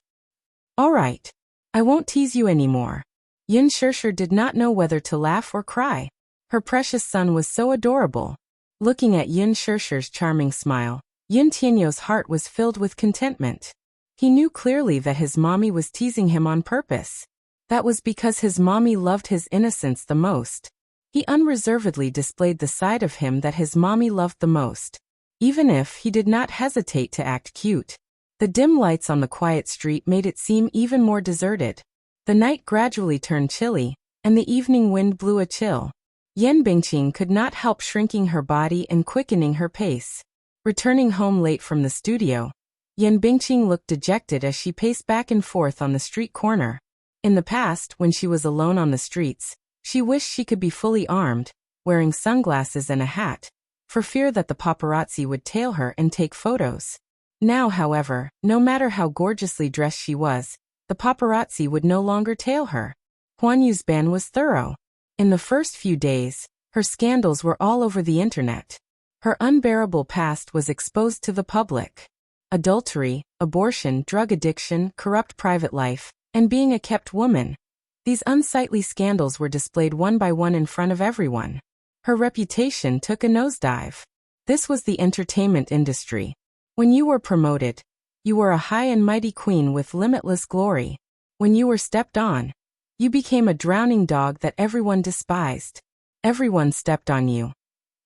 Speaker 1: "All right. I won't tease you anymore." Yun Shirshir did not know whether to laugh or cry. Her precious son was so adorable. Looking at Yun Shirshir's charming smile, Yun Tianyo's heart was filled with contentment. He knew clearly that his mommy was teasing him on purpose. That was because his mommy loved his innocence the most. He unreservedly displayed the side of him that his mommy loved the most. Even if he did not hesitate to act cute. The dim lights on the quiet street made it seem even more deserted. The night gradually turned chilly, and the evening wind blew a chill. Yan Bingqing could not help shrinking her body and quickening her pace. Returning home late from the studio, Yan Bingqing looked dejected as she paced back and forth on the street corner. In the past, when she was alone on the streets, she wished she could be fully armed, wearing sunglasses and a hat, for fear that the paparazzi would tail her and take photos. Now, however, no matter how gorgeously dressed she was, the paparazzi would no longer tail her. Huan Yu's ban was thorough. In the first few days, her scandals were all over the internet. Her unbearable past was exposed to the public. Adultery, abortion, drug addiction, corrupt private life, and being a kept woman. These unsightly scandals were displayed one by one in front of everyone. Her reputation took a nosedive. This was the entertainment industry. When you were promoted, you were a high and mighty queen with limitless glory. When you were stepped on, you became a drowning dog that everyone despised. Everyone stepped on you.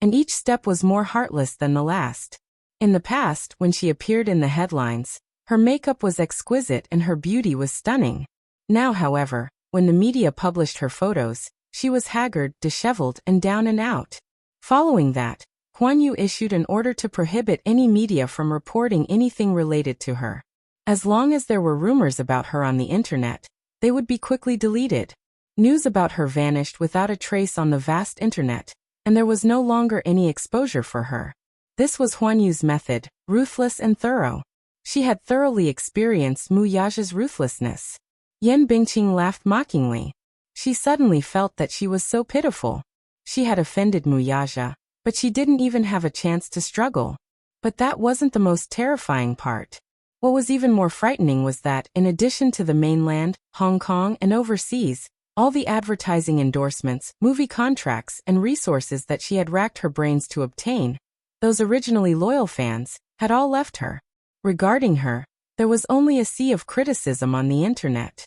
Speaker 1: And each step was more heartless than the last. In the past, when she appeared in the headlines, her makeup was exquisite and her beauty was stunning. Now, however, when the media published her photos, she was haggard, disheveled, and down and out. Following that, Huan Yu issued an order to prohibit any media from reporting anything related to her. As long as there were rumors about her on the internet, they would be quickly deleted. News about her vanished without a trace on the vast internet, and there was no longer any exposure for her. This was Huan Yu's method, ruthless and thorough. She had thoroughly experienced Mu Yaja's ruthlessness. Yan Bingqing laughed mockingly. She suddenly felt that she was so pitiful. She had offended Mu Yaja, but she didn't even have a chance to struggle. But that wasn't the most terrifying part. What was even more frightening was that, in addition to the mainland, Hong Kong, and overseas, all the advertising endorsements, movie contracts, and resources that she had racked her brains to obtain, those originally loyal fans, had all left her. Regarding her, there was only a sea of criticism on the internet.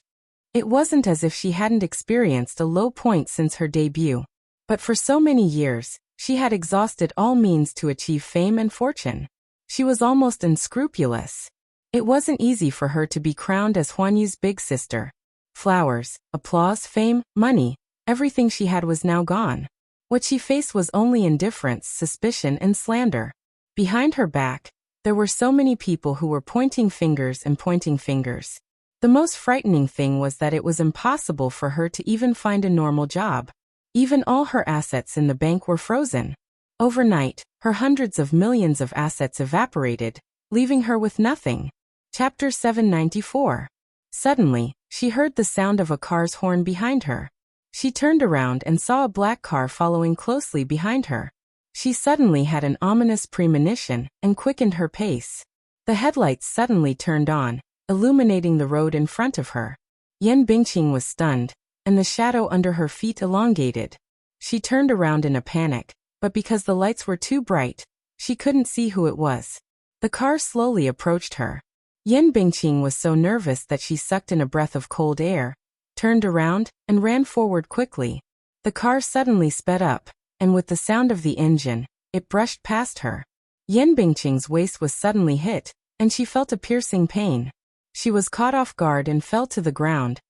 Speaker 1: It wasn't as if she hadn't experienced a low point since her debut. But for so many years, she had exhausted all means to achieve fame and fortune. She was almost unscrupulous. It wasn't easy for her to be crowned as Huan Yu's big sister. Flowers, applause, fame, money, everything she had was now gone. What she faced was only indifference, suspicion, and slander. Behind her back, there were so many people who were pointing fingers and pointing fingers. The most frightening thing was that it was impossible for her to even find a normal job. Even all her assets in the bank were frozen. Overnight, her hundreds of millions of assets evaporated, leaving her with nothing. Chapter 794. Suddenly, she heard the sound of a car's horn behind her. She turned around and saw a black car following closely behind her. She suddenly had an ominous premonition and quickened her pace. The headlights suddenly turned on, illuminating the road in front of her. Yan Bingqing was stunned, and the shadow under her feet elongated. She turned around in a panic, but because the lights were too bright, she couldn't see who it was. The car slowly approached her. Yan Bingqing was so nervous that she sucked in a breath of cold air, turned around, and ran forward quickly. The car suddenly sped up, and with the sound of the engine, it brushed past her. Yan Bingqing's waist was suddenly hit, and she felt a piercing pain. She was caught off guard and fell to the ground.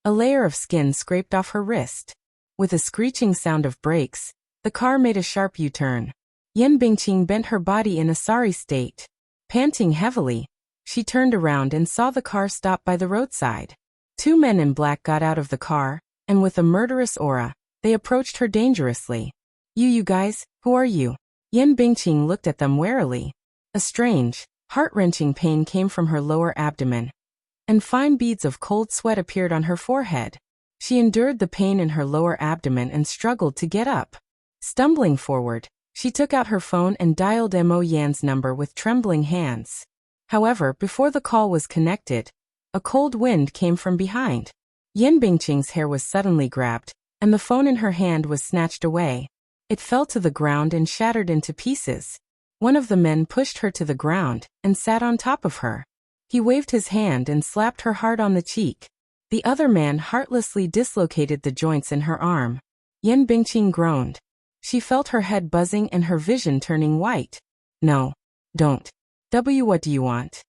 Speaker 1: A layer of skin scraped off her wrist. With a screeching sound of brakes, the car made a sharp U-turn. Yan Bingqing bent her body in a sorry state. Panting heavily, she turned around and saw the car stop by the roadside. Two men in black got out of the car, and with a murderous aura, they approached her dangerously. You guys, who are you?" Yan Bingqing looked at them warily. A strange, heart-wrenching pain came from her lower abdomen, and fine beads of cold sweat appeared on her forehead. She endured the pain in her lower abdomen and struggled to get up. Stumbling forward, she took out her phone and dialed Mo Yan's number with trembling hands. However, before the call was connected, a cold wind came from behind. Yan Bingqing's hair was suddenly grabbed, and the phone in her hand was snatched away. It fell to the ground and shattered into pieces. One of the men pushed her to the ground and sat on top of her. He waved his hand and slapped her hard on the cheek. The other man heartlessly dislocated the joints in her arm. Yan Bingqing groaned. She felt her head buzzing and her vision turning white. "No. Don't. What do you want?"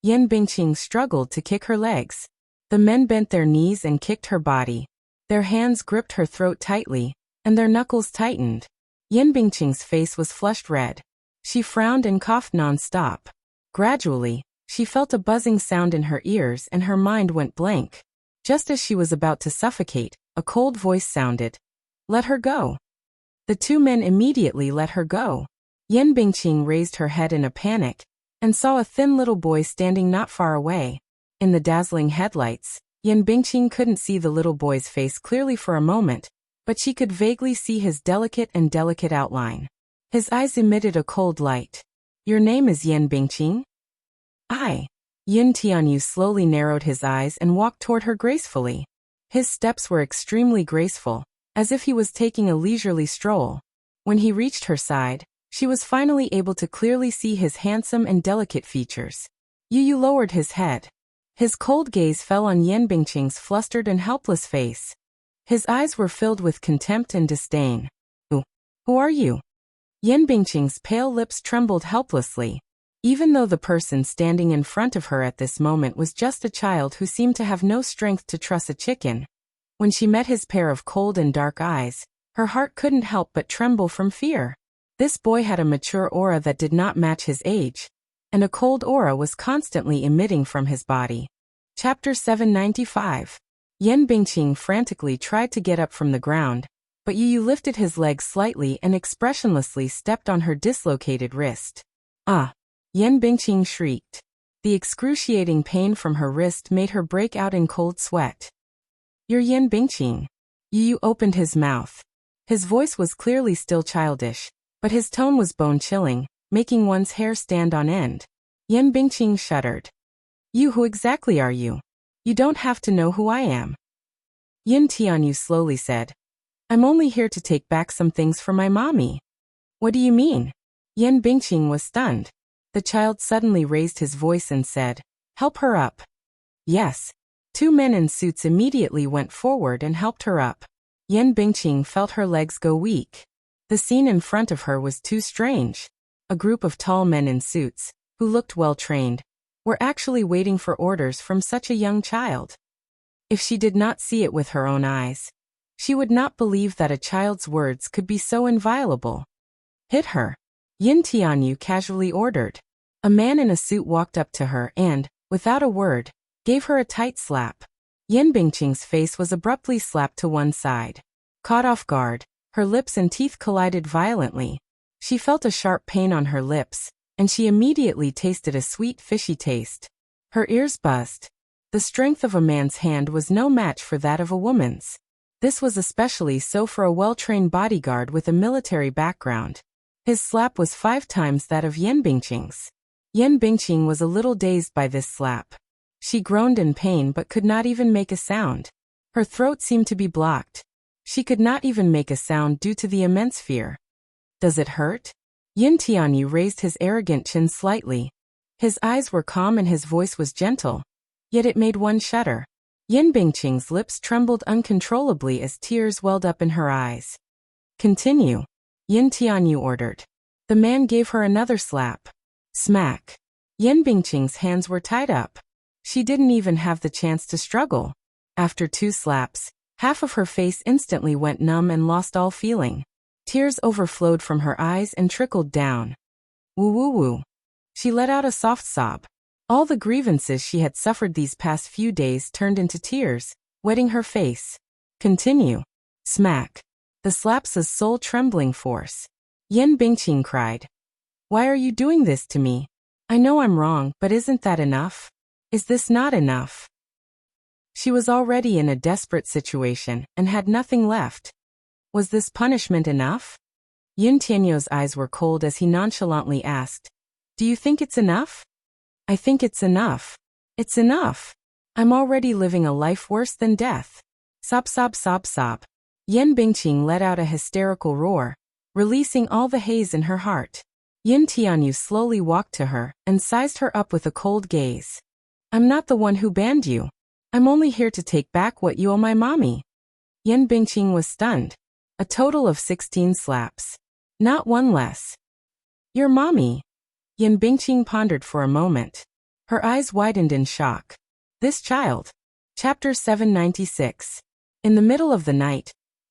Speaker 1: Yan Bingqing struggled to kick her legs. The men bent their knees and kicked her body. Their hands gripped her throat tightly, and their knuckles tightened. Yan Bingqing's face was flushed red. She frowned and coughed non-stop. Gradually, she felt a buzzing sound in her ears and her mind went blank. Just as she was about to suffocate, a cold voice sounded. "Let her go." The two men immediately let her go. Yan Bingqing raised her head in a panic, and saw a thin little boy standing not far away. In the dazzling headlights, Yan Bingqing couldn't see the little boy's face clearly for a moment, but she could vaguely see his delicate outline. His eyes emitted a cold light. "Your name is Yan Bingqing?" "I." Yin Tianyu slowly narrowed his eyes and walked toward her gracefully. His steps were extremely graceful, as if he was taking a leisurely stroll. When he reached her side, she was finally able to clearly see his handsome and delicate features. Yu lowered his head. His cold gaze fell on Yan Bingqing's flustered and helpless face. His eyes were filled with contempt and disdain. Who are you?" Yan Bingqing's pale lips trembled helplessly. Even though the person standing in front of her at this moment was just a child who seemed to have no strength to truss a chicken, when she met his pair of cold and dark eyes, her heart couldn't help but tremble from fear. This boy had a mature aura that did not match his age, and a cold aura was constantly emitting from his body. Chapter 795. Yan Bingqing frantically tried to get up from the ground, but Yu lifted his leg slightly and expressionlessly stepped on her dislocated wrist. Ah! Yan Bingqing shrieked. The excruciating pain from her wrist made her break out in cold sweat. You're Yan Bingqing. Yu opened his mouth. His voice was clearly still childish, but his tone was bone-chilling, making one's hair stand on end. Yan Bingqing shuddered. You, who exactly are you? You don't have to know who I am. Yin Tianyu slowly said. I'm only here to take back some things for my mommy. What do you mean? Yan Bingqing was stunned. The child suddenly raised his voice and said, help her up. Yes. Two men in suits immediately went forward and helped her up. Yan Bingqing felt her legs go weak. The scene in front of her was too strange. A group of tall men in suits, who looked well-trained, were actually waiting for orders from such a young child. If she did not see it with her own eyes, she would not believe that a child's words could be so inviolable. Hit her. Yin Tianyu casually ordered. A man in a suit walked up to her and, without a word, gave her a tight slap. Yan Bingqing's face was abruptly slapped to one side. Caught off guard, her lips and teeth collided violently. She felt a sharp pain on her lips, and she immediately tasted a sweet fishy taste. Her ears buzzed. The strength of a man's hand was no match for that of a woman's. This was especially so for a well-trained bodyguard with a military background. His slap was 5 times that of Yan Bingqing's. Yan Bingqing was a little dazed by this slap. She groaned in pain but could not even make a sound. Her throat seemed to be blocked. She could not even make a sound due to the immense fear. Does it hurt? Yin Tianyu raised his arrogant chin slightly. His eyes were calm and his voice was gentle, yet it made one shudder. Yan Bingqing's lips trembled uncontrollably as tears welled up in her eyes. Continue, Yin Tianyu ordered. The man gave her another slap. Smack. Yan Bingqing's hands were tied up. She didn't even have the chance to struggle. After 2 slaps, half of her face instantly went numb and lost all feeling. Tears overflowed from her eyes and trickled down. Woo woo woo. She let out a soft sob. All the grievances she had suffered these past few days turned into tears, wetting her face. Continue. Smack. The slap's sole trembling force. Yan Bingqing cried. Why are you doing this to me? I know I'm wrong, but isn't that enough? Is this not enough? She was already in a desperate situation and had nothing left. Was this punishment enough? Yin Tianyu's eyes were cold as he nonchalantly asked, do you think it's enough? I think it's enough. It's enough. I'm already living a life worse than death. Sob sob sob sob. Yan Bingqing let out a hysterical roar, releasing all the haze in her heart. Yin Tianyu slowly walked to her and sized her up with a cold gaze. I'm not the one who banned you. I'm only here to take back what you owe my mommy. Yan Bingqing was stunned. A total of 16 slaps. Not one less. Your mommy. Yan Bingqing pondered for a moment. Her eyes widened in shock. This child. Chapter 796. In the middle of the night,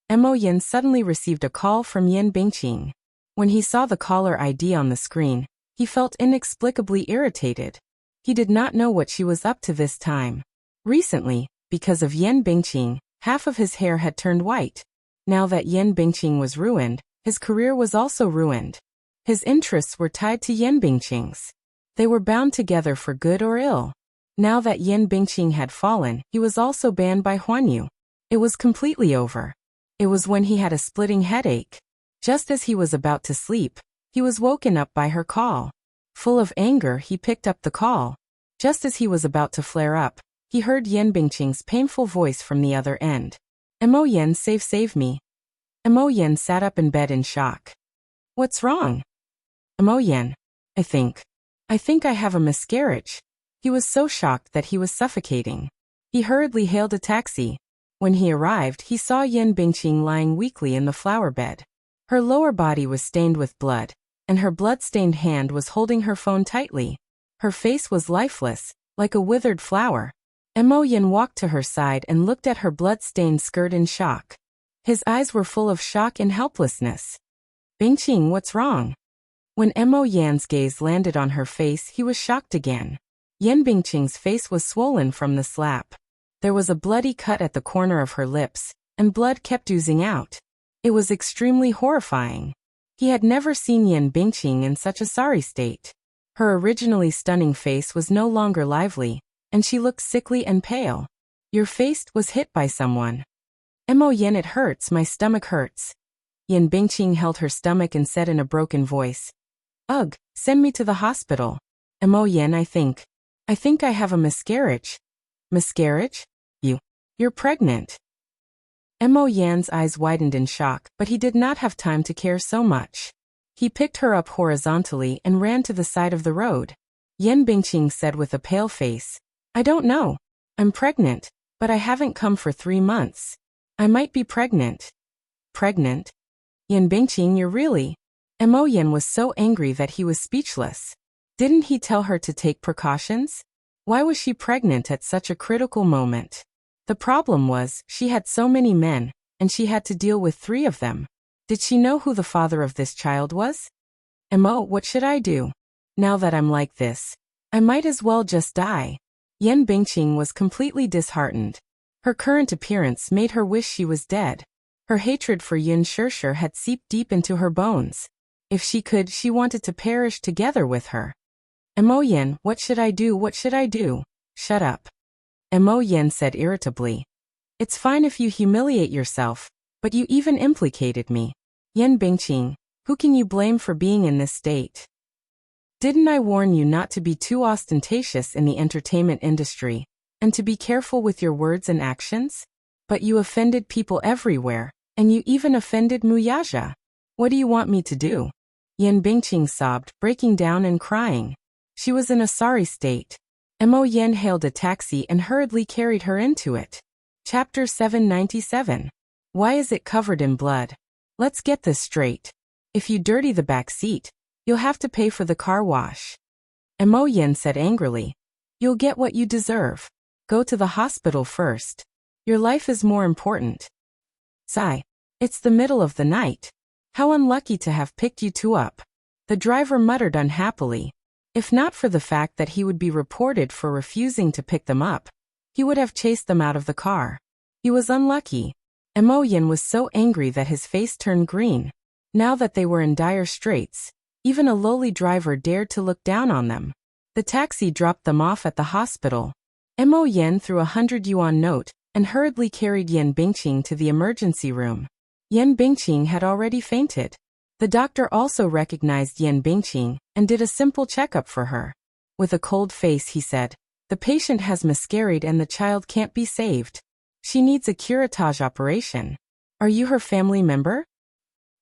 Speaker 1: Mo Yin suddenly received a call from Yan Bingqing. When he saw the caller ID on the screen, he felt inexplicably irritated. He did not know what she was up to this time. Recently, because of Yan Bingqing, half of his hair had turned white. Now that Yan Bingqing was ruined, his career was also ruined. His interests were tied to Yan Bingqing's. They were bound together for good or ill. Now that Yan Bingqing had fallen, he was also banned by Huanyu. It was completely over. It was when he had a splitting headache. Just as he was about to sleep, he was woken up by her call. Full of anger, he picked up the call. Just as he was about to flare up, he heard Yan Bingqing's painful voice from the other end. Mo Yen, save me. Mo Yen sat up in bed in shock. What's wrong? Mo Yen, I think I have a miscarriage. He was so shocked that he was suffocating. He hurriedly hailed a taxi. When he arrived, he saw Yan Bingqing lying weakly in the flower bed. Her lower body was stained with blood, and her blood-stained hand was holding her phone tightly. Her face was lifeless, like a withered flower. Mo Yin walked to her side and looked at her blood-stained skirt in shock. His eyes were full of shock and helplessness. Bingqing, what's wrong? When Mo Yan's gaze landed on her face, he was shocked again. Yan Bingqing's face was swollen from the slap. There was a bloody cut at the corner of her lips, and blood kept oozing out. It was extremely horrifying. He had never seen Yan Bingqing in such a sorry state. Her originally stunning face was no longer lively, and she looked sickly and pale. Your face was hit by someone. Mo Yan, it hurts, my stomach hurts. Yan Bingqing held her stomach and said in a broken voice, Ugh, send me to the hospital. Mo Yan, I think I have a miscarriage. Miscarriage? You're pregnant. Mo Yan's eyes widened in shock, but he did not have time to care so much. He picked her up horizontally and ran to the side of the road. Yan Bingqing said with a pale face, I don't know. I'm pregnant, but I haven't come for 3 months. I might be pregnant. Pregnant? Yan Bingqing, you're really? Mo Yan was so angry that he was speechless. Didn't he tell her to take precautions? Why was she pregnant at such a critical moment? The problem was, she had so many men, and she had to deal with 3 of them. Did she know who the father of this child was? Mo, what should I do? Now that I'm like this, I might as well just die. Yan Bingqing was completely disheartened. Her current appearance made her wish she was dead. Her hatred for Yun Shishir had seeped deep into her bones. If she could, she wanted to perish together with her. Mo Yan, what should I do? What should I do? Shut up. Mo Yan said irritably. It's fine if you humiliate yourself, but you even implicated me. Yan Bingqing, who can you blame for being in this state? Didn't I warn you not to be too ostentatious in the entertainment industry, and to be careful with your words and actions? But you offended people everywhere, and you even offended Muyaja. What do you want me to do? Yan Bingqing sobbed, breaking down and crying. She was in a sorry state. Mo Yan hailed a taxi and hurriedly carried her into it. Chapter 797. Why is it covered in blood? Let's get this straight. If you dirty the back seat, you'll have to pay for the car wash. Mo Yan said angrily. You'll get what you deserve. Go to the hospital first. Your life is more important. Sigh. It's the middle of the night. How unlucky to have picked you 2 up. The driver muttered unhappily. If not for the fact that he would be reported for refusing to pick them up, he would have chased them out of the car. He was unlucky. Mo Yan was so angry that his face turned green. Now that they were in dire straits, even a lowly driver dared to look down on them. The taxi dropped them off at the hospital. Mo Yan threw 100 yuan note and hurriedly carried Yan Bingqing to the emergency room. Yan Bingqing had already fainted. The doctor also recognized Yan Bingqing and did a simple checkup for her. With a cold face he said, the patient has miscarried and the child can't be saved. She needs a curettage operation. Are you her family member?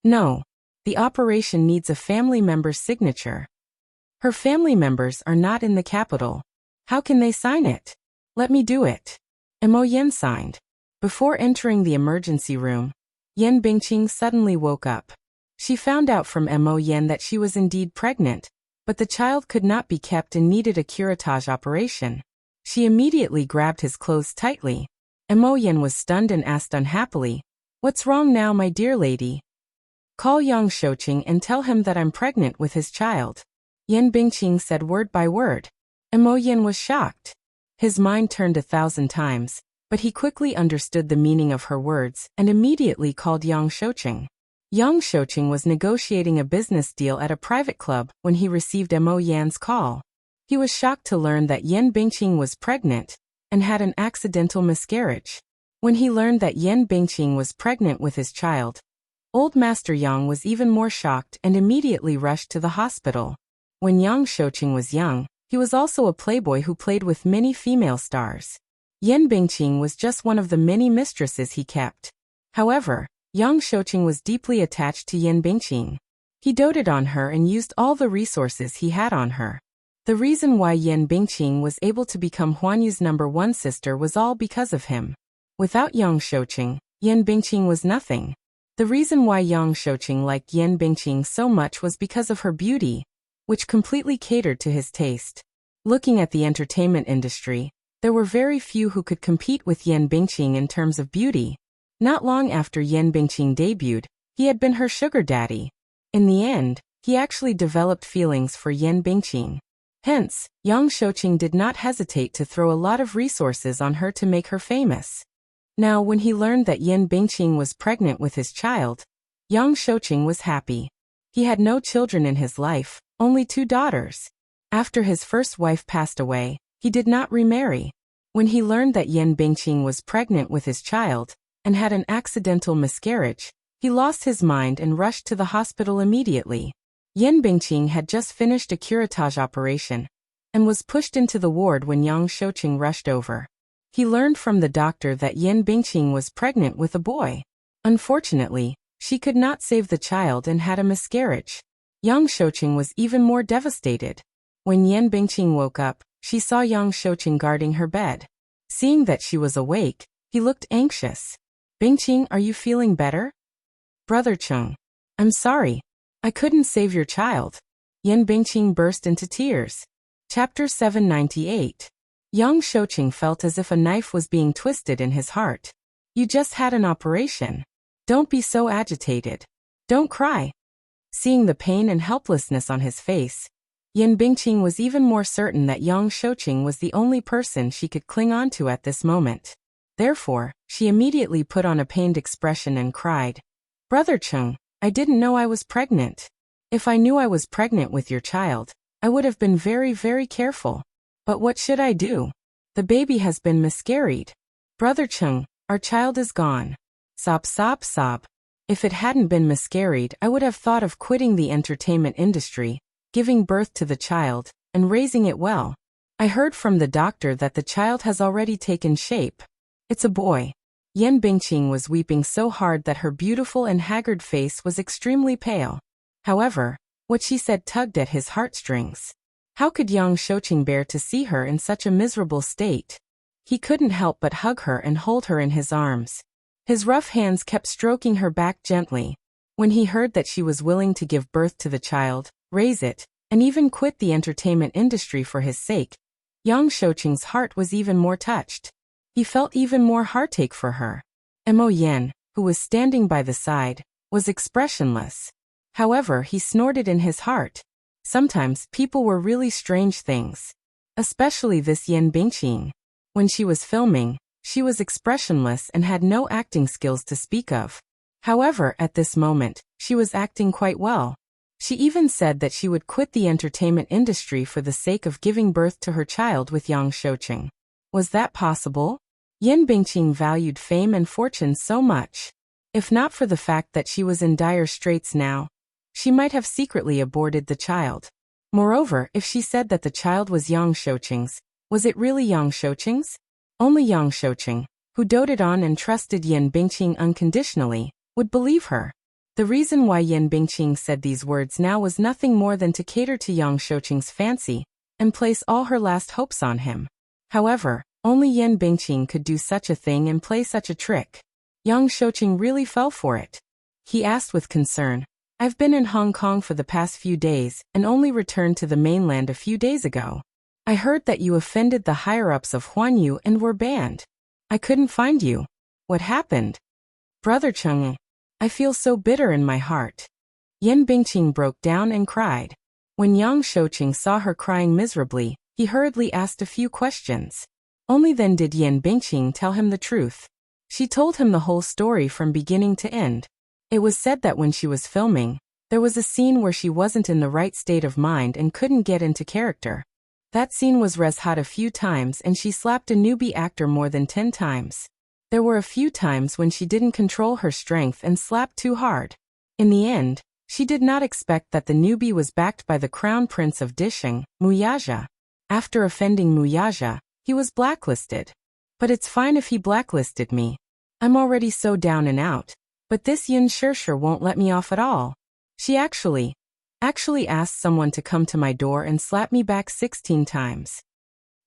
Speaker 1: No. The operation needs a family member's signature. Her family members are not in the capital. How can they sign it? Let me do it. Mo Yan signed. Before entering the emergency room, Yan Bingqing suddenly woke up. She found out from Mo Yan that she was indeed pregnant, but the child could not be kept and needed a curettage operation. She immediately grabbed his clothes tightly. Mo Yan was stunned and asked unhappily, What's wrong now, my dear lady? Call Yang Shouqing and tell him that I'm pregnant with his child. Yan Bingqing said word by word. Mo Yan was shocked. His mind turned 1,000 times, but he quickly understood the meaning of her words and immediately called Yang Shouqing. Yang Shouqing was negotiating a business deal at a private club when he received Mo Yan's call. He was shocked to learn that Yan Bingqing was pregnant and had an accidental miscarriage. When he learned that Yan Bingqing was pregnant with his child, Old Master Yang was even more shocked and immediately rushed to the hospital. When Yang Shouqing was young, he was also a playboy who played with many female stars. Yan Bingqing was just one of the many mistresses he kept. However, Yang Shouqing was deeply attached to Yan Bingqing. He doted on her and used all the resources he had on her. The reason why Yan Bingqing was able to become Huanyu's #1 sister was all because of him. Without Yang Shouqing, Yan Bingqing was nothing. The reason why Yang Shouqing liked Yan Bingqing so much was because of her beauty, which completely catered to his taste. Looking at the entertainment industry, there were very few who could compete with Yan Bingqing in terms of beauty. Not long after Yan Bingqing debuted, he had been her sugar daddy. In the end, he actually developed feelings for Yan Bingqing. Hence, Yang Shouqing did not hesitate to throw a lot of resources on her to make her famous. Now, when he learned that Yan Bingqing was pregnant with his child, Yang Shouqing was happy. He had no children in his life, only 2 daughters. After his first wife passed away, he did not remarry. When he learned that Yan Bingqing was pregnant with his child and had an accidental miscarriage, he lost his mind and rushed to the hospital immediately. Yan Bingqing had just finished a curettage operation and was pushed into the ward when Yang Shouqing rushed over. He learned from the doctor that Yan Bingqing was pregnant with a boy. Unfortunately, she could not save the child and had a miscarriage. Yang Shouqing was even more devastated. When Yan Bingqing woke up, she saw Yang Shouqing guarding her bed. Seeing that she was awake, he looked anxious. Bingqing, are you feeling better? Brother Chung. I'm sorry. I couldn't save your child. Yan Bingqing burst into tears. Chapter 798. Yang Shouqing felt as if a knife was being twisted in his heart. You just had an operation. Don't be so agitated. Don't cry. Seeing the pain and helplessness on his face, Yan Bingqing was even more certain that Yang Shouqing was the only person she could cling on to at this moment. Therefore, she immediately put on a pained expression and cried, Brother Chung, I didn't know I was pregnant. If I knew I was pregnant with your child, I would have been very, very careful. But what should I do? The baby has been miscarried. Brother Chung, our child is gone. Sob, sob, sob. If it hadn't been miscarried, I would have thought of quitting the entertainment industry, giving birth to the child, and raising it well. I heard from the doctor that the child has already taken shape. It's a boy. Yan Bingqing was weeping so hard that her beautiful and haggard face was extremely pale. However, what she said tugged at his heartstrings. How could Yang Shouqing bear to see her in such a miserable state? He couldn't help but hug her and hold her in his arms. His rough hands kept stroking her back gently. When he heard that she was willing to give birth to the child, raise it, and even quit the entertainment industry for his sake, Yang Shouqing's heart was even more touched. He felt even more heartache for her. Mo Yan, who was standing by the side, was expressionless. However, he snorted in his heart. Sometimes people were really strange things. Especially this Yan Bingqing. When she was filming, she was expressionless and had no acting skills to speak of. However, at this moment, she was acting quite well. She even said that she would quit the entertainment industry for the sake of giving birth to her child with Yang Shouqing. Was that possible? Yan Bingqing valued fame and fortune so much. If not for the fact that she was in dire straits now, she might have secretly aborted the child. Moreover, if she said that the child was Yang Shouqing's, was it really Yang Shouqing's? Only Yang Shouqing, who doted on and trusted Yan Bingqing unconditionally, would believe her. The reason why Yan Bingqing said these words now was nothing more than to cater to Yang Shouqing's fancy and place all her last hopes on him. However, only Yan Bingqing could do such a thing and play such a trick. Yang Shouqing really fell for it. He asked with concern, I've been in Hong Kong for the past few days and only returned to the mainland a few days ago. I heard that you offended the higher-ups of Huanyu and were banned. I couldn't find you. What happened? Brother Chung, I feel so bitter in my heart. Yan Bingqing broke down and cried. When Yang Shouqing saw her crying miserably, he hurriedly asked a few questions. Only then did Yan Bingqing tell him the truth. She told him the whole story from beginning to end. It was said that when she was filming, there was a scene where she wasn't in the right state of mind and couldn't get into character. That scene was res-hot a few times and she slapped a newbie actor more than 10 times. There were a few times when she didn't control her strength and slapped too hard. In the end, she did not expect that the newbie was backed by the crown prince of Disheng, Muyaja. After offending Muyaja, he was blacklisted. But it's fine if he blacklisted me. I'm already so down and out. But this Yin Shirshir won't let me off at all. She actually asked someone to come to my door and slap me back 16 times.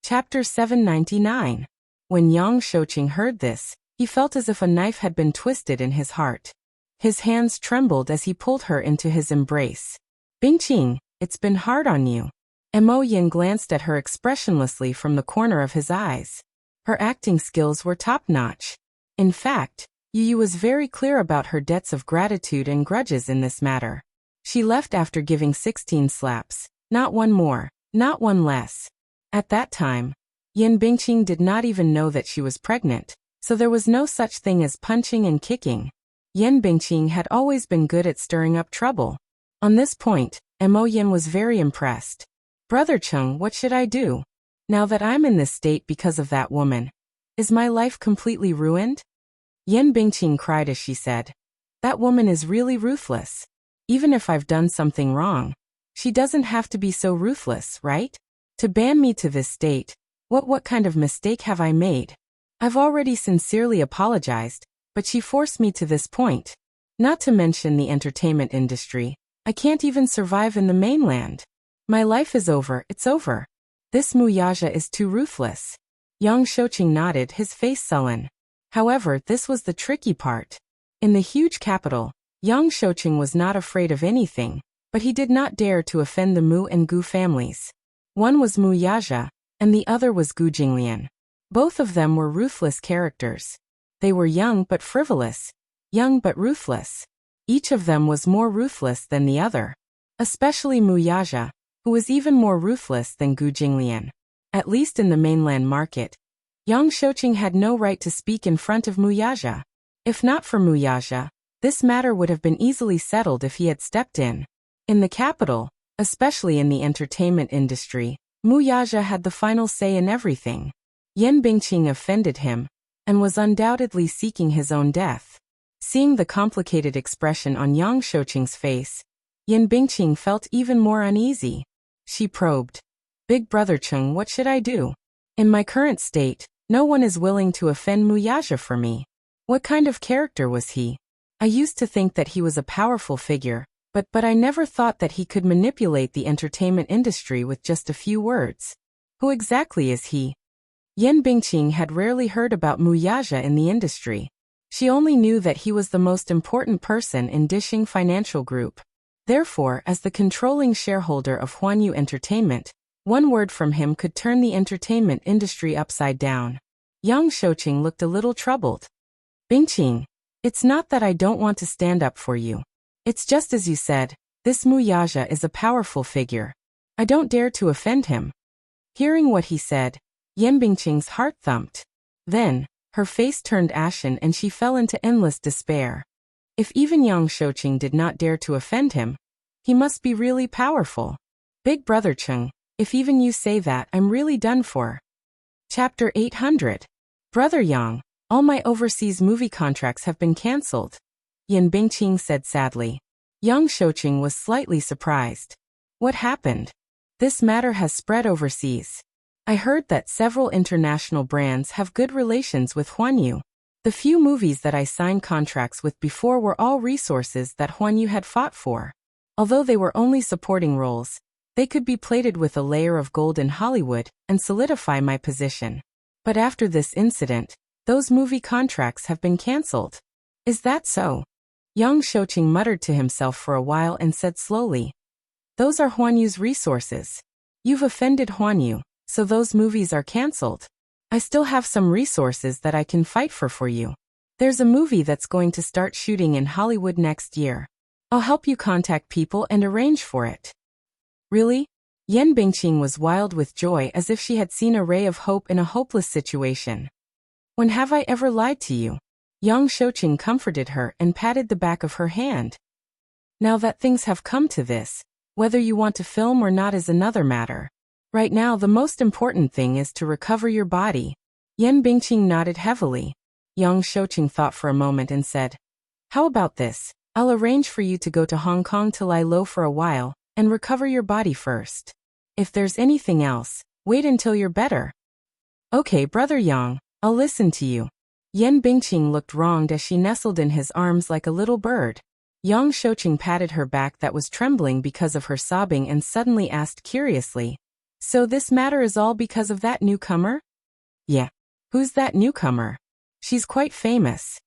Speaker 1: Chapter 799. When Yang Shouqing heard this, he felt as if a knife had been twisted in his heart. His hands trembled as he pulled her into his embrace. Bingqing, it's been hard on you. Mo Yin glanced at her expressionlessly from the corner of his eyes. Her acting skills were top-notch. In fact, Yu was very clear about her debts of gratitude and grudges in this matter. She left after giving 16 slaps, not one more, not one less. At that time, Yin Bingqing did not even know that she was pregnant, so there was no such thing as punching and kicking. Yin Bingqing had always been good at stirring up trouble. On this point, Mo Yin was very impressed. Brother Chung, what should I do? Now that I'm in this state because of that woman, is my life completely ruined? Yin Bingqing cried as she said, that woman is really ruthless. Even if I've done something wrong, she doesn't have to be so ruthless, right? To ban me to this state, what kind of mistake have I made? I've already sincerely apologized, but she forced me to this point. Not to mention the entertainment industry, I can't even survive in the mainland. My life is over, it's over. This Muyaja is too ruthless. Yang Shouqing nodded, his face sullen. However, this was the tricky part. In the huge capital, Yang Shouqing was not afraid of anything, but he did not dare to offend the Mu and Gu families. One was Muyaja, and the other was Gu Jinglian. Both of them were ruthless characters. They were young but frivolous, young but ruthless. Each of them was more ruthless than the other. Especially Muyaja, who was even more ruthless than Gu Jinglian. At least in the mainland market, Yang Shouqing had no right to speak in front of Muyaja. If not for Muyaja, this matter would have been easily settled if he had stepped in. In the capital, especially in the entertainment industry, Muyaja had the final say in everything. Yin Bingqing offended him, and was undoubtedly seeking his own death. Seeing the complicated expression on Yang Shouqing's face, Yin Bingqing felt even more uneasy. She probed. Big Brother Chung, what should I do? In my current state, no one is willing to offend Muyaja for me. What kind of character was he? I used to think that he was a powerful figure, but I never thought that he could manipulate the entertainment industry with just a few words. Who exactly is he? Yin Bingqing had rarely heard about Muyaja in the industry. She only knew that he was the most important person in Dishing Financial Group. Therefore, as the controlling shareholder of Huanyu Entertainment, one word from him could turn the entertainment industry upside down. Yang Shouqing looked a little troubled. Bingqing, it's not that I don't want to stand up for you. It's just as you said, this Muyaja is a powerful figure. I don't dare to offend him. Hearing what he said, Yin Bingqing's heart thumped. Then, her face turned ashen and she fell into endless despair. If even Yang Shouqing did not dare to offend him, he must be really powerful. Big Brother Chung, if even you say that, I'm really done for. Chapter 800. Brother Yang, all my overseas movie contracts have been cancelled. Yin Bingqing said sadly. Yang Shouqing was slightly surprised. What happened? This matter has spread overseas. I heard that several international brands have good relations with Huanyu. The few movies that I signed contracts with before were all resources that Huanyu had fought for. Although they were only supporting roles, they could be plated with a layer of gold in Hollywood and solidify my position. But after this incident, those movie contracts have been cancelled. Is that so? Yang Shouqing muttered to himself for a while and said slowly. Those are Huanyu's resources. You've offended Huanyu, so those movies are cancelled. I still have some resources that I can fight for you. There's a movie that's going to start shooting in Hollywood next year. I'll help you contact people and arrange for it. Really? Yin Bingqing was wild with joy as if she had seen a ray of hope in a hopeless situation. When have I ever lied to you? Yang Shouqing comforted her and patted the back of her hand. Now that things have come to this, whether you want to film or not is another matter. Right now the most important thing is to recover your body. Yin Bingqing nodded heavily. Yang Shouqing thought for a moment and said, how about this? I'll arrange for you to go to Hong Kong to lie low for a while, and recover your body first. If there's anything else, wait until you're better. Okay, Brother Yang, I'll listen to you. Yin Bingqing looked wronged as she nestled in his arms like a little bird. Yang Shouqing patted her back that was trembling because of her sobbing and suddenly asked curiously, so this matter is all because of that newcomer? Yeah. Who's that newcomer? She's quite famous.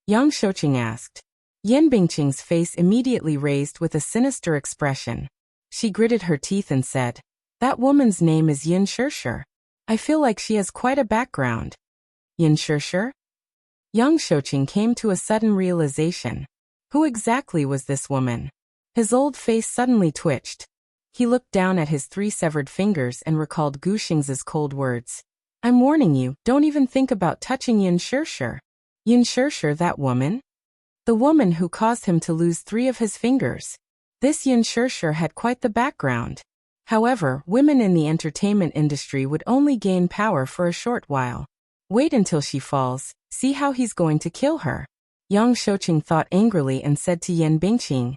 Speaker 1: Yang Shouqing asked. Yan Bingqing's face immediately raised with a sinister expression. She gritted her teeth and said, "That woman's name is Yin Shirshir. I feel like she has quite a background." Yin Shirshir? Yang Shouqing came to a sudden realization. Who exactly was this woman? His old face suddenly twitched. He looked down at his 3 severed fingers and recalled Gu Xing's cold words. "I'm warning you, don't even think about touching Yin Shirshir." Yin Shirshir, that woman? The woman who caused him to lose 3 of his fingers. This Yin Shirshir had quite the background. However, women in the entertainment industry would only gain power for a short while. Wait until she falls, see how he's going to kill her. Yang Shouqing thought angrily and said to Yan Bingqing,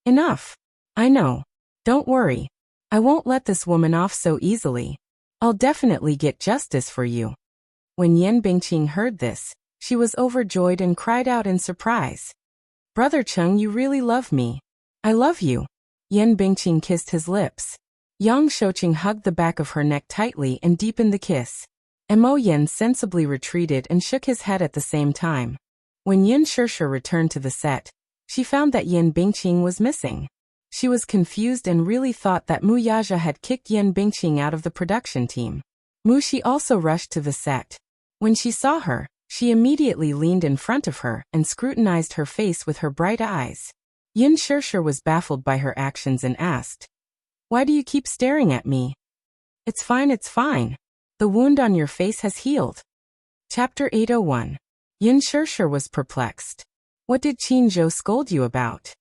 Speaker 1: "Enough. I know. Don't worry. I won't let this woman off so easily. I'll definitely get justice for you." When Yan Bingqing heard this, she was overjoyed and cried out in surprise. "Brother Cheng, you really love me. I love you." Yan Bingqing kissed his lips. Yang Shouqing hugged the back of her neck tightly and deepened the kiss. Mo Yen sensibly retreated and shook his head at the same time. When Yin Shirshir returned to the set, she found that Yan Bingqing was missing. She was confused and really thought that Mu Yaja had kicked Yan Bingqing out of the production team. Mu Shi also rushed to the set. When she saw her, she immediately leaned in front of her and scrutinized her face with her bright eyes. Yin Shirshir was baffled by her actions and asked, "Why do you keep staring at me?" It's fine. The wound on your face has healed." Chapter 801. Yin Shirshir was perplexed. "What did Qin Zhou scold you about?"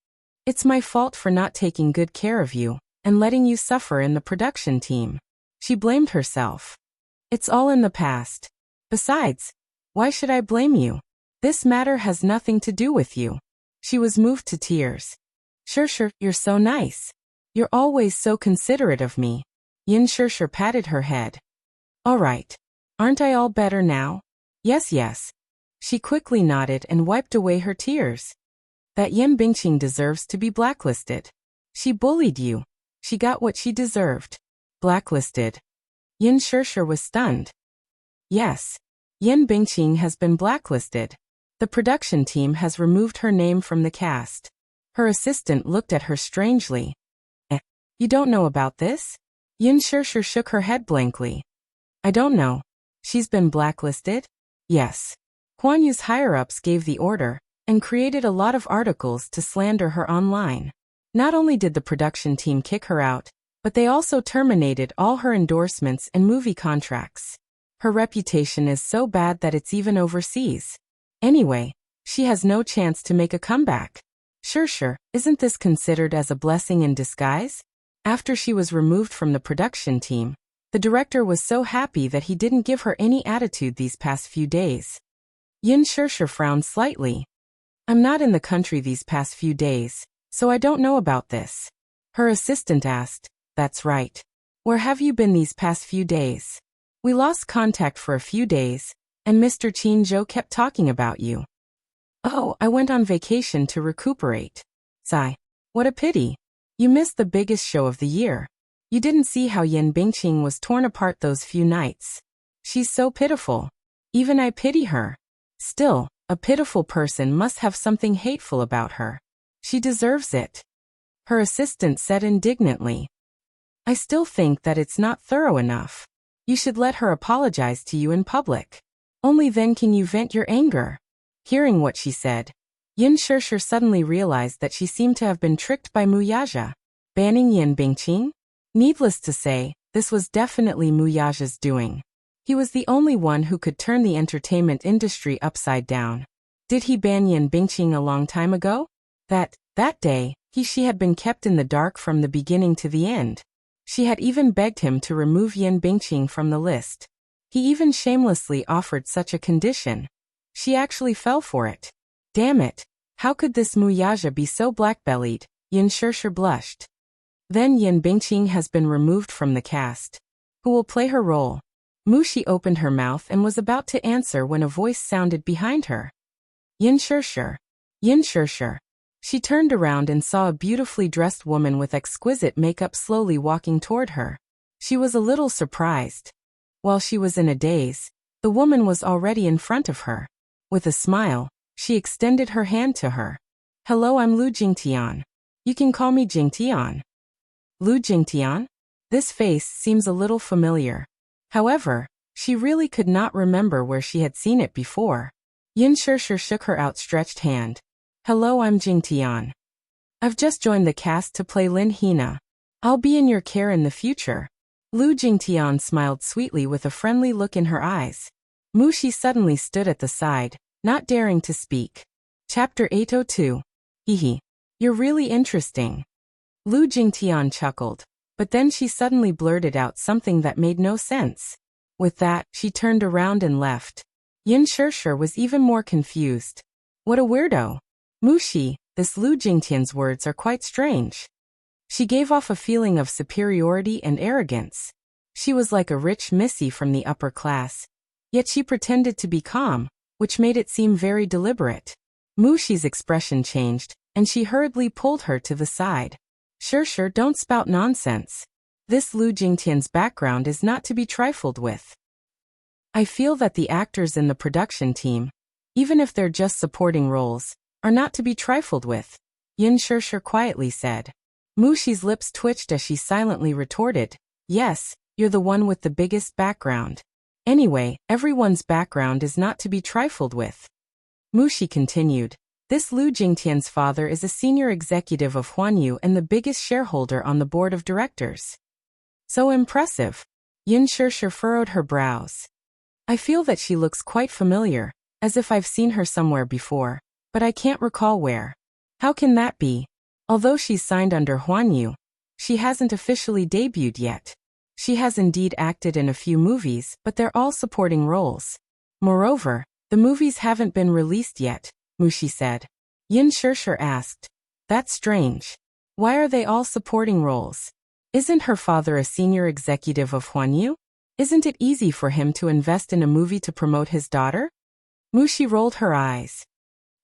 Speaker 1: "It's my fault for not taking good care of you and letting you suffer in the production team." She blamed herself. "It's all in the past. Besides, why should I blame you? This matter has nothing to do with you." She was moved to tears. "Shirshir, you're so nice. You're always so considerate of me." Yin Shirshir patted her head. "All right. Aren't I all better now?" Yes. She quickly nodded and wiped away her tears. "That Yan Bingqing deserves to be blacklisted. She bullied you. She got what she deserved." "Blacklisted?" Yin Shirshir was stunned. "Yes. Yan Bingqing has been blacklisted. The production team has removed her name from the cast." Her assistant looked at her strangely. You don't know about this?" Yin Shirshir shook her head blankly. "I don't know. She's been blacklisted?" "Yes. Huan Yu's higher-ups gave the order and created a lot of articles to slander her online. Not only did the production team kick her out, but they also terminated all her endorsements and movie contracts. Her reputation is so bad that it's even overseas. Anyway, she has no chance to make a comeback." "Shirshir, isn't this considered as a blessing in disguise?" After she was removed from the production team, the director was so happy that he didn't give her any attitude these past few days. Yin Shirshir frowned slightly. "I'm not in the country these past few days, so I don't know about this." Her assistant asked, "That's right. Where have you been these past few days?" "We lost contact for a few days, and Mr. Qin Zhou kept talking about you." "Oh, I went on vacation to recuperate." "Sigh. What a pity. You missed the biggest show of the year. You didn't see how Yan Bingqing was torn apart those few nights. She's so pitiful. Even I pity her. Still, a pitiful person must have something hateful about her. She deserves it." Her assistant said indignantly. "I still think that it's not thorough enough. You should let her apologize to you in public. Only then can you vent your anger." Hearing what she said, Yin Shirshir suddenly realized that she seemed to have been tricked by Mu Yaja. Banning Yan Bingqing? Needless to say, this was definitely Mu Yaja's doing. He was the only one who could turn the entertainment industry upside down. Did he ban Yan Bingqing a long time ago? That day, she had been kept in the dark from the beginning to the end. She had even begged him to remove Yan Bingqing from the list. He even shamelessly offered such a condition. She actually fell for it. Damn it, how could this Mu Yaja be so black-bellied? Yin Shirshir blushed. Then Yan Bingqing has been removed from the cast. Who will play her role? Mu Shi opened her mouth and was about to answer when a voice sounded behind her. Yin Shirshir. Yin Shirshir. She turned around and saw a beautifully dressed woman with exquisite makeup slowly walking toward her. She was a little surprised. While she was in a daze, the woman was already in front of her. With a smile, she extended her hand to her. Hello, I'm Lu Jingtian. You can call me Jingtian. Lu Jingtian? This face seems a little familiar. However, she really could not remember where she had seen it before. Yin Shishir shook her outstretched hand. Hello, I'm Jingtian. I've just joined the cast to play Lin Hina. I'll be in your care in the future. Lu Jingtian smiled sweetly with a friendly look in her eyes. Mushi suddenly stood at the side, not daring to speak. Chapter 802. Hehe. You're really interesting. Lu Jingtian chuckled, but then she suddenly blurted out something that made no sense. With that, she turned around and left. Yin Shishir was even more confused. What a weirdo. Mushi, this Lu Jingtian's words are quite strange. She gave off a feeling of superiority and arrogance. She was like a rich missy from the upper class. Yet she pretended to be calm, which made it seem very deliberate. Mushi's expression changed, and she hurriedly pulled her to the side. Shishir, don't spout nonsense. This Lu Jingtian's background is not to be trifled with. I feel that the actors in the production team, even if they're just supporting roles, are not to be trifled with, Yin Shishir quietly said. Mushi's lips twitched as she silently retorted, yes, you're the one with the biggest background. Anyway, everyone's background is not to be trifled with. Mushi continued, this Lu Jingtian's father is a senior executive of Huanyu and the biggest shareholder on the board of directors. So impressive. Yin Shishir furrowed her brows. I feel that she looks quite familiar, as if I've seen her somewhere before, but I can't recall where. How can that be? Although she's signed under Huanyu, she hasn't officially debuted yet. She has indeed acted in a few movies, but they're all supporting roles. Moreover, the movies haven't been released yet, Mushi said. Yin Shishir asked. That's strange. Why are they all supporting roles? Isn't her father a senior executive of Huanyu? Isn't it easy for him to invest in a movie to promote his daughter? Mushi rolled her eyes.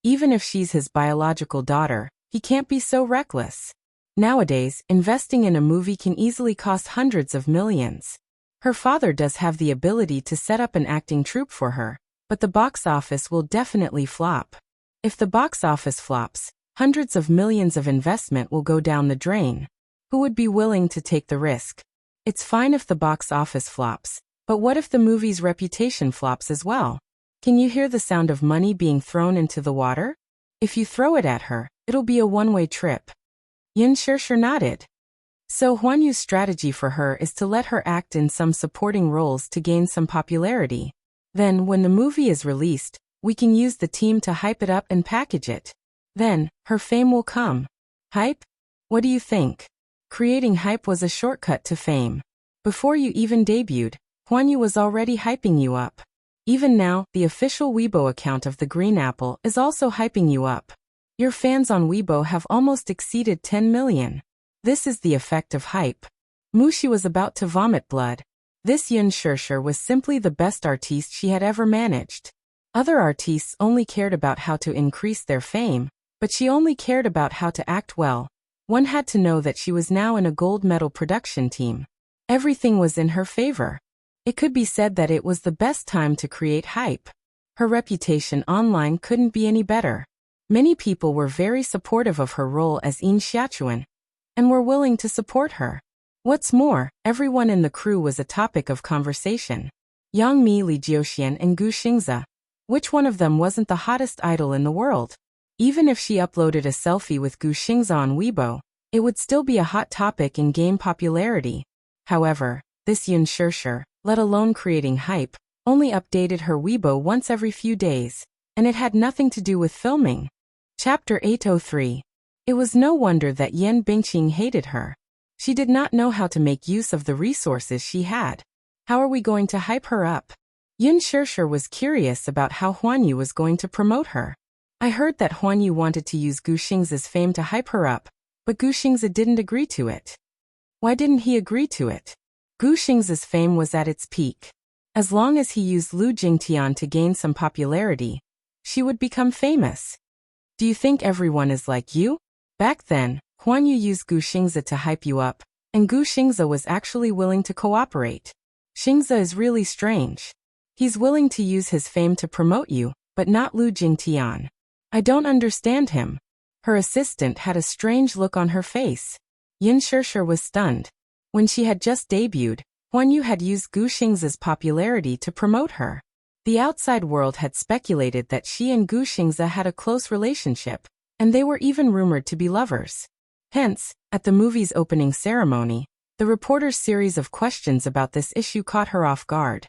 Speaker 1: Even if she's his biological daughter, he can't be so reckless. Nowadays, investing in a movie can easily cost hundreds of millions. Her father does have the ability to set up an acting troupe for her, but the box office will definitely flop. If the box office flops, hundreds of millions of investment will go down the drain. Who would be willing to take the risk? It's fine if the box office flops, but what if the movie's reputation flops as well? Can you hear the sound of money being thrown into the water? If you throw it at her, it'll be a one-way trip. Yin Shishir nodded. So Huanyu's strategy for her is to let her act in some supporting roles to gain some popularity. Then, when the movie is released, we can use the team to hype it up and package it. Then, her fame will come. Hype? What do you think? Creating hype was a shortcut to fame. Before you even debuted, Huanyu was already hyping you up. Even now, the official Weibo account of the Green Apple is also hyping you up. Your fans on Weibo have almost exceeded 10 million. This is the effect of hype. Mushi was about to vomit blood. This Yin Shishir was simply the best artiste she had ever managed. Other artists only cared about how to increase their fame, but she only cared about how to act well. One had to know that she was now in a gold medal production team. Everything was in her favor. It could be said that it was the best time to create hype. Her reputation online couldn't be any better. Many people were very supportive of her role as Yin Xiachuan, and were willing to support her. What's more, everyone in the crew was a topic of conversation. Yang Mi, Li Jiuxian, and Gu Xingze. Which one of them wasn't the hottest idol in the world? Even if she uploaded a selfie with Gu Xingze on Weibo, it would still be a hot topic and gain popularity. However, this Yin Shishir, let alone creating hype, only updated her Weibo once every few days, and it had nothing to do with filming. Chapter 803. It was no wonder that Yan Bingqing hated her. She did not know how to make use of the resources she had. How are we going to hype her up? Yin Shishir was curious about how Huanyu was going to promote her. I heard that Huanyu wanted to use Gu Xingze's fame to hype her up, but Gu Xingze didn't agree to it. Why didn't he agree to it? Gu Xingze's fame was at its peak. As long as he used Lu Jingtian to gain some popularity, she would become famous. Do you think everyone is like you? Back then, Huanyu used Gu Xingze to hype you up, and Gu Xingze was actually willing to cooperate. Xingze is really strange. He's willing to use his fame to promote you, but not Lu Jingtian. I don't understand him. Her assistant had a strange look on her face. Yin Shishir was stunned. When she had just debuted, Huan Yu had used Gu Xingze's popularity to promote her. The outside world had speculated that she and Gu Xingze had a close relationship, and they were even rumored to be lovers. Hence, at the movie's opening ceremony, the reporter's series of questions about this issue caught her off guard.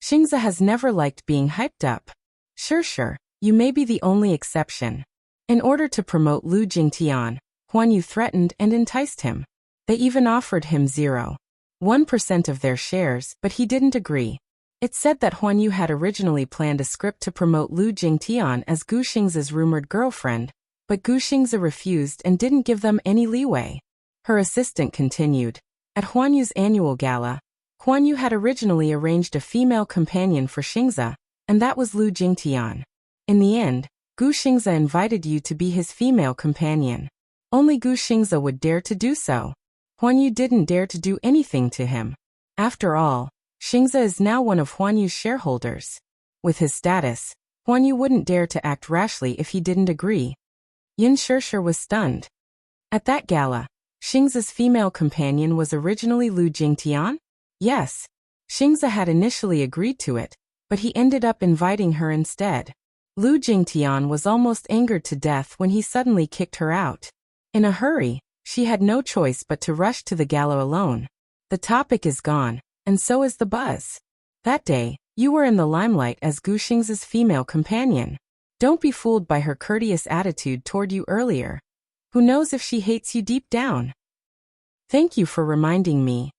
Speaker 1: Xingze has never liked being hyped up. Shishir, you may be the only exception. In order to promote Lu Jingtian, Huan Yu threatened and enticed him. They even offered him 0.1% of their shares, but he didn't agree. It's said that Huan Yu had originally planned a script to promote Lu Jingtian as Gu Xingze's rumored girlfriend, but Gu Xingze refused and didn't give them any leeway. Her assistant continued. At Huan Yu's annual gala, Huan Yu had originally arranged a female companion for Xingze, and that was Lu Jingtian. In the end, Gu Xingze invited you to be his female companion. Only Gu Xingze would dare to do so. Huan Yu didn't dare to do anything to him. After all, Xingze is now one of Huan Yu's shareholders. With his status, Huan Yu wouldn't dare to act rashly if he didn't agree. Yin Shishir was stunned. At that gala, Xingze's female companion was originally Lu Jingtian? Yes. Xingze had initially agreed to it, but he ended up inviting her instead. Lu Jingtian was almost angered to death when he suddenly kicked her out. In a hurry, she had no choice but to rush to the gala alone. The topic is gone, and so is the buzz. That day, you were in the limelight as Gu Xingze's female companion. Don't be fooled by her courteous attitude toward you earlier. Who knows if she hates you deep down? Thank you for reminding me.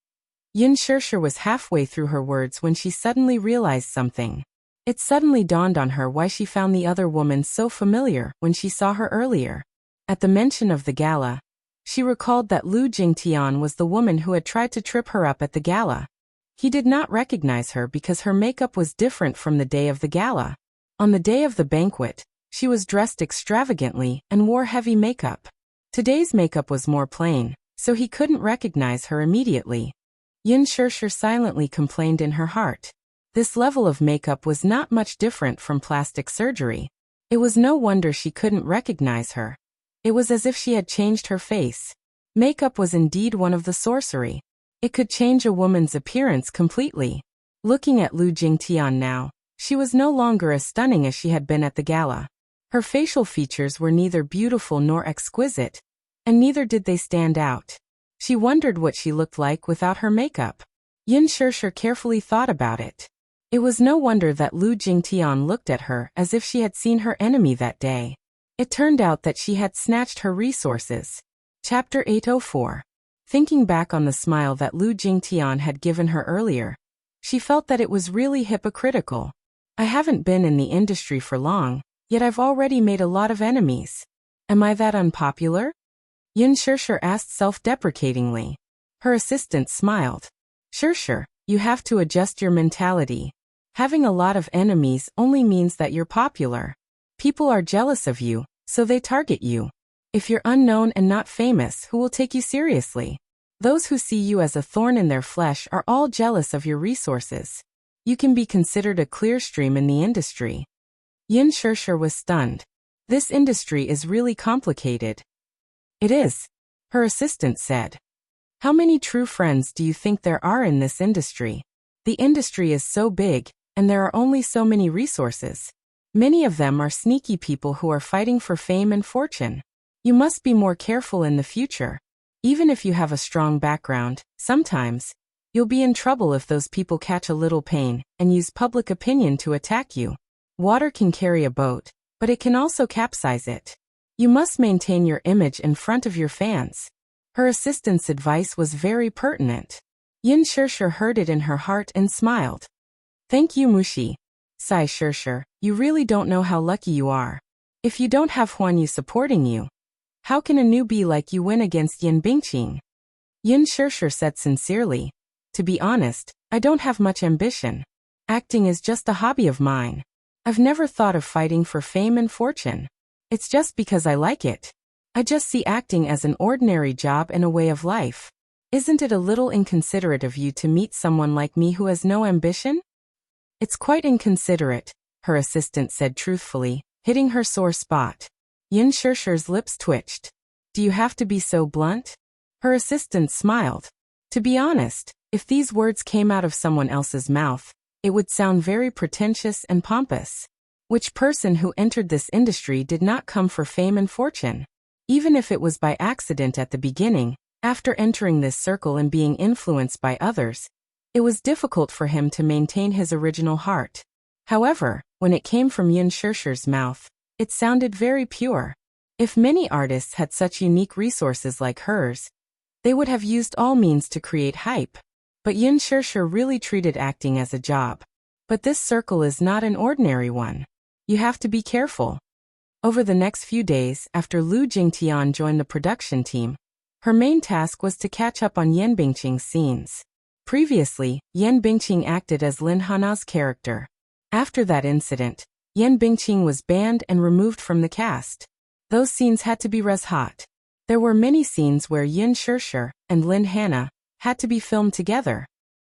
Speaker 1: Yin Shishir was halfway through her words when she suddenly realized something. It suddenly dawned on her why she found the other woman so familiar when she saw her earlier. At the mention of the gala, she recalled that Lu Jingtian was the woman who had tried to trip her up at the gala. He did not recognize her because her makeup was different from the day of the gala. On the day of the banquet, she was dressed extravagantly and wore heavy makeup. Today's makeup was more plain, so he couldn't recognize her immediately. Yin Shishir silently complained in her heart. This level of makeup was not much different from plastic surgery. It was no wonder she couldn't recognize her. It was as if she had changed her face. Makeup was indeed one of the sorcery. It could change a woman's appearance completely. Looking at Lu Jingtian now, she was no longer as stunning as she had been at the gala. Her facial features were neither beautiful nor exquisite, and neither did they stand out. She wondered what she looked like without her makeup. Yin Shishir carefully thought about it. It was no wonder that Lu Jingtian looked at her as if she had seen her enemy that day. It turned out that she had snatched her resources. Chapter 804. Thinking back on the smile that Lu Jingtian had given her earlier, she felt that it was really hypocritical. I haven't been in the industry for long, yet I've already made a lot of enemies. Am I that unpopular? Yin Shishir asked self-deprecatingly. Her assistant smiled. Shishir, you have to adjust your mentality. Having a lot of enemies only means that you're popular. People are jealous of you, so they target you. If you're unknown and not famous, who will take you seriously? Those who see you as a thorn in their flesh are all jealous of your resources. You can be considered a clearstream in the industry. Yin Shishir was stunned. This industry is really complicated. It is, her assistant said. How many true friends do you think there are in this industry? The industry is so big, and there are only so many resources. Many of them are sneaky people who are fighting for fame and fortune. You must be more careful in the future. Even if you have a strong background, sometimes, you'll be in trouble if those people catch a little pain and use public opinion to attack you. Water can carry a boat, but it can also capsize it. You must maintain your image in front of your fans. Her assistant's advice was very pertinent. Yin Shishir heard it in her heart and smiled. Thank you, Mushi. Sighed Shishir, you really don't know how lucky you are. If you don't have Huan Yu supporting you, how can a newbie like you win against Yin Bingqing? Yin Shishir said sincerely. To be honest, I don't have much ambition. Acting is just a hobby of mine. I've never thought of fighting for fame and fortune. It's just because I like it. I just see acting as an ordinary job and a way of life. Isn't it a little inconsiderate of you to meet someone like me who has no ambition? It's quite inconsiderate, her assistant said truthfully, hitting her sore spot. Yin Shishir's lips twitched. Do you have to be so blunt? Her assistant smiled. To be honest, if these words came out of someone else's mouth, it would sound very pretentious and pompous. Which person who entered this industry did not come for fame and fortune? Even if it was by accident at the beginning, after entering this circle and being influenced by others, it was difficult for him to maintain his original heart. However, when it came from Yin Shishir's mouth, it sounded very pure. If many artists had such unique resources like hers, they would have used all means to create hype. But Yin Shishir really treated acting as a job. But this circle is not an ordinary one. You have to be careful. Over the next few days, after Lu Jingtian joined the production team, her main task was to catch up on Yan Bingqing's scenes. Previously, Yan Bingqing acted as Lin Hana's character. After that incident, Yan Bingqing was banned and removed from the cast. Those scenes had to be res hot. There were many scenes where Yin Shishir and Lin Hana had to be filmed together.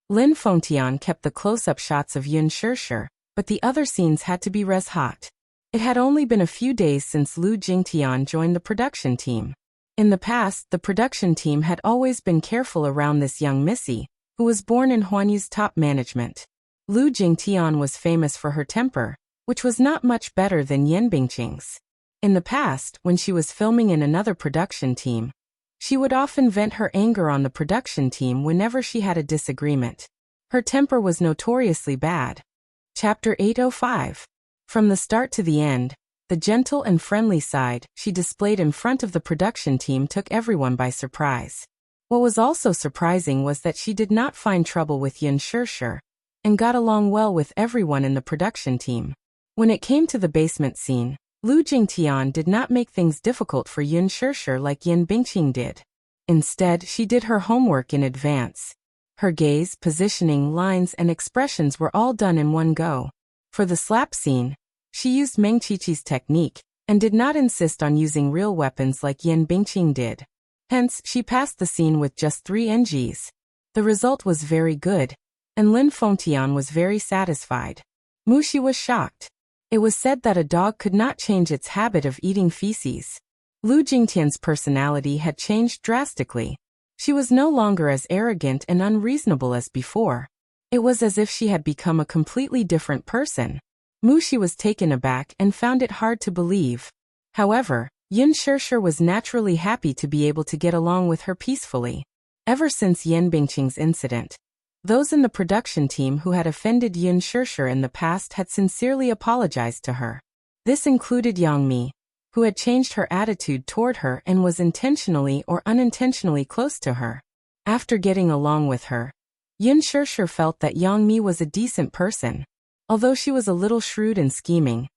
Speaker 1: Lin Fengtian kept the close-up shots of Yin Shishir, but the other scenes had to be res hot. It had only been a few days since Lu Jingtian joined the production team. In the past, the production team had always been careful around this young Missy, who was born in Huanyu's top management. Lu Jingtian was famous for her temper, which was not much better than Yan Bingqing's. In the past, when she was filming in another production team, she would often vent her anger on the production team whenever she had a disagreement. Her temper was notoriously bad. Chapter 805. From the start to the end, the gentle and friendly side she displayed in front of the production team took everyone by surprise. What was also surprising was that she did not find trouble with Yin Shishir, and got along well with everyone in the production team. When it came to the basement scene, Lu Jingtian did not make things difficult for Yin Shishir like Yan Bingqing did. Instead, she did her homework in advance. Her gaze, positioning, lines, and expressions were all done in one go. For the slap scene, she used Meng Qiqi's technique, and did not insist on using real weapons like Yan Bingqing did. Hence, she passed the scene with just 3 NGs. The result was very good, and Lin Fengtian was very satisfied. Mushi was shocked. It was said that a dog could not change its habit of eating feces. Lu Jingtian's personality had changed drastically. She was no longer as arrogant and unreasonable as before. It was as if she had become a completely different person. Mushi was taken aback and found it hard to believe. However, Yin Shishir was naturally happy to be able to get along with her peacefully. Ever since Yan Bingqing's incident, those in the production team who had offended Yin Shishir in the past had sincerely apologized to her. This included Yang Mi, who had changed her attitude toward her and was intentionally or unintentionally close to her. After getting along with her, Yin Shishir felt that Yang Mi was a decent person. Although she was a little shrewd and scheming,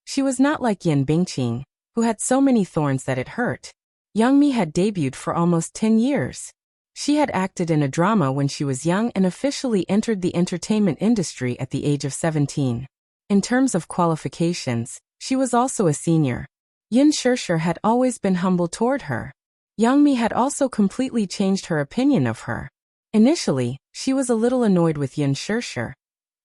Speaker 1: she was not like Yan Bingqing, who had so many thorns that it hurt. Yang Mi had debuted for almost 10 years. She had acted in a drama when she was young and officially entered the entertainment industry at the age of 17. In terms of qualifications, she was also a senior. Yin Shishir had always been humble toward her. Yang Mi had also completely changed her opinion of her. Initially, she was a little annoyed with Yin Shishir,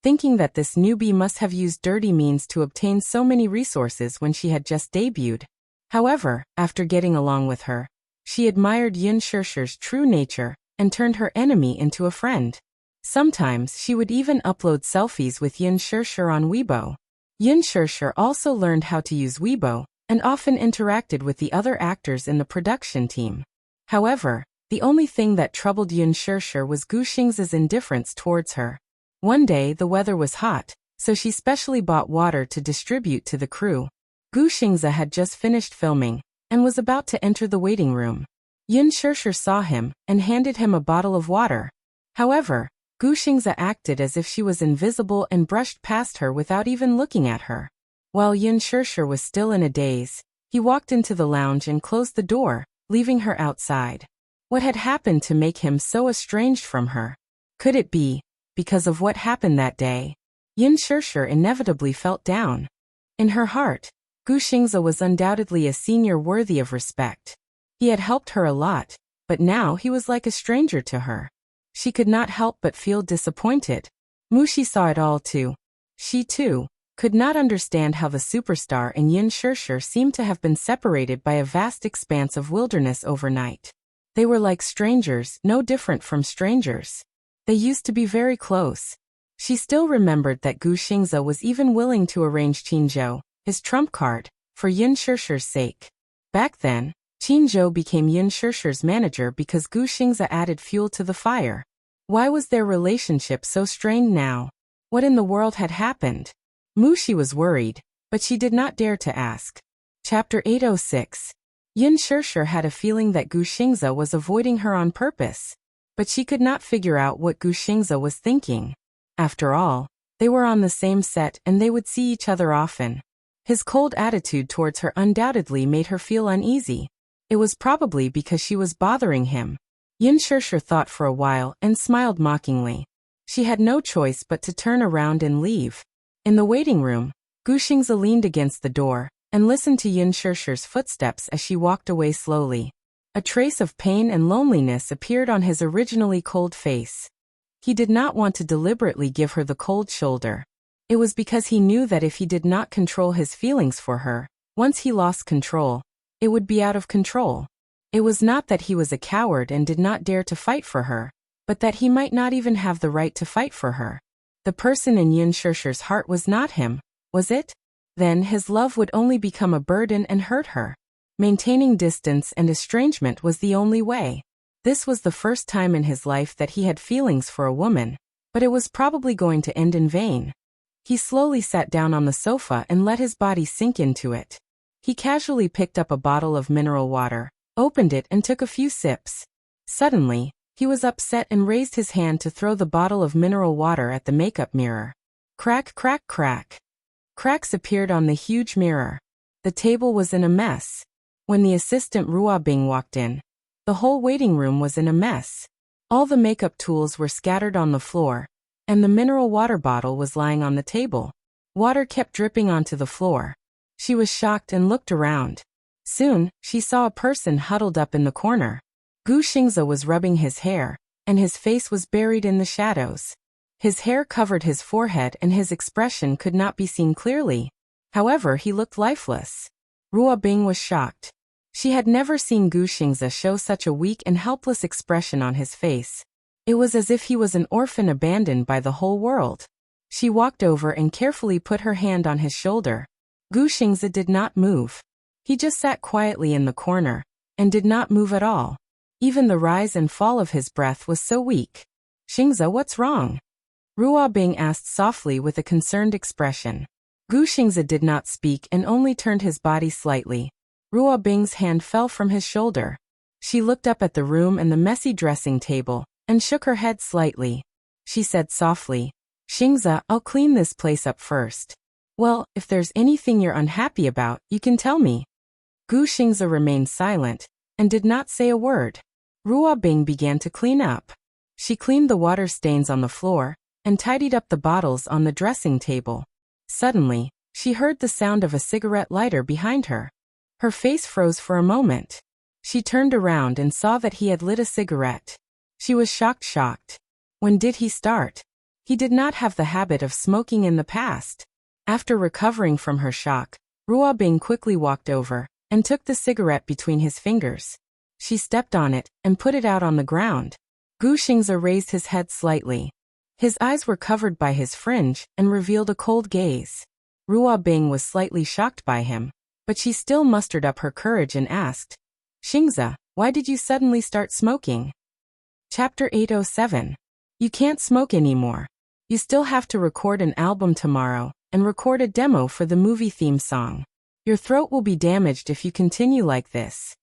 Speaker 1: thinking that this newbie must have used dirty means to obtain so many resources when she had just debuted. However, after getting along with her, she admired Yin Shishir's true nature and turned her enemy into a friend. Sometimes she would even upload selfies with Yin Shishir on Weibo. Yin Shishir also learned how to use Weibo and often interacted with the other actors in the production team. However, the only thing that troubled Yin Shishir was Gu Xing's indifference towards her. One day the weather was hot, so she specially bought water to distribute to the crew. Gu Xingze had just finished filming and was about to enter the waiting room. Yin Shishir saw him and handed him a bottle of water. However, Gu Xingze acted as if she was invisible and brushed past her without even looking at her. While Yin Shishir was still in a daze, he walked into the lounge and closed the door, leaving her outside. What had happened to make him so estranged from her? Could it be because of what happened that day? Yin Shishir inevitably felt down. In her heart, Gu Xingze was undoubtedly a senior worthy of respect. He had helped her a lot, but now he was like a stranger to her. She could not help but feel disappointed. Mushi saw it all too. She too could not understand how the superstar and Yin Shirshir seemed to have been separated by a vast expanse of wilderness overnight. They were like strangers, no different from strangers. They used to be very close. She still remembered that Gu Xingze was even willing to arrange Qinzhou, his trump card, for Yin Shirshir's sake. Back then, Qinzhou became Yin Shirshir's manager because Gu Xingze added fuel to the fire. Why was their relationship so strained now? What in the world had happened? Mushi was worried, but she did not dare to ask. Chapter 806. Yin Shirshir had a feeling that Gu Xingze was avoiding her on purpose, but she could not figure out what Gu Xingze was thinking. After all, they were on the same set and they would see each other often. His cold attitude towards her undoubtedly made her feel uneasy. It was probably because she was bothering him. Yin Shirshir thought for a while and smiled mockingly. She had no choice but to turn around and leave. In the waiting room, Gu Xingze leaned against the door and listened to Yin Shirshir's footsteps as she walked away slowly. A trace of pain and loneliness appeared on his originally cold face. He did not want to deliberately give her the cold shoulder. It was because he knew that if he did not control his feelings for her, once he lost control, it would be out of control. It was not that he was a coward and did not dare to fight for her, but that he might not even have the right to fight for her. The person in Yin Shirshir's heart was not him, was it? Then his love would only become a burden and hurt her. Maintaining distance and estrangement was the only way. This was the first time in his life that he had feelings for a woman, but it was probably going to end in vain. He slowly sat down on the sofa and let his body sink into it. He casually picked up a bottle of mineral water, opened it and took a few sips. Suddenly, he was upset and raised his hand to throw the bottle of mineral water at the makeup mirror. Crack, crack, crack. Cracks appeared on the huge mirror. The table was in a mess. When the assistant Ruo Bing walked in, the whole waiting room was in a mess. All the makeup tools were scattered on the floor, and the mineral water bottle was lying on the table. Water kept dripping onto the floor. She was shocked and looked around. Soon, she saw a person huddled up in the corner. Gu Xingze was rubbing his hair, and his face was buried in the shadows. His hair covered his forehead and his expression could not be seen clearly. However, he looked lifeless. Ruo Bing was shocked. She had never seen Gu Xingze show such a weak and helpless expression on his face. It was as if he was an orphan abandoned by the whole world. She walked over and carefully put her hand on his shoulder. Gu Xingze did not move. He just sat quietly in the corner, and did not move at all. Even the rise and fall of his breath was so weak. Xingze, what's wrong? Ruo Bing asked softly with a concerned expression. Gu Xingze did not speak and only turned his body slightly. Ruo Bing's hand fell from his shoulder. She looked up at the room and the messy dressing table, and shook her head slightly. She said softly, Xingze, I'll clean this place up first. Well, if there's anything you're unhappy about, you can tell me. Gu Xingze remained silent, and did not say a word. Ruo Bing began to clean up. She cleaned the water stains on the floor, and tidied up the bottles on the dressing table. Suddenly, she heard the sound of a cigarette lighter behind her. Her face froze for a moment. She turned around and saw that he had lit a cigarette. She was shocked. When did he start? He did not have the habit of smoking in the past. After recovering from her shock, Ruo Bing quickly walked over, and took the cigarette between his fingers. She stepped on it, and put it out on the ground. Gu Xingze raised his head slightly. His eyes were covered by his fringe, and revealed a cold gaze. Ruo Bing was slightly shocked by him, but she still mustered up her courage and asked, Xingze, why did you suddenly start smoking? Chapter 807. You can't smoke anymore. You still have to record an album tomorrow, and record a demo for the movie theme song. Your throat will be damaged if you continue like this.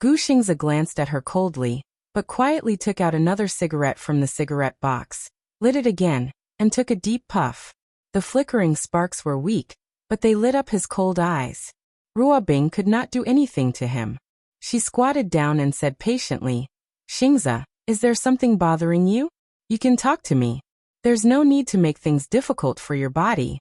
Speaker 1: Gu Xingze glanced at her coldly, but quietly took out another cigarette from the cigarette box, lit it again, and took a deep puff. The flickering sparks were weak, but they lit up his cold eyes. Ruo Bing could not do anything to him. She squatted down and said patiently, Xingze, is there something bothering you? You can talk to me. There's no need to make things difficult for your body.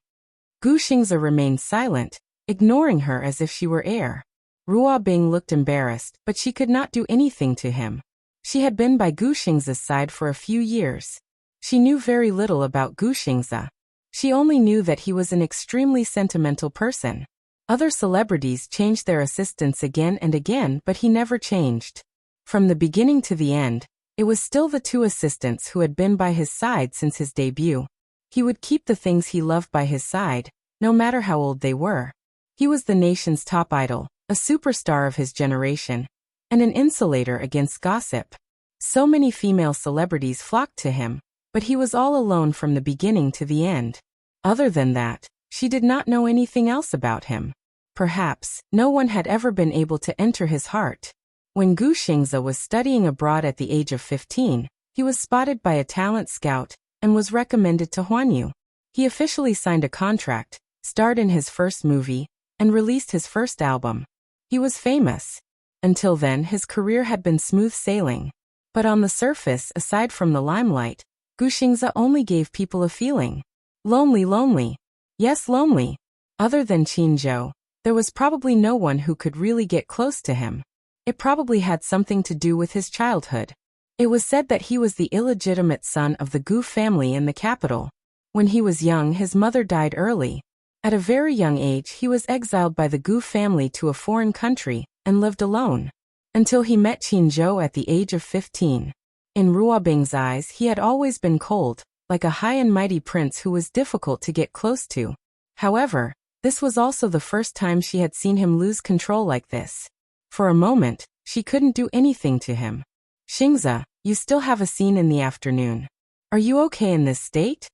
Speaker 1: Gu Xingze remained silent, ignoring her as if she were air. Ruo Bing looked embarrassed, but she could not do anything to him. She had been by Gu Xingze's side for a few years. She knew very little about Gu Xingze. She only knew that he was an extremely sentimental person. Other celebrities changed their assistants again and again, but he never changed. From the beginning to the end, it was still the two assistants who had been by his side since his debut. He would keep the things he loved by his side, no matter how old they were. He was the nation's top idol, a superstar of his generation, and an insulator against gossip. So many female celebrities flocked to him, but he was all alone from the beginning to the end. Other than that, she did not know anything else about him. Perhaps, no one had ever been able to enter his heart. When Gu Xingze was studying abroad at the age of 15, he was spotted by a talent scout and was recommended to Huanyu. He officially signed a contract, starred in his first movie, and released his first album. He was famous. Until then, his career had been smooth sailing. But on the surface, aside from the limelight, Gu Xingze only gave people a feeling. Lonely. Yes, lonely. Other than Qin Zhou, there was probably no one who could really get close to him. It probably had something to do with his childhood. It was said that he was the illegitimate son of the Gu family in the capital. When he was young, his mother died early. At a very young age, he was exiled by the Gu family to a foreign country and lived alone. Until he met Qin Zhou at the age of 15. In Ruobing's eyes, he had always been cold, like a high and mighty prince who was difficult to get close to. However, this was also the first time she had seen him lose control like this. For a moment, she couldn't do anything to him. Xingze, you still have a scene in the afternoon. Are you okay in this state?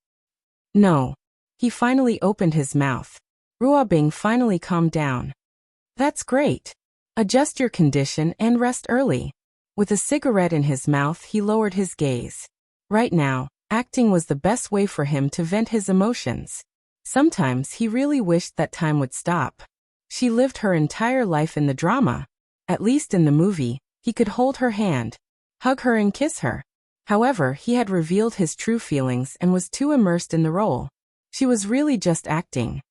Speaker 1: No. He finally opened his mouth. Ruobing finally calmed down. That's great. Adjust your condition and rest early. With a cigarette in his mouth, he lowered his gaze. Right now, acting was the best way for him to vent his emotions. Sometimes he really wished that time would stop. She lived her entire life in the drama. At least in the movie, he could hold her hand, hug her and kiss her. However, he had revealed his true feelings and was too immersed in the role. She was really just acting.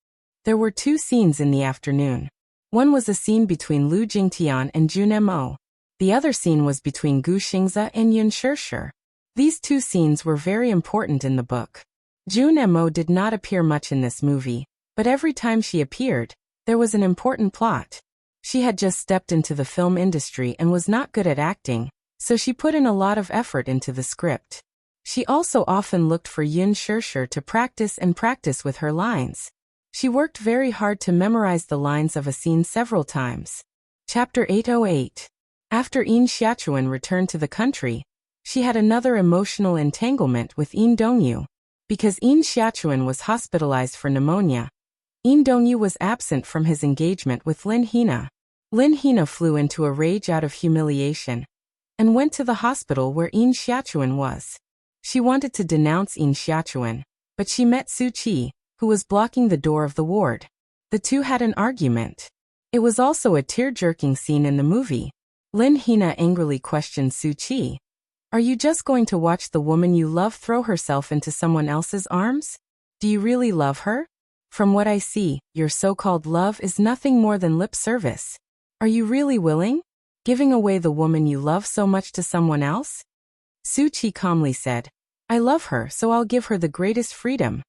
Speaker 1: There were two scenes in the afternoon. One was a scene between Lu Jingtian and Jun Mo. The other scene was between Gu Xingze and Yun Shishir. These two scenes were very important in the book. Jun Mo did not appear much in this movie, but every time she appeared, there was an important plot. She had just stepped into the film industry and was not good at acting, so she put in a lot of effort into the script. She also often looked for Yun Shishir to practice with her lines. She worked very hard to memorize the lines of a scene several times. Chapter 808. After Yin Xiachuan returned to the country, she had another emotional entanglement with Yin Dongyu. Because Yin Xiachuan was hospitalized for pneumonia, Yin Dongyu was absent from his engagement with Lin Hina. Lin Hina flew into a rage out of humiliation and went to the hospital where Yin Xiachuan was. She wanted to denounce Yin Xiachuan, but she met Su Qi, who was blocking the door of the ward. The two had an argument. It was also a tear-jerking scene in the movie. Lin Hina angrily questioned Su Qi. Are you just going to watch the woman you love throw herself into someone else's arms? Do you really love her? From what I see, your so-called love is nothing more than lip service. Are you really willing? Giving away the woman you love so much to someone else? Su Qi calmly said, I love her, so I'll give her the greatest freedom.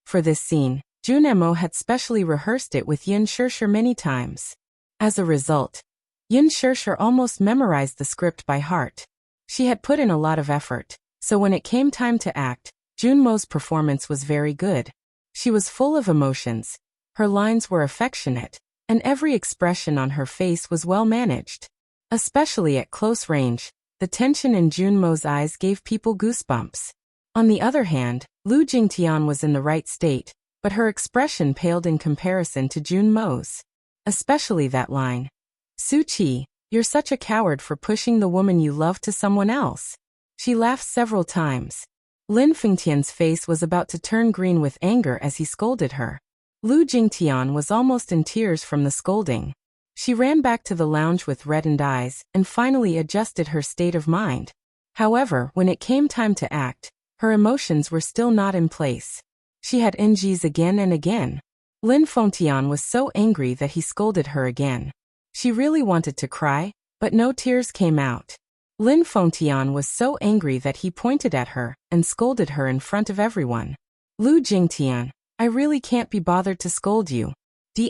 Speaker 1: For this scene, Jun Mo had specially rehearsed it with Yun Shishir many times. As a result, Yun Shishir almost memorized the script by heart. She had put in a lot of effort, so when it came time to act, Jun Mo's performance was very good. She was full of emotions. Her lines were affectionate, and every expression on her face was well managed. Especially at close range, the tension in Jun Mo's eyes gave people goosebumps. On the other hand, Lu Jingtian was in the right state, but her expression paled in comparison to Jun Mo's. Especially that line. Su Qi, you're such a coward for pushing the woman you love to someone else. She laughed several times. Lin Fengtian's face was about to turn green with anger as he scolded her. Lu Jingtian was almost in tears from the scolding. She ran back to the lounge with reddened eyes and finally adjusted her state of mind. However, when it came time to act, her emotions were still not in place. She had NGs again and again. Lin Fengtian was so angry that he scolded her again. She really wanted to cry, but no tears came out. Lin Fengtian was so angry that he pointed at her and scolded her in front of everyone. Lu Jingtian, I really can't be bothered to scold you. D***.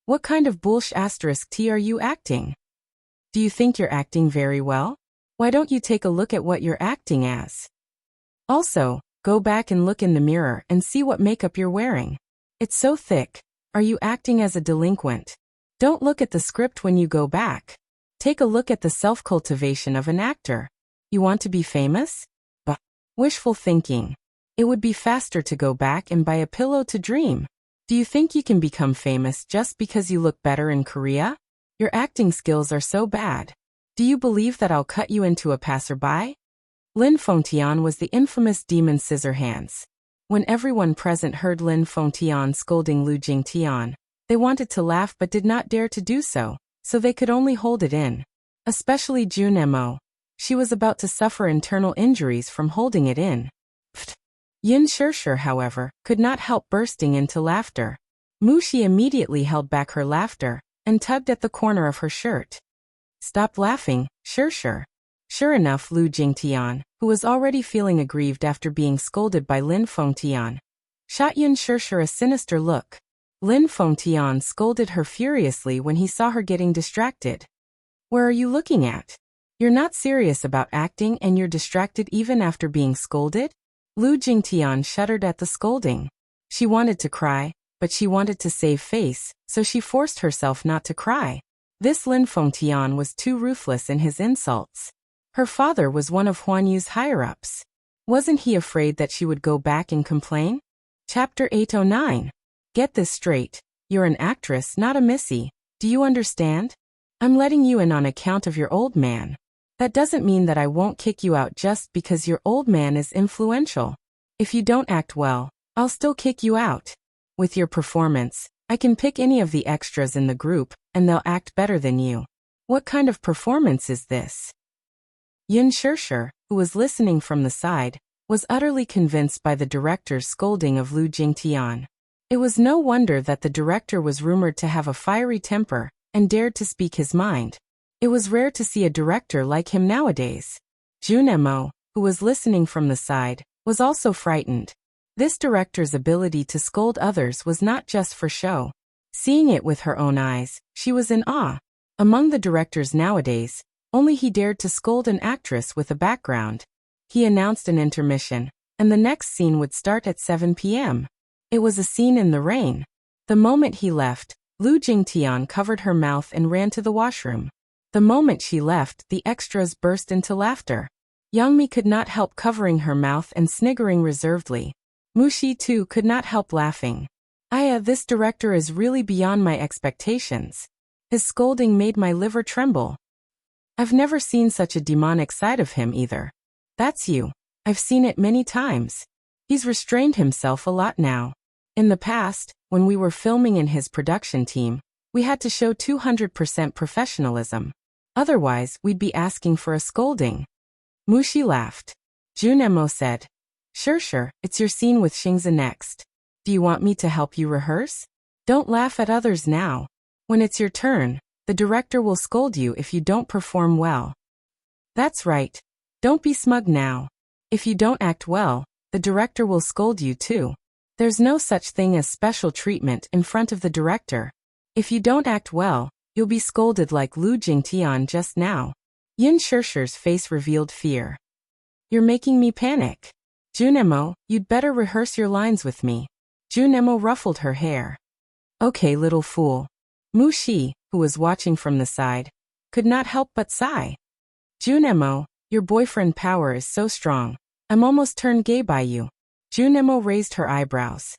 Speaker 1: What kind of bullsh**t are you acting? Do you think you're acting very well? Why don't you take a look at what you're acting as? Also, go back and look in the mirror and see what makeup you're wearing. It's so thick. Are you acting as a delinquent? Don't look at the script when you go back. Take a look at the self-cultivation of an actor. You want to be famous? Bah. Wishful thinking. It would be faster to go back and buy a pillow to dream. Do you think you can become famous just because you look better in Korea? Your acting skills are so bad. Do you believe that I'll cut you into a passerby? Lin Fengtian was the infamous demon Scissorhands. When everyone present heard Lin Fengtian scolding Lu Jingtian, they wanted to laugh but did not dare to do so they could only hold it in. Especially Jun Mo. She was about to suffer internal injuries from holding it in. Pfft. Yin Shirshir, however, could not help bursting into laughter. Mushi immediately held back her laughter and tugged at the corner of her shirt. Stop laughing, Shirshir. Sure enough, Lu Jingtian, who was already feeling aggrieved after being scolded by Lin Fengtian, shot Yin Shirshir a sinister look. Lin Fengtian scolded her furiously when he saw her getting distracted. Where are you looking at? You're not serious about acting and you're distracted even after being scolded? Lu Jingtian shuddered at the scolding. She wanted to cry, but she wanted to save face, so she forced herself not to cry. This Lin Fengtian was too ruthless in his insults. Her father was one of Huan Yu's higher-ups. Wasn't he afraid that she would go back and complain? Chapter 809. Get this straight. You're an actress, not a missy. Do you understand? I'm letting you in on account of your old man. That doesn't mean that I won't kick you out just because your old man is influential. If you don't act well, I'll still kick you out. With your performance, I can pick any of the extras in the group, and they'll act better than you. What kind of performance is this? Yin Shirshir, who was listening from the side, was utterly convinced by the director's scolding of Lu Jingtian. It was no wonder that the director was rumored to have a fiery temper and dared to speak his mind. It was rare to see a director like him nowadays. Jun Mo, who was listening from the side, was also frightened. This director's ability to scold others was not just for show. Seeing it with her own eyes, she was in awe. Among the directors nowadays, only he dared to scold an actress with a background. He announced an intermission, and the next scene would start at 7 p.m. It was a scene in the rain. The moment he left, Lu Jingtian covered her mouth and ran to the washroom. The moment she left, the extras burst into laughter. Youngmi could not help covering her mouth and sniggering reservedly. Mushi too could not help laughing. This director is really beyond my expectations. His scolding made my liver tremble. I've never seen such a demonic side of him either. That's you. I've seen it many times. He's restrained himself a lot now. In the past, when we were filming in his production team, we had to show 200% professionalism. Otherwise, we'd be asking for a scolding. Mushi laughed. Jun Mo said, Sure, it's your scene with Xingzi next. Do you want me to help you rehearse? Don't laugh at others now. When it's your turn, the director will scold you if you don't perform well. That's right. Don't be smug now. If you don't act well, the director will scold you too. There's no such thing as special treatment in front of the director. If you don't act well, you'll be scolded like Lu Jingtian just now. Yin Shirshir's face revealed fear. You're making me panic. Jun Mo, you'd better rehearse your lines with me. Jun Mo ruffled her hair. Okay, little fool. Mushi, who was watching from the side, could not help but sigh. Jun Mo, your boyfriend power is so strong. I'm almost turned gay by you. Jun Mo raised her eyebrows.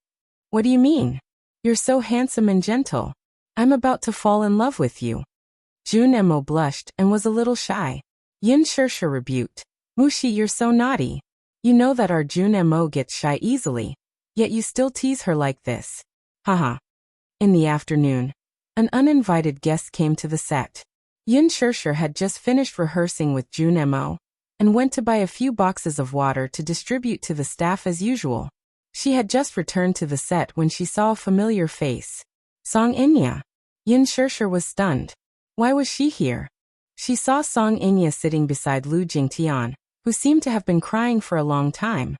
Speaker 1: What do you mean? You're so handsome and gentle. I'm about to fall in love with you. Jun Mo blushed and was a little shy. Yin Shirshir rebuked. Mushi, you're so naughty. You know that our Jun Mo gets shy easily, yet you still tease her like this. Haha. In the afternoon, an uninvited guest came to the set. Yin Shirshir had just finished rehearsing with Jun Mo and went to buy a few boxes of water to distribute to the staff as usual. She had just returned to the set when she saw a familiar face. Song Inya. Yin Shirshir was stunned. Why was she here? She saw Song Inya sitting beside Lu Jingtian, who seemed to have been crying for a long time.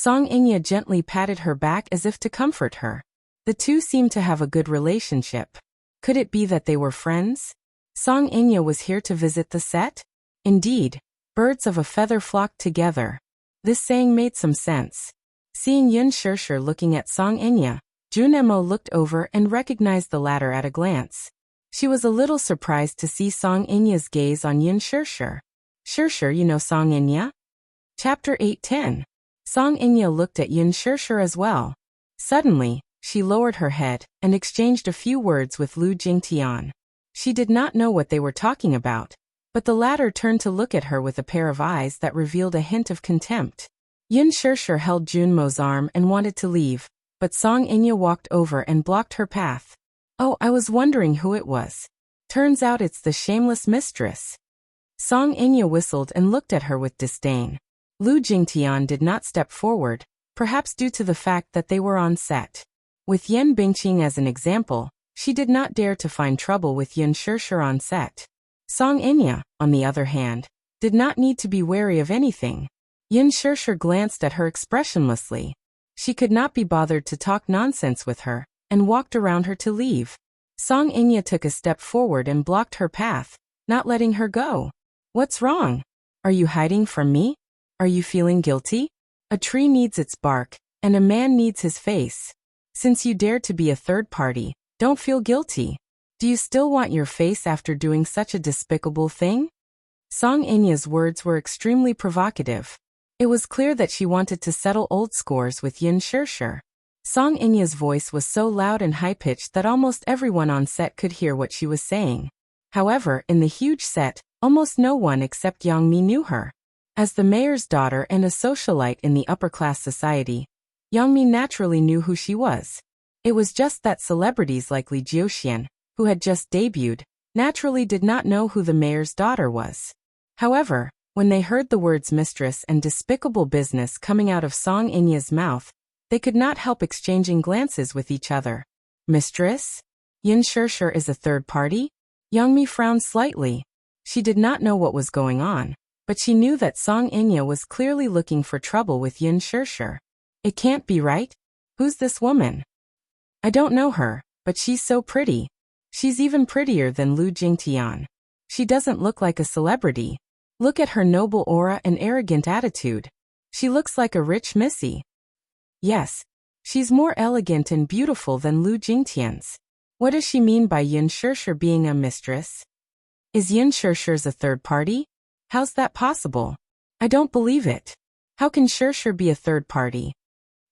Speaker 1: Song Inya gently patted her back as if to comfort her. The two seemed to have a good relationship. Could it be that they were friends? Song Inya was here to visit the set? Indeed, birds of a feather flocked together. This saying made some sense. Seeing Yun Shirshir looking at Song Inya, Junemo looked over and recognized the latter at a glance. She was a little surprised to see Song Inya's gaze on Yun Shirshir. Shirshir, you know Song Inya? Chapter 8:10. Song Inya looked at Yun Shirshir as well. Suddenly, she lowered her head and exchanged a few words with Lu Jingtian. She did not know what they were talking about, but the latter turned to look at her with a pair of eyes that revealed a hint of contempt. Yun Shirshir held Junmo's arm and wanted to leave, but Song Inya walked over and blocked her path. Oh, I was wondering who it was. Turns out it's the shameless mistress. Song Inya whistled and looked at her with disdain. Lu Jingtian did not step forward, perhaps due to the fact that they were on set. With Yen Bingqing as an example, she did not dare to find trouble with Yun Shirshir on set. Song Inya, on the other hand, did not need to be wary of anything. Yun Shirshir glanced at her expressionlessly. She could not be bothered to talk nonsense with her, and walked around her to leave. Song Inya took a step forward and blocked her path, not letting her go. What's wrong? Are you hiding from me? Are you feeling guilty? A tree needs its bark, and a man needs his face. Since you dare to be a third party, don't feel guilty. Do you still want your face after doing such a despicable thing? Song Inya's words were extremely provocative. It was clear that she wanted to settle old scores with Yun Shirshir. Song Inya's voice was so loud and high-pitched that almost everyone on set could hear what she was saying. However, in the huge set, almost no one except Yang Mi knew her. As the mayor's daughter and a socialite in the upper-class society, Yang Mi naturally knew who she was. It was just that celebrities like Li Jiuxian, who had just debuted, naturally did not know who the mayor's daughter was. However, when they heard the words mistress and despicable business coming out of Song Inya's mouth, they could not help exchanging glances with each other. Mistress? Yun Shirshir is a third party? Yang Mi frowned slightly. She did not know what was going on, but she knew that Song Inya was clearly looking for trouble with Yun Shirshir. It can't be right. Who's this woman? I don't know her, but she's so pretty. She's even prettier than Lu Jingtian. She doesn't look like a celebrity. Look at her noble aura and arrogant attitude. She looks like a rich missy. Yes, she's more elegant and beautiful than Lu Jingtian's. What does she mean by Yun Shirshir being a mistress? Is Yun Shirshir's a third party? How's that possible? I don't believe it. How can Shirshir be a third party?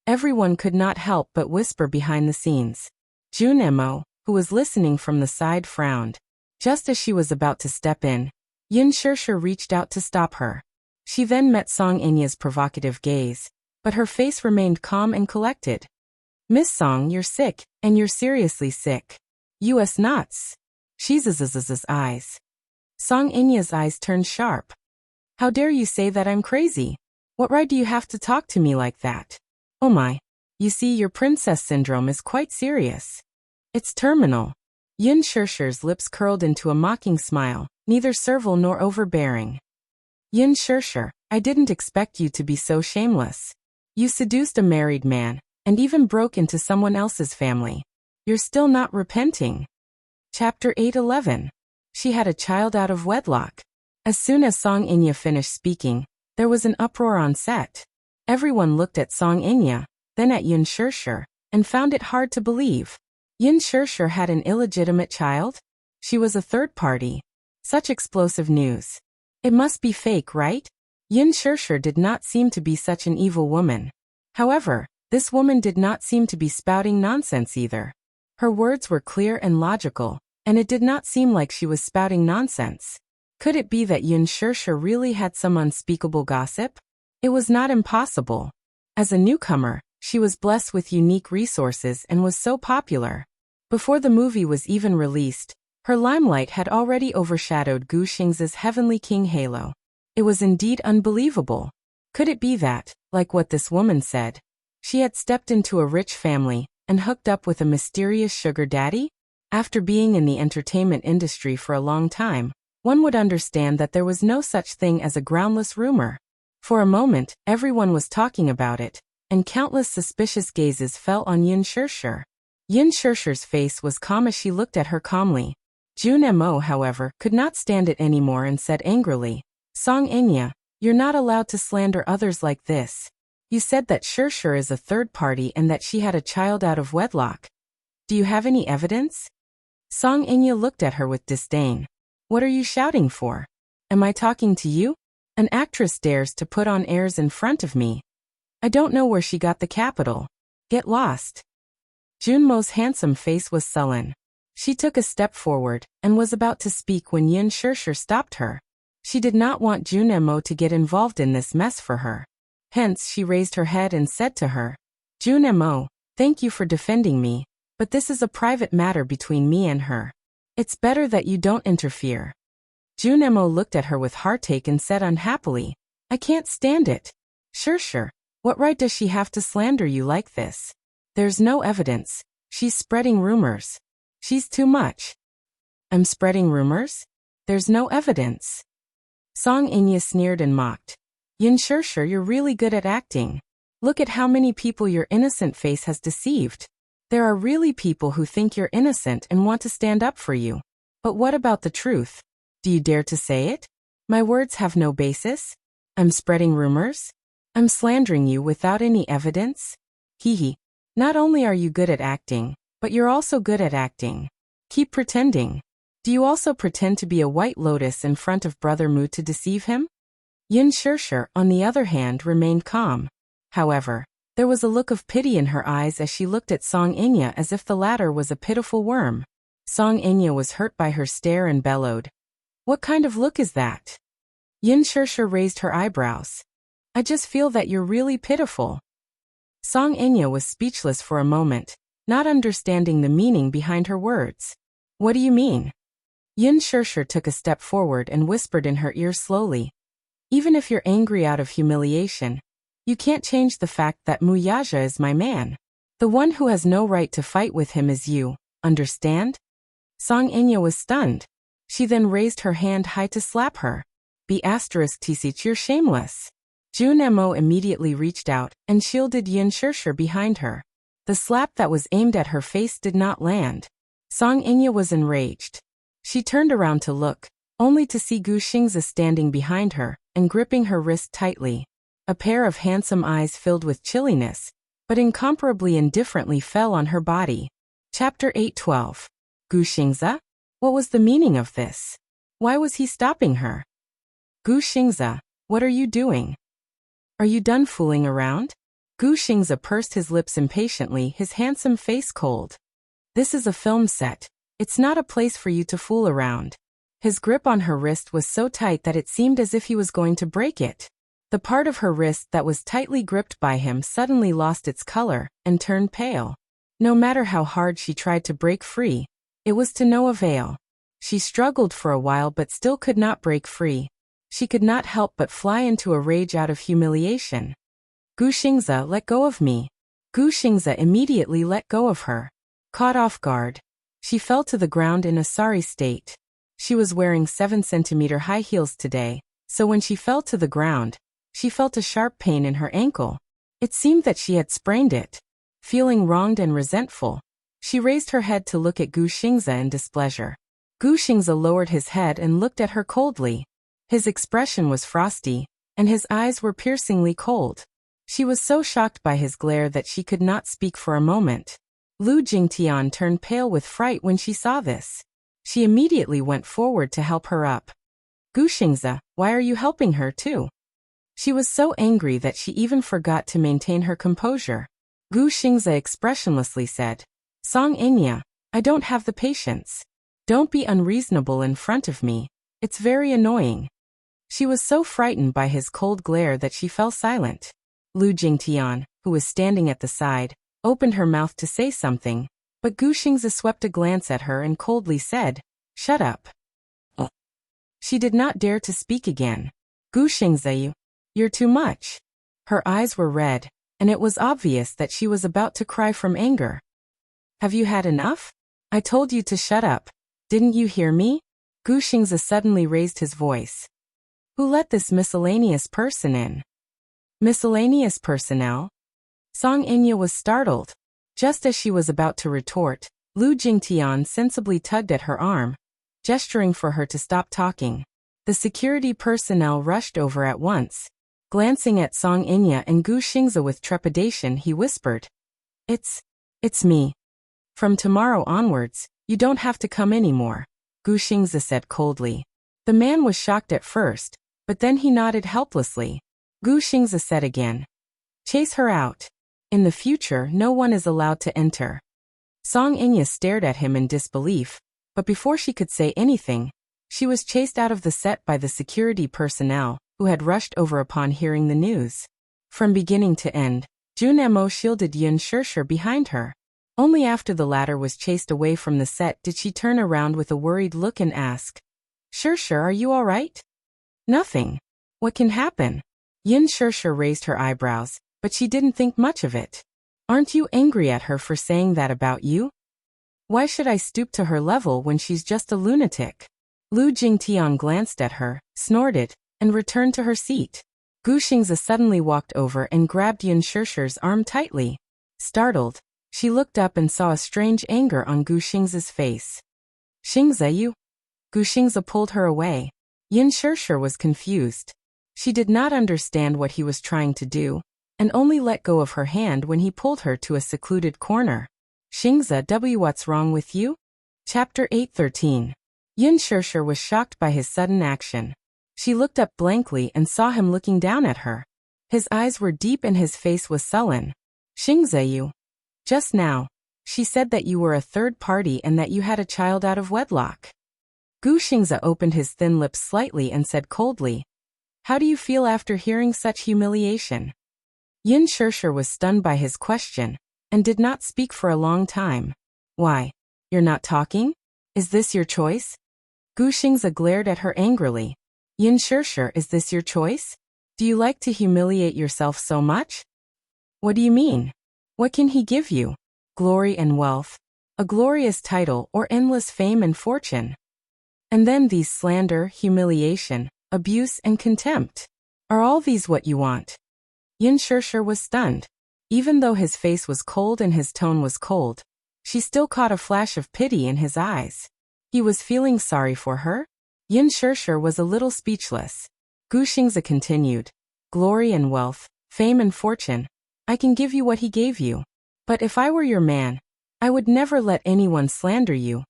Speaker 1: Everyone could not help but whisper behind the scenes. Junemo, who was listening from the side, frowned. Just as she was about to step in, Yun Shirshir reached out to stop her. She then met Song Inya's provocative gaze, but her face remained calm and collected. Miss Song, you're sick, and you're seriously sick. U.S. nuts. She's eyes. Song Inya's eyes turned sharp. How dare you say that I'm crazy? What right do you have to talk to me like that? Oh my. You see, your princess syndrome is quite serious. It's terminal. Yun Shirshir's lips curled into a mocking smile, neither servile nor overbearing. Yun Shirshir, I didn't expect you to be so shameless. You seduced a married man, and even broke into someone else's family. You're still not repenting. Chapter 8:11. She had a child out of wedlock. As soon as Song Inya finished speaking, there was an uproar on set. Everyone looked at Song Inya, then at Yun Shirshir, and found it hard to believe. Yun Shirshir had an illegitimate child? She was a third party. Such explosive news. It must be fake, right? Yun Shirshir did not seem to be such an evil woman. However, this woman did not seem to be spouting nonsense either. Her words were clear and logical, and it did not seem like she was spouting nonsense. Could it be that Yun Shirshir really had some unspeakable gossip? It was not impossible. As a newcomer, she was blessed with unique resources and was so popular. Before the movie was even released, her limelight had already overshadowed Gu Xing's Heavenly King halo. It was indeed unbelievable. Could it be that, like what this woman said, she had stepped into a rich family and hooked up with a mysterious sugar daddy? After being in the entertainment industry for a long time, one would understand that there was no such thing as a groundless rumor. For a moment, everyone was talking about it, and countless suspicious gazes fell on Yin Shirshir. Yin Shirshi's face was calm as she looked at her calmly. Jun Mo, however, could not stand it anymore and said angrily, Song Enya, you're not allowed to slander others like this. You said that Shirshir is a third party and that she had a child out of wedlock. Do you have any evidence? Song Enya looked at her with disdain. What are you shouting for? Am I talking to you? An actress dares to put on airs in front of me. I don't know where she got the capital. Get lost. Junmo's handsome face was sullen. She took a step forward and was about to speak when Yin Shirshir stopped her. She did not want Junmo to get involved in this mess for her. Hence she raised her head and said to her, Junmo, thank you for defending me, but this is a private matter between me and her. It's better that you don't interfere. Junmo looked at her with heartache and said unhappily, I can't stand it. Shirshir, what right does she have to slander you like this? There's no evidence. She's spreading rumors. She's too much. I'm spreading rumors? There's no evidence. Song Enya sneered and mocked. Yin Shirshir, you're really good at acting. Look at how many people your innocent face has deceived. There are really people who think you're innocent and want to stand up for you. But what about the truth? Do you dare to say it? My words have no basis? I'm spreading rumors? I'm slandering you without any evidence? Hee. Not only are you good at acting, but you're also good at acting. Keep pretending. Do you also pretend to be a white lotus in front of Brother Mu to deceive him? Yin Shirshir, on the other hand, remained calm. However, there was a look of pity in her eyes as she looked at Song Enya as if the latter was a pitiful worm. Song Enya was hurt by her stare and bellowed. What kind of look is that? Yin Shirshir raised her eyebrows. I just feel that you're really pitiful. Song Enya was speechless for a moment, not understanding the meaning behind her words. What do you mean? Yin Shirshir took a step forward and whispered in her ear slowly. Even if you're angry out of humiliation, you can't change the fact that Mu Yaja is my man. The one who has no right to fight with him is you, understand? Song Enya was stunned. She then raised her hand high to slap her. T***, you're shameless. Junmo immediately reached out and shielded Yin Shirshir behind her. The slap that was aimed at her face did not land. Song Enya was enraged. She turned around to look, only to see Gu Xingzi standing behind her and gripping her wrist tightly. A pair of handsome eyes filled with chilliness, but incomparably indifferently fell on her body. Chapter 8:12. Gu Xingzi? What was the meaning of this? Why was he stopping her? Gu Xingzi, what are you doing? Are you done fooling around? Gu Xingzi pursed his lips impatiently, his handsome face cold. This is a film set. It's not a place for you to fool around. His grip on her wrist was so tight that it seemed as if he was going to break it. The part of her wrist that was tightly gripped by him suddenly lost its color and turned pale. No matter how hard she tried to break free, it was to no avail. She struggled for a while but still could not break free. She could not help but fly into a rage out of humiliation. Gu Xingzi, let go of me. Gu Xingzi immediately let go of her. Caught off guard, she fell to the ground in a sorry state. She was wearing 7-centimeter high heels today, so when she fell to the ground, she felt a sharp pain in her ankle. It seemed that she had sprained it. Feeling wronged and resentful, she raised her head to look at Gu Xingzi in displeasure. Gu Xingzi lowered his head and looked at her coldly. His expression was frosty, and his eyes were piercingly cold. She was so shocked by his glare that she could not speak for a moment. Lu Jingtian turned pale with fright when she saw this. She immediately went forward to help her up. Gu Xingzi, why are you helping her too? She was so angry that she even forgot to maintain her composure. Gu Xingzi expressionlessly said, Song Enya, I don't have the patience. Don't be unreasonable in front of me. It's very annoying. She was so frightened by his cold glare that she fell silent. Lu Jingtian, who was standing at the side, opened her mouth to say something, but Gu Xingzi swept a glance at her and coldly said, Shut up. She did not dare to speak again. Gu Xingzi, you're too much. Her eyes were red, and it was obvious that she was about to cry from anger. Have you had enough? I told you to shut up. Didn't you hear me? Gu Xingzi suddenly raised his voice. Who let this miscellaneous person in? Miscellaneous personnel? Song Inya was startled. Just as she was about to retort, Lu Jingtian sensibly tugged at her arm, gesturing for her to stop talking. The security personnel rushed over at once. Glancing at Song Inya and Gu Xingze with trepidation, he whispered, It's me. From tomorrow onwards, you don't have to come anymore, Gu Xingze said coldly. The man was shocked at first, but then he nodded helplessly. Gu Xingze said again, Chase her out. In the future, no one is allowed to enter. Song Inya stared at him in disbelief, but before she could say anything, she was chased out of the set by the security personnel, who had rushed over upon hearing the news. From beginning to end, Jun Mo shielded Yin Shishir behind her. Only after the latter was chased away from the set did she turn around with a worried look and ask, Shishir, are you all right? Nothing. What can happen? Yin Shishir raised her eyebrows, but she didn't think much of it. Aren't you angry at her for saying that about you? Why should I stoop to her level when she's just a lunatic? Lu Jingtian glanced at her, snorted, and returned to her seat. Gu Xingze suddenly walked over and grabbed Yin Shishir's arm tightly. Startled, she looked up and saw a strange anger on Gu Xingze's face. Xingze, you? Gu Xingze pulled her away. Yin Shishir was confused. She did not understand what he was trying to do, and only let go of her hand when he pulled her to a secluded corner. Xingze, what's wrong with you? Chapter 8:13. Yin Shishir was shocked by his sudden action. She looked up blankly and saw him looking down at her. His eyes were deep and his face was sullen. Xingze, you. Just now, she said that you were a third party and that you had a child out of wedlock. Gu Xingze opened his thin lips slightly and said coldly, How do you feel after hearing such humiliation? Yin Shishir was stunned by his question, and did not speak for a long time. Why? You're not talking? Is this your choice? Gu Xingze glared at her angrily. Yin Shishir, is this your choice? Do you like to humiliate yourself so much? What do you mean? What can he give you? Glory and wealth, a glorious title, or endless fame and fortune? And then these slander, humiliation, abuse, and contempt. Are all these what you want? Yin Shishir was stunned. Even though his face was cold and his tone was cold, she still caught a flash of pity in his eyes. He was feeling sorry for her? Yin Shishir was a little speechless. Gu Xingze continued, Glory and wealth, fame and fortune, I can give you what he gave you. But if I were your man, I would never let anyone slander you,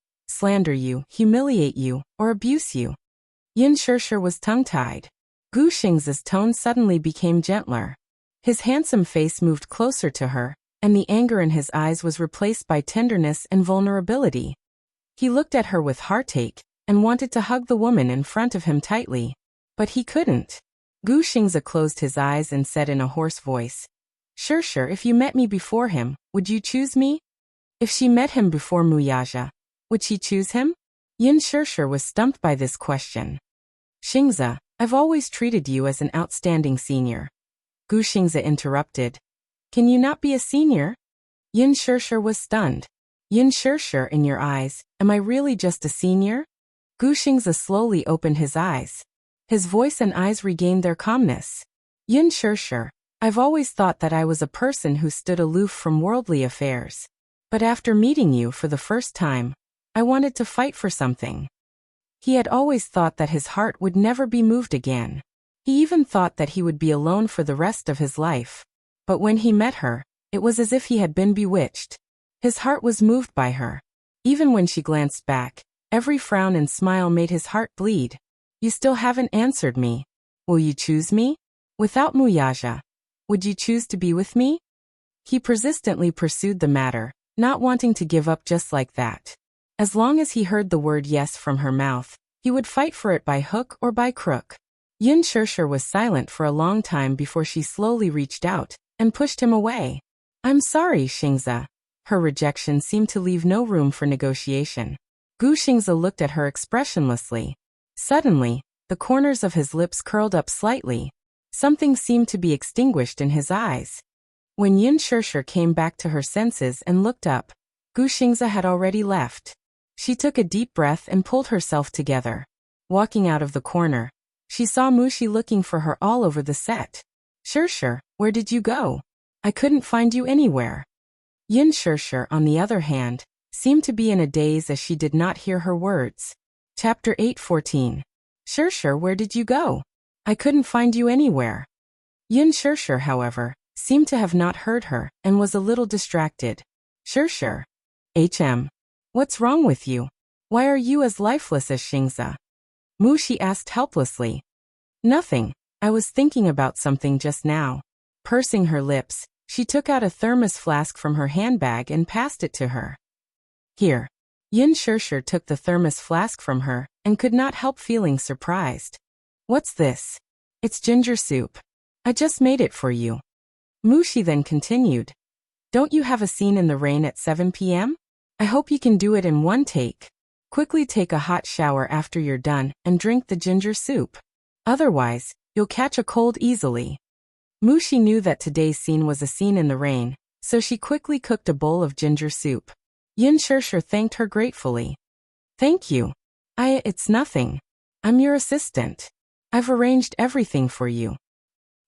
Speaker 1: humiliate you, or abuse you. Yin Shishir was tongue-tied. Gu Xingze's tone suddenly became gentler. His handsome face moved closer to her, and the anger in his eyes was replaced by tenderness and vulnerability. He looked at her with heartache, and wanted to hug the woman in front of him tightly. But he couldn't. Gu Xingze closed his eyes and said in a hoarse voice, Shishir, if you met me before him, would you choose me? If she met him before Muyaja, would she choose him? Yin Shishir was stumped by this question. Xingze, I've always treated you as an outstanding senior. Gu Xingze interrupted. Can you not be a senior? Yin Shishir was stunned. Yin Shishir, in your eyes, am I really just a senior? Gu Xingze slowly opened his eyes. His voice and eyes regained their calmness. Yin Shishir, I've always thought that I was a person who stood aloof from worldly affairs. But after meeting you for the first time, I wanted to fight for something. He had always thought that his heart would never be moved again. He even thought that he would be alone for the rest of his life. But when he met her, it was as if he had been bewitched. His heart was moved by her. Even when she glanced back, every frown and smile made his heart bleed. You still haven't answered me. Will you choose me? Without Muyaja, would you choose to be with me? He persistently pursued the matter, not wanting to give up just like that. As long as he heard the word yes from her mouth, he would fight for it by hook or by crook. Yin Shishir was silent for a long time before she slowly reached out and pushed him away. I'm sorry, Xingze. Her rejection seemed to leave no room for negotiation. Gu Xingze looked at her expressionlessly. Suddenly, the corners of his lips curled up slightly. Something seemed to be extinguished in his eyes. When Yin Shishir came back to her senses and looked up, Gu Xingze had already left. She took a deep breath and pulled herself together. Walking out of the corner, she saw Mushi looking for her all over the set. Shishir, where did you go? I couldn't find you anywhere. Yin Shirshir, on the other hand, seemed to be in a daze as she did not hear her words. Chapter 8:14. Shirshir, where did you go? I couldn't find you anywhere. Yin Shirshir, however, seemed to have not heard her and was a little distracted. Shirshir. What's wrong with you? Why are you as lifeless as Xingzi? Muxi asked helplessly. Nothing. I was thinking about something just now. Pursing her lips, she took out a thermos flask from her handbag and passed it to her. Here. Yin Shirshir took the thermos flask from her and could not help feeling surprised. What's this? It's ginger soup. I just made it for you. Muxi then continued. Don't you have a scene in the rain at 7 p.m.? I hope you can do it in one take. Quickly take a hot shower after you're done and drink the ginger soup. Otherwise, you'll catch a cold easily. Muxi knew that today's scene was a scene in the rain, so she quickly cooked a bowl of ginger soup. Yin Shirshir thanked her gratefully. Thank you. It's nothing. I'm your assistant. I've arranged everything for you.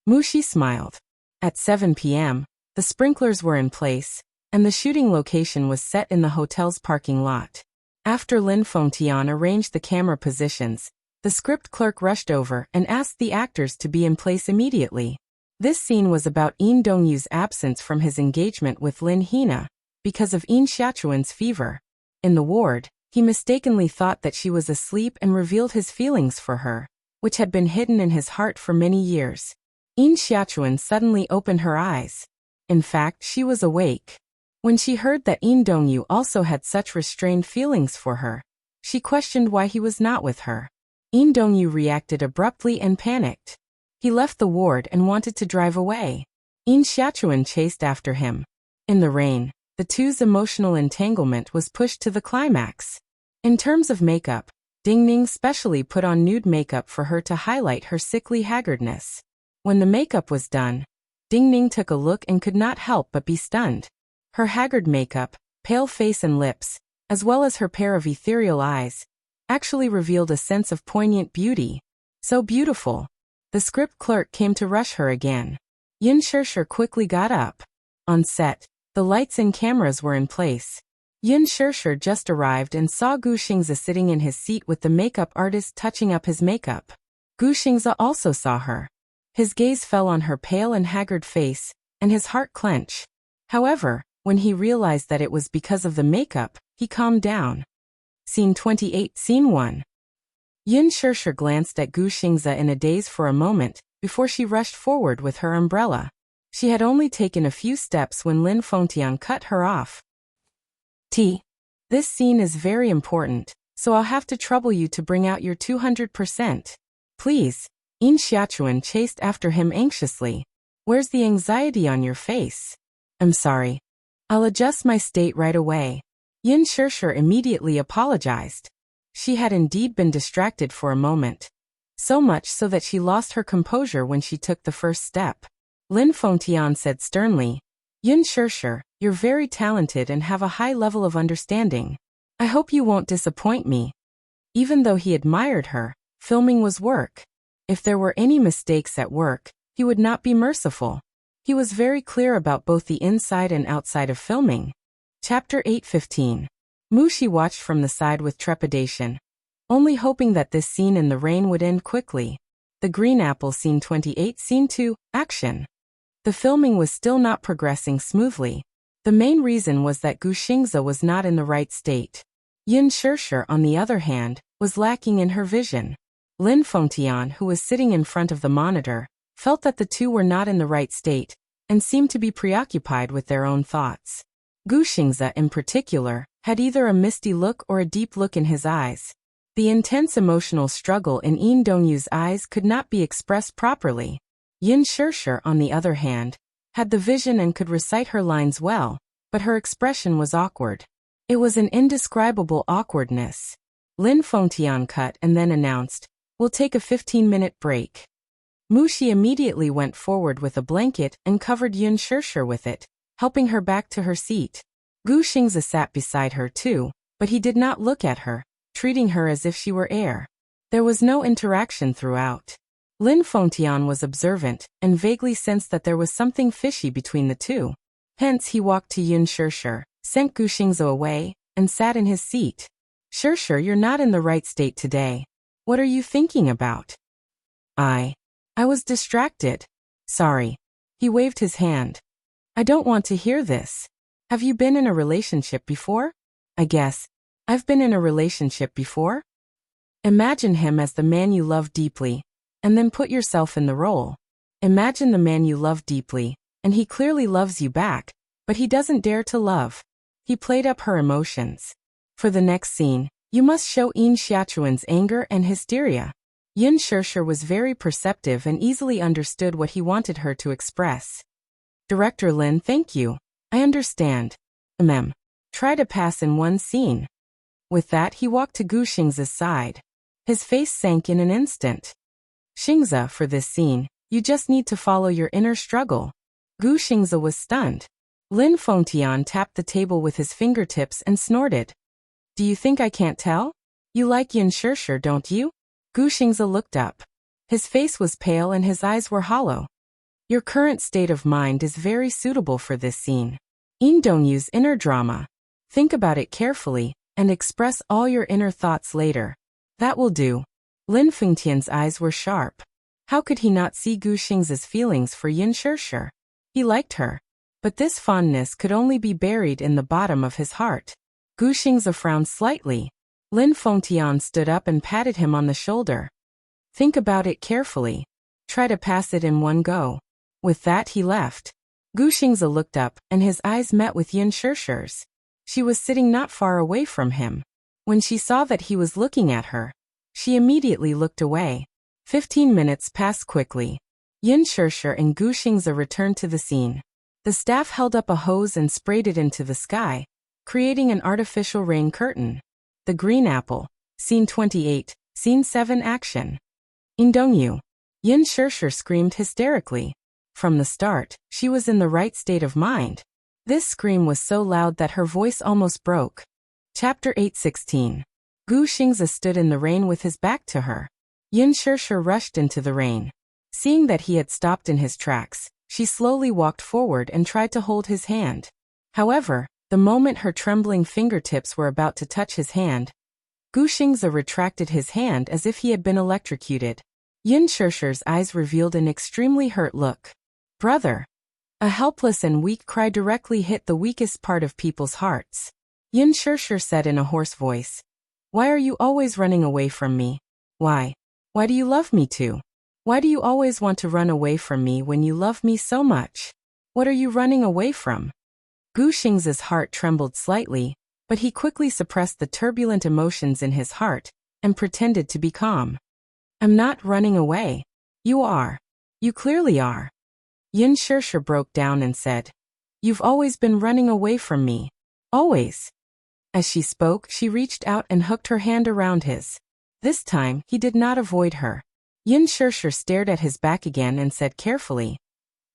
Speaker 1: Muxi smiled. At 7 p.m., the sprinklers were in place, and the shooting location was set in the hotel's parking lot. After Lin Fengtian arranged the camera positions, the script clerk rushed over and asked the actors to be in place immediately. This scene was about Yin Dongyu's absence from his engagement with Lin Hina, because of Yin Xiaochuan's fever. In the ward, he mistakenly thought that she was asleep and revealed his feelings for her, which had been hidden in his heart for many years. Yin Xiaochuan suddenly opened her eyes. In fact, she was awake. When she heard that Yin Dongyu also had such restrained feelings for her, she questioned why he was not with her. Yin Dongyu reacted abruptly and panicked. He left the ward and wanted to drive away. Yin Xiaochuan chased after him. In the rain, the two's emotional entanglement was pushed to the climax. In terms of makeup, Ding Ning specially put on nude makeup for her to highlight her sickly haggardness. When the makeup was done, Ding Ning took a look and could not help but be stunned. Her haggard makeup, pale face and lips, as well as her pair of ethereal eyes, actually revealed a sense of poignant beauty. So beautiful. The script clerk came to rush her again. Yin Shirshir quickly got up. On set, the lights and cameras were in place. Yin Shirshir just arrived and saw Gu Xingzi sitting in his seat with the makeup artist touching up his makeup. Gu Xingzi also saw her. His gaze fell on her pale and haggard face, and his heart clenched. However, when he realized that it was because of the makeup, he calmed down. Scene 28, Scene 1. Yin Shirshir glanced at Gu Xingzi in a daze for a moment, before she rushed forward with her umbrella. She had only taken a few steps when Lin Fengtian cut her off. This scene is very important, so I'll have to trouble you to bring out your 200%. Please. Yin Xiaochuan chased after him anxiously. Where's the anxiety on your face? I'm sorry. I'll adjust my state right away. Yin Shirshir immediately apologized. She had indeed been distracted for a moment. So much so that she lost her composure when she took the first step. Lin Fengtian said sternly, Yin Shirshir, you're very talented and have a high level of understanding. I hope you won't disappoint me. Even though he admired her, filming was work. If there were any mistakes at work, he would not be merciful. He was very clear about both the inside and outside of filming. Chapter 8:15. Muxi watched from the side with trepidation, only hoping that this scene in the rain would end quickly. The Green Apple, Scene 28, Scene 2, Action. The filming was still not progressing smoothly. The main reason was that Gu Xingzi was not in the right state. Yin Shirshir, on the other hand, was lacking in her vision. Lin Fengtian, who was sitting in front of the monitor, felt that the two were not in the right state, and seemed to be preoccupied with their own thoughts. Gu Xingzi, in particular, had either a misty look or a deep look in his eyes. The intense emotional struggle in Yin Dongyu's eyes could not be expressed properly. Yin Shirshir, on the other hand, had the vision and could recite her lines well, but her expression was awkward. It was an indescribable awkwardness. Lin Fengtian cut and then announced, "We'll take a 15-minute break." Muxi immediately went forward with a blanket and covered Yin Shirshir with it, helping her back to her seat. Gu Xingzi sat beside her too, but he did not look at her, treating her as if she were air. There was no interaction throughout. Lin Fengtian was observant and vaguely sensed that there was something fishy between the two. Hence he walked to Yin Shishir, sent Gu Xingze away, and sat in his seat. Shishir, you're not in the right state today. What are you thinking about? I was distracted. Sorry. He waved his hand. I don't want to hear this. Have you been in a relationship before? I guess. I've been in a relationship before? Imagine him as the man you love deeply, and then put yourself in the role. Imagine the man you love deeply, and he clearly loves you back, but he doesn't dare to love. He played up her emotions. For the next scene, you must show Yin Xiaochuan's anger and hysteria. Yin Shishir was very perceptive and easily understood what he wanted her to express. Director Lin, thank you. I understand. Try to pass in one scene. With that, he walked to Gu Xingze's side. His face sank in an instant. Xingze, for this scene, you just need to follow your inner struggle. Gu Xingze was stunned. Lin Fengtian tapped the table with his fingertips and snorted. Do you think I can't tell? You like Yin Shishir, don't you? Gu Xingze looked up. His face was pale and his eyes were hollow. Your current state of mind is very suitable for this scene. Yin Dongyu's inner drama. Think about it carefully, and express all your inner thoughts later. That will do. Lin Fengtian's eyes were sharp. How could he not see Gu Xingze's feelings for Yin Shishir? He liked her. But this fondness could only be buried in the bottom of his heart. Gu Xingze frowned slightly. Lin Fengtian stood up and patted him on the shoulder. Think about it carefully. Try to pass it in one go. With that he left. Gu Xingze looked up, and his eyes met with Yin Shishir's. She was sitting not far away from him. When she saw that he was looking at her, she immediately looked away. 15 minutes passed quickly. Yin Shishir and Gu Xingze returned to the scene. The staff held up a hose and sprayed it into the sky, creating an artificial rain curtain. The Green Apple. Scene 28, Scene 7 Action. Yin Dongyu. Yin Shishir screamed hysterically. From the start, she was in the right state of mind. This scream was so loud that her voice almost broke. Chapter 8:16. Gu Xingze stood in the rain with his back to her. Yin Shishir rushed into the rain. Seeing that he had stopped in his tracks, she slowly walked forward and tried to hold his hand. However, the moment her trembling fingertips were about to touch his hand, Gu Xingze retracted his hand as if he had been electrocuted. Yin Shishir's eyes revealed an extremely hurt look. Brother. A helpless and weak cry directly hit the weakest part of people's hearts. Yin Shishir said in a hoarse voice. Why are you always running away from me? Why? Why do you love me too? Why do you always want to run away from me when you love me so much? What are you running away from? Gu Xingze's heart trembled slightly, but he quickly suppressed the turbulent emotions in his heart and pretended to be calm. I'm not running away. You are. You clearly are. Yin Shishir broke down and said, You've always been running away from me. Always. As she spoke, she reached out and hooked her hand around his. This time, he did not avoid her. Yin Shishir stared at his back again and said carefully,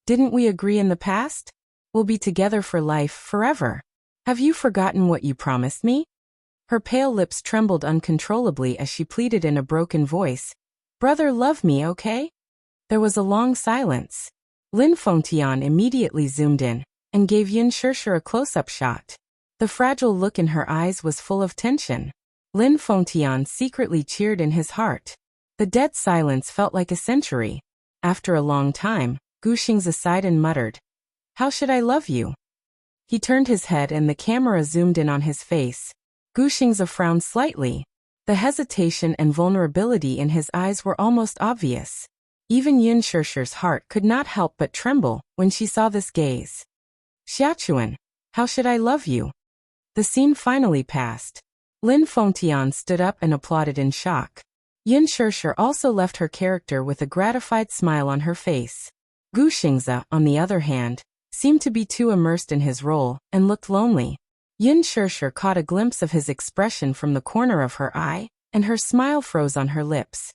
Speaker 1: Didn't we agree in the past? We'll be together for life, forever. Have you forgotten what you promised me? Her pale lips trembled uncontrollably as she pleaded in a broken voice, Brother, love me, okay? There was a long silence. Lin Fengtian immediately zoomed in and gave Yin Shishir a close-up shot. The fragile look in her eyes was full of tension. Lin Fengtian secretly cheered in his heart. The dead silence felt like a century. After a long time, Gu Xingze sighed and muttered, How should I love you? He turned his head and the camera zoomed in on his face. Gu Xingze frowned slightly. The hesitation and vulnerability in his eyes were almost obvious. Even Yin Shishir's heart could not help but tremble when she saw this gaze. Xiaochuan, how should I love you? The scene finally passed. Lin Fengtian stood up and applauded in shock. Yin Shishir also left her character with a gratified smile on her face. Gu Xingze, on the other hand, seemed to be too immersed in his role and looked lonely. Yin Shishir caught a glimpse of his expression from the corner of her eye, and her smile froze on her lips.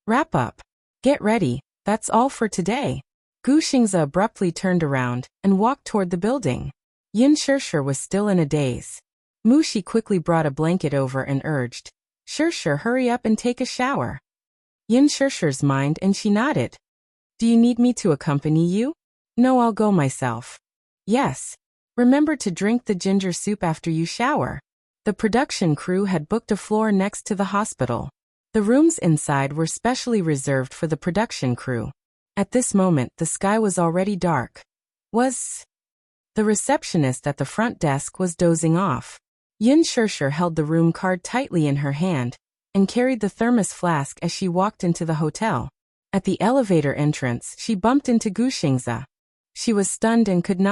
Speaker 1: Wrap up. Get ready, that's all for today. Gu Xingze abruptly turned around and walked toward the building. Yin Shishir was still in a daze. Mushi quickly brought a blanket over and urged, Shishir, hurry up and take a shower. Yin Shishi's mind and she nodded. Do you need me to accompany you? No, I'll go myself. Yes. Remember to drink the ginger soup after you shower. The production crew had booked a floor next to the hospital. The rooms inside were specially reserved for the production crew. At this moment, the sky was already dark. The receptionist at the front desk was dozing off. Yin Shishi held the room card tightly in her hand and carried the thermos flask as she walked into the hotel. At the elevator entrance, she bumped into Gu Xingzi. She was stunned and could not